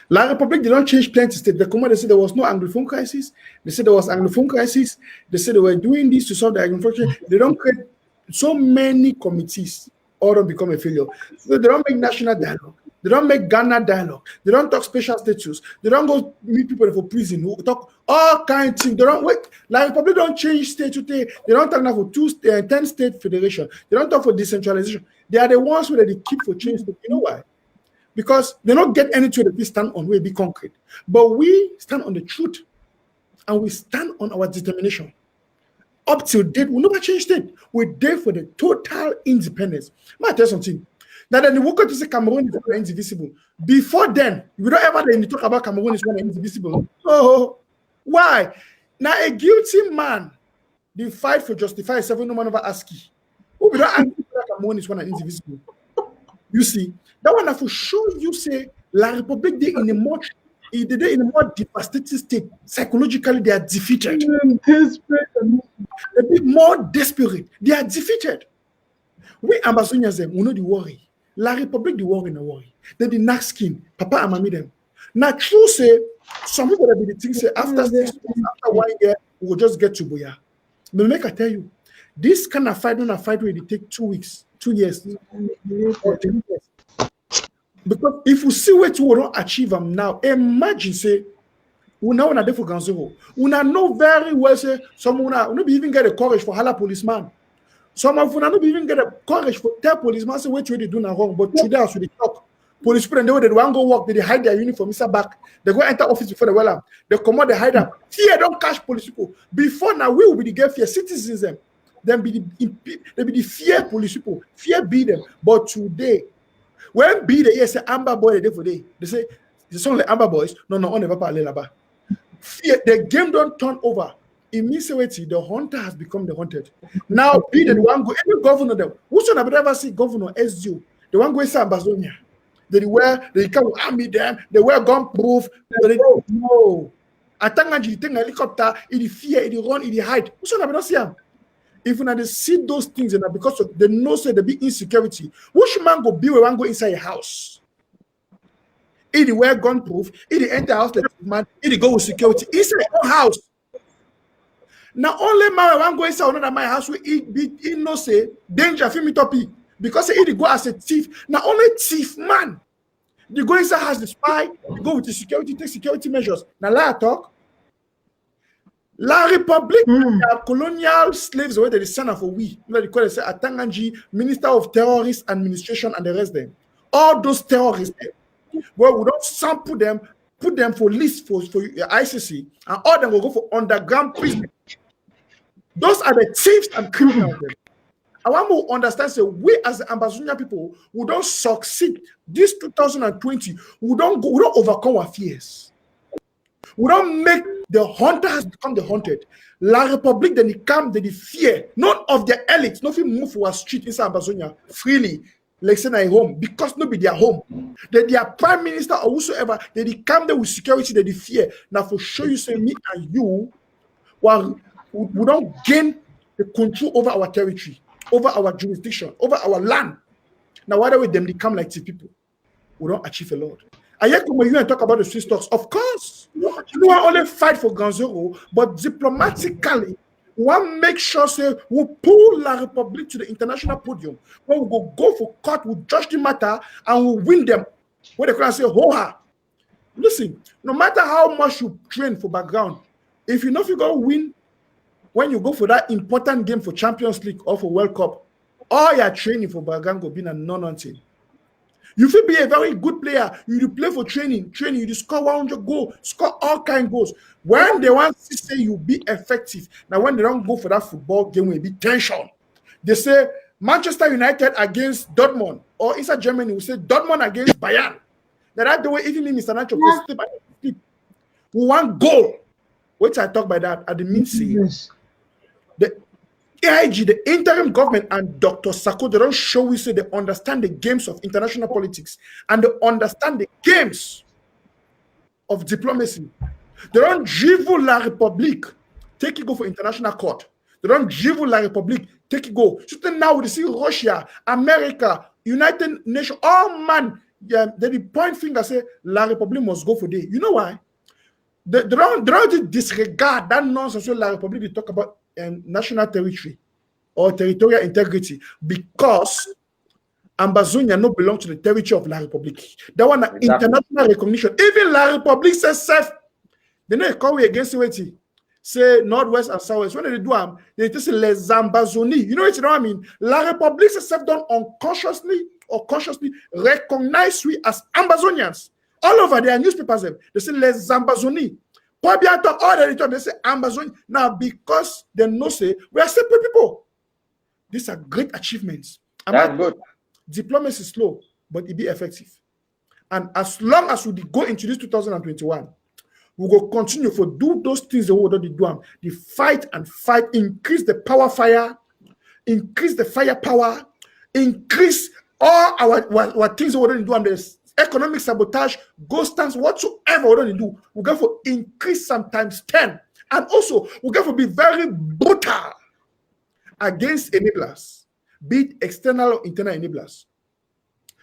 La Republic, they don't change plenty state. The command, they said there was no Anglophone crisis. They said there was Anglophone crisis. They said they were doing this to solve the Anglophone crisis. They don't create so many committees. Or don't become a failure. So they don't make national dialogue. They don't make Ghana dialogue. They don't talk special status. They don't go meet people for prison who talk all kinds of things. They don't wait. Like Republic don't change state to state. They don't talk now for 10 state federation. They don't talk for decentralization. They are the ones where they keep for change. You know why? Because they don't get anything that we stand on, we be concrete. But we stand on the truth and we stand on our determination. Up till date, we never change state. We're there for the total independence. Let me tell you something. Now, then the worker to say Cameroon is indivisible. Before then, we don't ever then talk about Cameroon is indivisible. Oh, why? Now, a guilty man, they fight for justify himself, no man ever ask you. Oh, we don't argue that Cameroon is indivisible. You see, that one for sure you say La République they in a more devastated state. Psychologically, they are defeated. A bit more desperate. They are defeated. We Ambazonians, we know the worry. La République, the worry, no worry. Then the next skin, Papa and Mommy them. Now, true say, some people that be the thing say, after 6 months, after 1 year, we will just get to Boya. But make I tell you, this kind of fight, not a fight where it take 2 weeks, 2 years, or 10 years. Because if we see what we don't achieve them now, imagine say, we now are there for Ganzoro. We now know very well say, some will not even get the courage for Hala policeman. Some of them not even get the courage for tell policeman say what they do now wrong. But today as we talk, police people they want go work, they hide their uniform, Mr. Back. They go enter office before the well. They come out, they hide them. Fear don't catch police people. Before now, we will be the get fear citizens them. Then be the fear police people. Fear be them. But today, when be the yes, Amber boy the day for day, they say it's only Amber boys. No, on never parallel about. Fear the game don't turn over. Immediately, the hunter has become the hunted. Now, be the one go every governor them. Who should have ever see governor SDU? The one go inside Ambazonian. They come army them. They wear gun proof. No, I think a helicopter. It fear. It run. It hide. Who should have ever see them? If you they see those things and because of they know say there be insecurity, which man go be where one go inside a house? It wear gun proof, it enter house like man, it go with security inside your own house. Now only man one go inside another my house will it no say danger for me topic because it go as a thief. Now only thief man. They go inside house the spy, they go with the security, take security measures. Now let talk. La République, colonial slaves were the son of a we. They call it Atanganji, Minister of Terrorist Administration, and the rest of them. All those terrorists, well, we don't sample them, put them for list for ICC, and all them will go for underground prison. Those are the thieves and criminals. I want to understand, so we as the Ambazonian people, we don't succeed. This 2020, we don't overcome our fears. We don't make the hunter has become the hunted. La République, then it come, they fear. None of the elites, nothing move for a street inside Ambazonia freely, like say at home, because nobody their home. Their prime minister or whosoever, they come there with security, they fear. Now for sure you say me and you, well, we don't gain the control over our territory, over our jurisdiction, over our land. Now why do they come like two people? We don't achieve a lot. I yet come here and talk about the Swiss talks. Of course, you don't only fight for Ganzoro, but diplomatically, we want to make sure say we pull La République to the international podium. When we go for court, we judge the matter and we win them. What they can say, ho-ha. Listen, no matter how much you train for background, if you know if you're going to win, when you go for that important game for Champions League or for World Cup, all your training for background will be a non-nothing. You feel be a very good player. You play for training, you score 100 goals, score all kind of goals. When they want to say you be effective, now when they don't go for that football game, will be tension. They say Manchester United against Dortmund, or inside Germany, we say Dortmund against Bayern. That's the way even me, Mr. Nacho, sleep. We want goal. Which I talk by that at the means. The AIG, the interim government, and Dr. Sako, they don't show we say they understand the games of international politics and they understand the games of diplomacy. They don't drivel La République, take it go for international court. They don't drivel La République, take it go. So now we see Russia, America, United Nations, all man, they point finger say La République must go for day. You know why? They don't disregard that nonsense when La République they talk about national territory or territorial integrity, because Ambazonian no belong to the territory of La République. That one Exactly. international recognition. Even La République says self. They never call we against it. Say northwest and southwest. When they do them, they just say les Ambazonies. You know what I mean? La République itself done unconsciously or consciously recognize we as Ambazonians. All over their newspapers, they say les Ambazonies. All the time they say Ambazonian. Now, because they know say we are separate people. These are great achievements. That's good. Diplomacy is slow, but it be effective. And as long as we go into this 2021, we will continue to do those things that we already do. The fight and fight, increase the power fire, increase the firepower, increase all our things we already do. And there's economic sabotage, ghost stands, whatsoever we already do. We're going to increase sometimes 10. And also, we're going to be very brutal against enablers, be it external or internal enablers.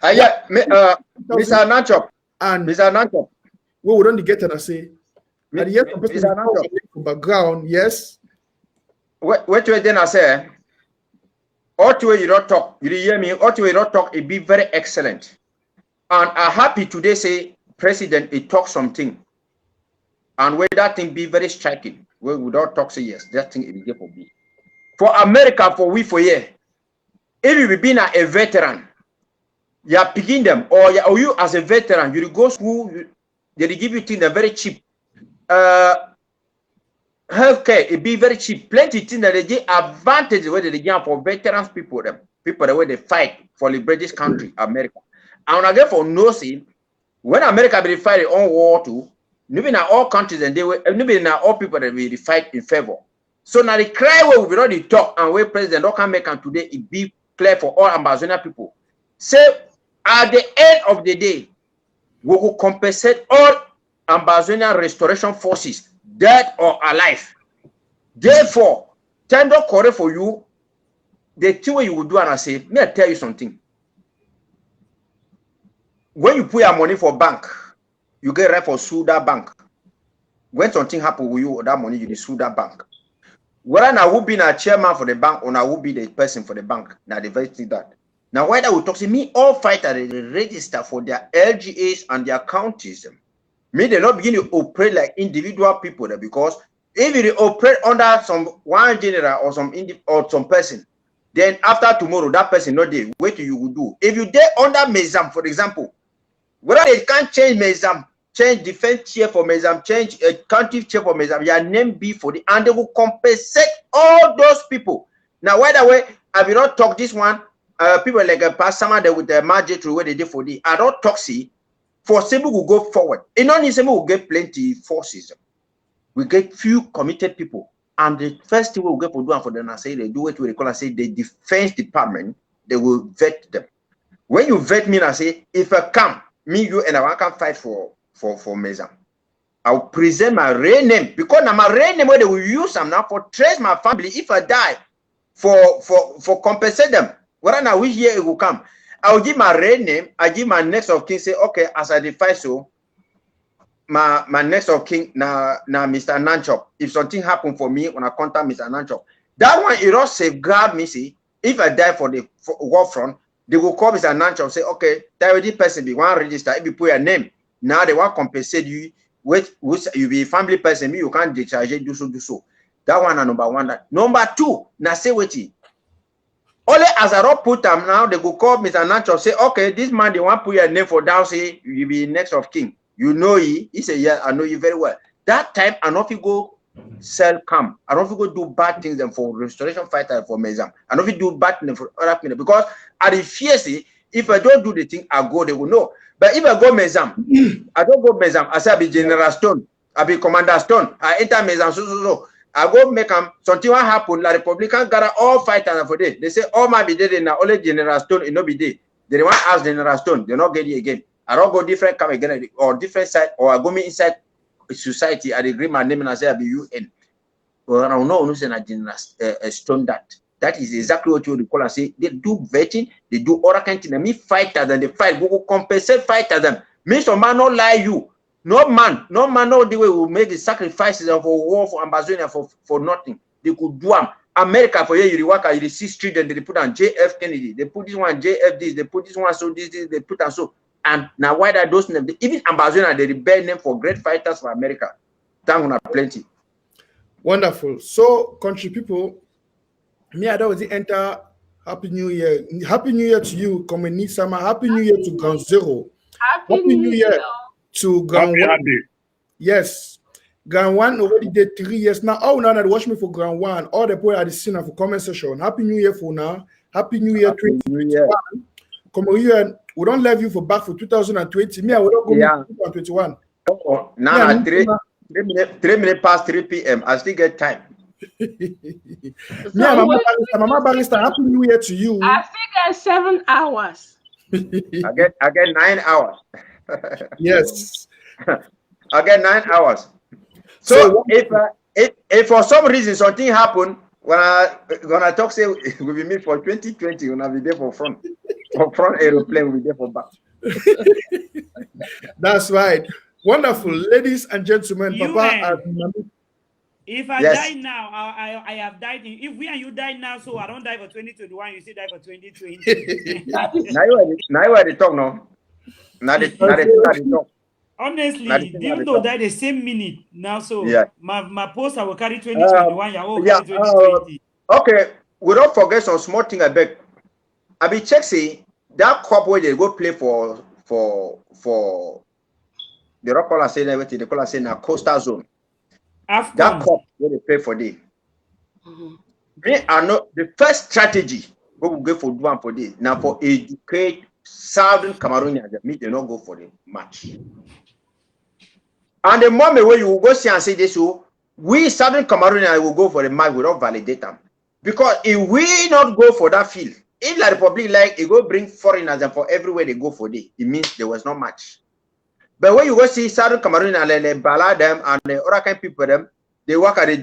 Yeah, Mr. Nanchop. And Mr. Nanchop. we would only get and I say, at the end of Mr. Nanchop. the background, yes. What you then I say? All the way you don't talk, you hear me? All the way you don't talk, it be very excellent. And I'm happy today say, President, it talk something. And where that thing be very striking, where we don't talk say yes, that thing it be for me. For America, for we for year, if you been a veteran, you are picking them, or you as a veteran, you go school, they give you things that are very cheap. Healthcare, it be very cheap. Plenty things that they get advantage where they get for veterans people, them people the way they fight for liberate this country, America. And again for no see, when America be fight their own war too, maybe now all countries and they were maybe now all people that will fight in favor. So now the cry where we already talk and where president don't come make and today it be clear for all Ambazonian people. Say at the end of the day, we will compensate all Ambazonian restoration forces, dead or alive. Therefore, tender correct for you. The thing you will do and I say, may I tell you something. When you put your money for bank, you get right for sue that bank. When something happen with you or that money, you sue that bank. Whether now who be a chairman for the bank or now who be the person for the bank, now they very see that. Now why that we talk to me, all fighters they register for their LGAs and their counties. Me they not begin to operate like individual people there, because if you operate under some one general or some person, then after tomorrow that person not there. What you will do? If you there under Mezam, for example, whether they can't change Mezam, change defense chair for Mezam, change a country chair for Mezam, your name be for the and they will compensate all those people. Now, by the way, I will not talk this one. People like a pastor there with the magic where they did for the I don't talk see for Cebu will go forward. In only Cebu will get plenty forces. We get few committed people. And the first thing we'll get for doing for them, I say they do it, we call I say the defense department, they will vet them. When you vet me, I say, if I come, me, you, and I can fight for Mezam. I'll present my real name because now my real name where they will use them now for trace my family. If I die, for compensate them. Whether now which year it will come, I'll give my real name. I give my next of kin. Say okay, as I defy so, my next of king now Mr. Nanchop. If something happen for me when I contact Mr. Nanchop, that one it all safeguard me. See, if I die for the war front, they will call Mr. Nanchop. Say okay, that will this person be one register. If you put your name, now they want compensate you. Which you be a family person, you can't discharge do so. That one number one. That number two, now say what he. Only as I don't put them now, they go call Mr. Nanchop, say, okay, this man they want to put your name for down, say you be next of king. You know he say, yeah, I know you very well. That time I don't feel go sell camp. I don't feel go do bad things them for restoration fighter for Mezam. I don't feel do bad things for other people because I fear say if I don't do the thing, I go, they will know. But if I go Mezam, I don't go Mezam. I say I be General Stone, I be Commander Stone, I enter Mezam, so. I go make them something what happen. La Republican gather all fighters for day. They say all my be dead now. Only General Stone it no be there. They want ask General Stone. They not get it again. I don't go different come again or different side or I go me inside society. I agree my name and I say I be UN. Well, I don't know no say na General Stone that. That is exactly what you would call and say. They do vetting. They do other kind of thing. Me fighters and they fight. Go compensate fighters them. Me some man not lie you. No man, no the way will make the sacrifices of a war for Ambazonia for nothing. They could do them. America for you work, you see street and they put on JF Kennedy, they put this one JF this, they put this one so this, they put on so. And now why are those names? Even Ambazonian, they rebel name for great fighters for America. Thank you, plenty. Wonderful. So, country people, me, I don't enter Happy New Year. Happy New Year to you, Komeni Sama. Happy New Year to Ground Zero. Happy New Year to Ground One. Yes. Ground One already did 3 years now. Oh, now that watch me for Ground One. All the boy at the scene for comment section. Happy New Year for now. Happy New Year 2021. Come on, we don't leave you for back for 2020. Me, I will not go 2021. Oh, now 3 minutes past 3 p.m. I still get time. Mama Barrister, Happy New Year to you. I still get 7 hours. I get 9 hours. Yes. I get 9 hours. So if for some reason something happen, when I talk say we will meet for 2020, when I be there for front aeroplane, we'll be there for back. That's right. Wonderful, ladies and gentlemen. Papa, if I die now, I have died. If we and you die now, so I don't die for 2021, you still die for 2020. now you are the talk now. Now the talk. Honestly, even though that the same minute now, so yeah. my post I will carry 2021, carry 2020. Okay, we don't forget some small thing. I beg. I be check say that cup where they go play for the rock color say everything. They call us saying a coastal zone. Afghan. That cup where they play for day. They are not the first strategy. We will go for one for day now for educate Southern Cameroonians. They don't go for the match. And the moment where you go see and say this, so we Southern Cameroonians will go for the match without validate them. Because if we not go for that field, if the Republic like it go bring foreigners and for everywhere they go for day, it means there was no match. But when you go see Southern Cameroonians and they bala them and the other kind of people them, they work and they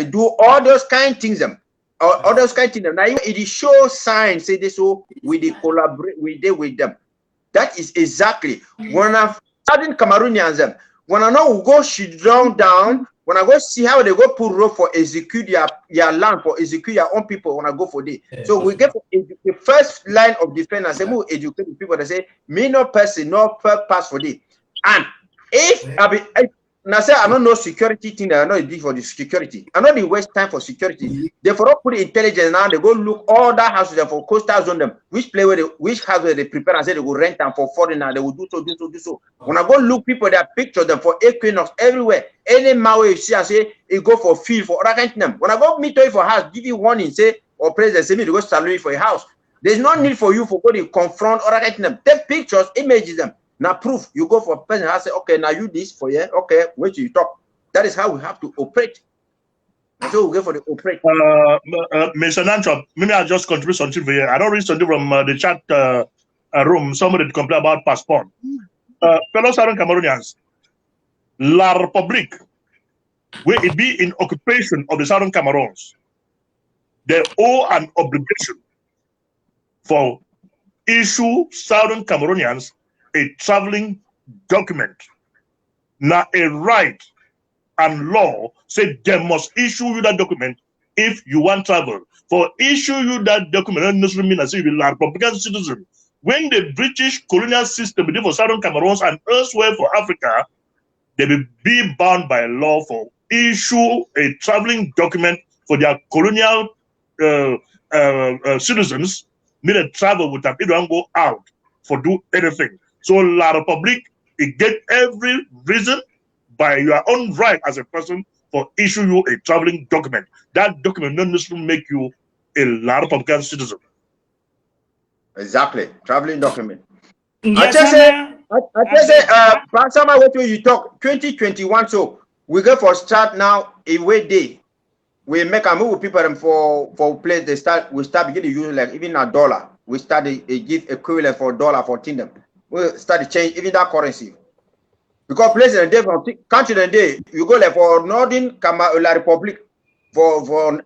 do all those kind of things them. All those kind of things. Now it shows signs say this, so we collaborate with them. That is exactly when I Southern Cameroonians them. When I know we go sit down, when I go see how they go put rope for execute your land, for execute your own people when I go for day. So we get the first line of defense and say, we educate the people that say, me no person, no pass for day. And if now say I don't know security thing that I know it big for the security. I know the waste time for security. Therefore, put intelligence now. They go look all that houses for coastal zone them. Which place where which house where they prepare and say they go rent them for foreigner. They will do so. When I go look people that picture them for equinox everywhere. Any mawe you see and say it go for field for other kind of them. When I go meet you for house, give you warning say or president say me to go salary for a house. There's no need for you for go to confront other kind of them. Take pictures, images them. Now proof, you go for a person and say, okay, now you this for you, okay, wait till you talk. That is how we have to operate. And so we go for the operate. Mr. Nanchop, maybe I'll just contribute something for you. I don't read something from the chat room. Somebody complain about passport. Fellow Southern Cameroonians, La Republique, where it be in occupation of the Southern Cameroons, they owe an obligation for issue Southern Cameroonians a traveling document. Now a right and law say they must issue you that document if you want travel. For issue you that document doesn't necessarily mean as if you're a Republican citizen. When the British colonial system did for Southern Cameroons and elsewhere for Africa, they will be bound by law for issue a traveling document for their colonial citizens. Need to travel with them. They don't go out for do anything. So La Republique, it get every reason by your own right as a person for issue you a traveling document. That document doesn't necessarily make you a La Republican citizen. Exactly, traveling document. Yes, I just say, Sama, what you talk 2021. So we go for start now a way day. We make a move with people for place. We start beginning to use like even $1. We start a give equivalent for $1 for them. We start to change even that currency. Because places in day from country and day, you go like for Northern La Republic for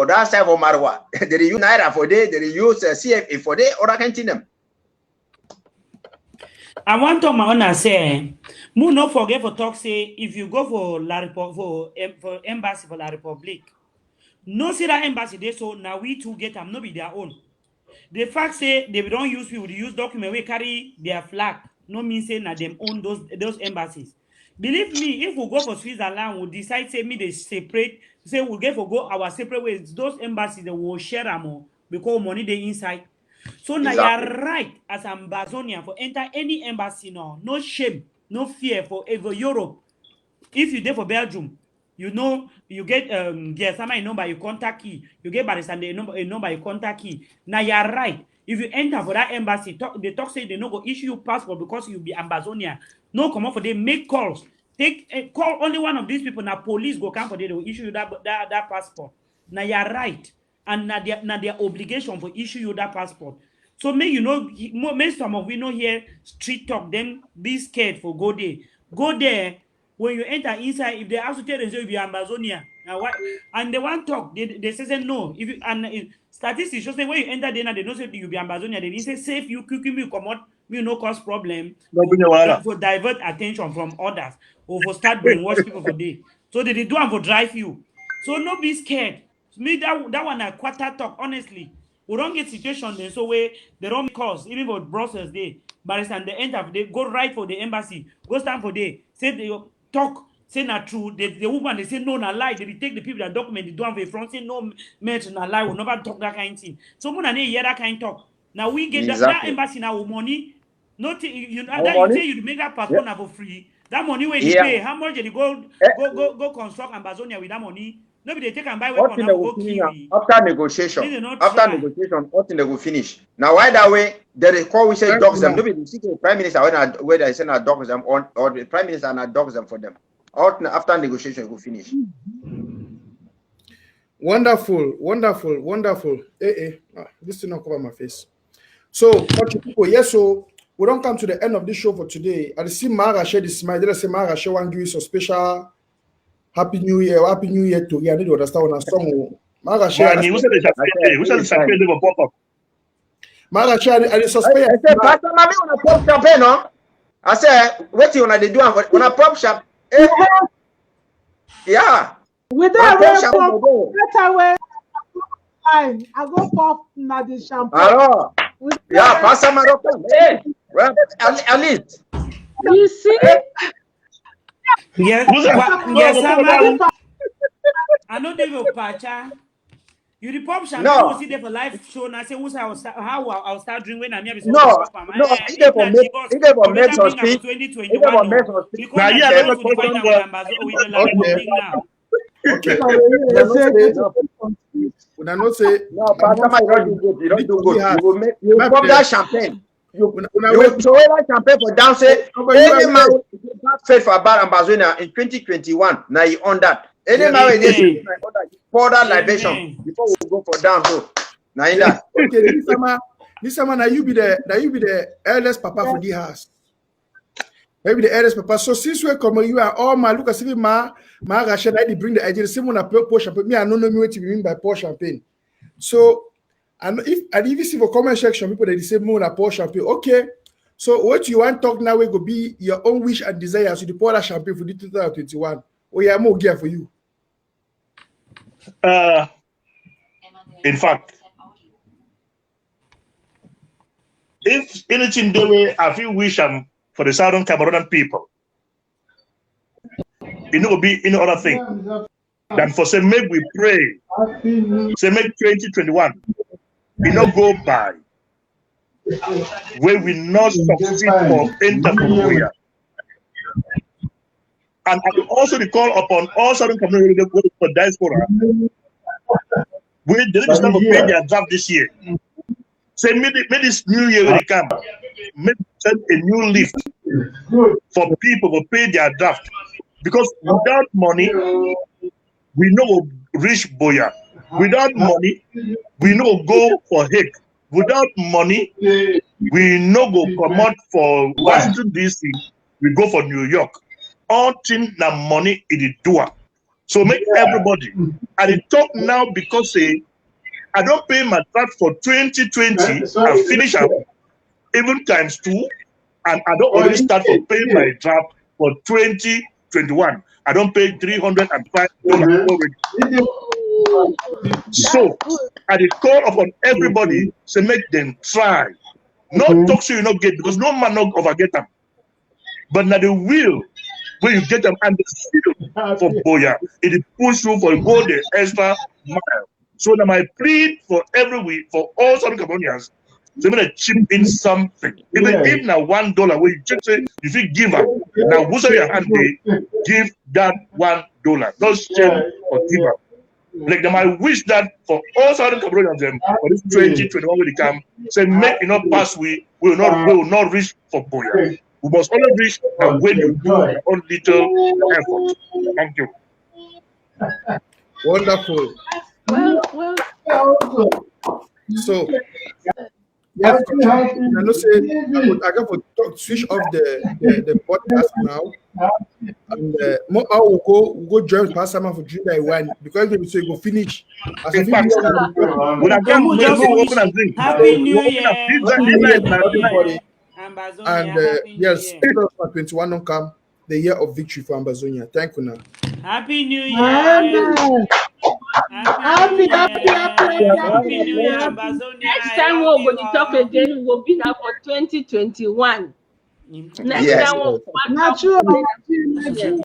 that side of Marwa. They use Naira for day, they use CFA for day, or I can see them. I want to my owner say, mo not forget for talk say if you go for La for embassy for La Republique, No see that embassy they so now we two get them, no be their own. The fact say they don't use people, they use document we carry their flag. No mean say na them own those embassies. Believe me, if we go for Switzerland, we decide say me they separate, say we get for go our separate ways. Those embassies they will share them all because money they inside. So now Exactly. you're right as Ambazonian for enter any embassy now. No shame, no fear for ever Europe. If you there for Belgium, you know you get Gersama a number, you contact key. You get Barisande a number, you contact key. Now you're right. If you enter for that embassy, they talk say they no go issue you passport because you be Ambazonian. No come up for them, make calls. Take call only one of these people. Now police go come for them, they will issue you that passport. Now you're right. And now their obligation for issue you that passport. So may you know, may some of we know here street talk, them be scared for go there. Go there. When you enter inside, if they ask you tell them you be Ambazonia, and they want talk, they say no. If you statistics show say when you enter there, they don't say you be Ambazonia. They didn't say safe you quickly you come out, you no cause problem. For divert attention from others or for start brainwash people for day. So they do and for drive you. So no be scared. Me that one a quarter talk honestly. We don't get situation then so where they don't cause even for Brussels they barrister they enter they go right for the embassy go stand for day say they talk say not true the woman they say no na lie they take the people that document they do have a front say no mention na lie will never talk that kind of thing so when they hear that kind of talk now we get that Exactly. embassy now with money not you No that money? you say you make that passport now for free that money where you Yeah. pay how much did you go construct Ambazonia with that money nobody they take and buy What weapon thing now they will go finish kill now? After negotiation. they not After try. negotiation, what thing they will finish. Now why that way there is call we say Thank dogs you, them. ma'am. Nobody see the prime minister where they say not dogs them or the prime minister not dogs them for them. After negotiation will finish. Wonderful, wonderful, wonderful. This thing not cover my face. So, country people, yes, so we don't come to the end of this show for today. I see Mara share this smile. Did I say Mara share one give you some special Happy New Year to you? I need to understand when I song. Mara share. Who said the champagne? Who said the champagne never pop up? Mara share. I I suspect. said, Pastor Mami, when I pop champagne, no? I said, what you want to do when I pop champagne? Yeah. With When I that pop way, champagne, better way, I go pop na the champagne. hello. With Yeah, that Pastor Mami, hey, well, at least. way, you see, Yes, Who's that? yes, Who's Sama. that? I know they will patcha. You the pop champagne No, will see there for live show and I say how I'll start drinking when I'm here supposed to no, pop am. no. If not boss, He gave a you mix better of bring her for speech. He gave 2021 a mix no. of speech. Because Now, na yeah, she that's a wants to fight question. am with the La Republic now. Okay. you Una say, say, No, una no say. no, Pastor Mami, you don't do good. You don't do good. You will make you Maybe pop there. that champagne. You Una you wait. will throw that champagne for down. Say But you are any man wait. that faith for about Ambazonia in 2021. Now you on that. Any Yeah. man with this Amen. pour that libation Amen. before we go for down. So now in Yeah. that. Okay. This summer, now you be the eldest papa for the house. Maybe the eldest papa. So since we come, you are all my look as if ma Rashid, I bring the idea. The same one I pour champagne. Me, I don't know me what you mean by pour champagne. So, and if you see for comment section, people they say more I pour champagne. Okay. So what you want talk now will go be your own wish and desire. So you pour that champagne for the 2021. Oh yeah, more gear for you. In fact, if anything the way I feel wish for the Southern Cameroonian people, it will be any other thing than for say make we pray. Say make 2021 it not go by where we not succeed for enter. And I will also recall upon all Southern Cameroonian for diaspora, we didn't start to pay their draft this year. Say, may this new year when it come, may send a new lift for people to pay their draft. Because without money, we know reach Boya. Without money, we know go for Hague. Without money, we know go come out for Washington DC. We go for New York. All things that money in the door. So make everybody. And it talk now because say I don't pay my draft for 2020. I finish up even times 2, and I don't already start to pay my draft for 2021. I don't pay $305 already. So, at the call upon everybody, say make them try. Not talk so you not get, because no man not overget them. But now the will, when you get them and the seal for Boya, it push you for go the extra mile. So now my plea for every week, for all Southern Californians, they're going to chip in something. Even if now $1, when you check say, if you give up, now who's your hand, they give that $1. Don't shame or give up. Like them, I wish that for all Southern Californians, them for this 2021 when they come, say make you not pass, we will not reach for Boya. We must only reach and when you do your own little effort. Thank you. Wonderful. Well, So, yes, I know say I got to switch off the podcast now, and I will go join Pastor Man for July 1 because they will say go finish. As In fact, when I come, Kamu we just will open wish and drink. Happy New We'll open Year. a pizza Happy midnight New now. everybody. Year. Ambazonia, And Happy New yes, Year. 2021 don't come, the year of victory for Ambazonia. Thank you now. Happy New Year. Amen. Happy New Year. Happy Happy New Year, New Ambazonia. next I time love we're you going to talk all. again, we'll be now for 2021. Next Yes. time we'll Natural. Yes.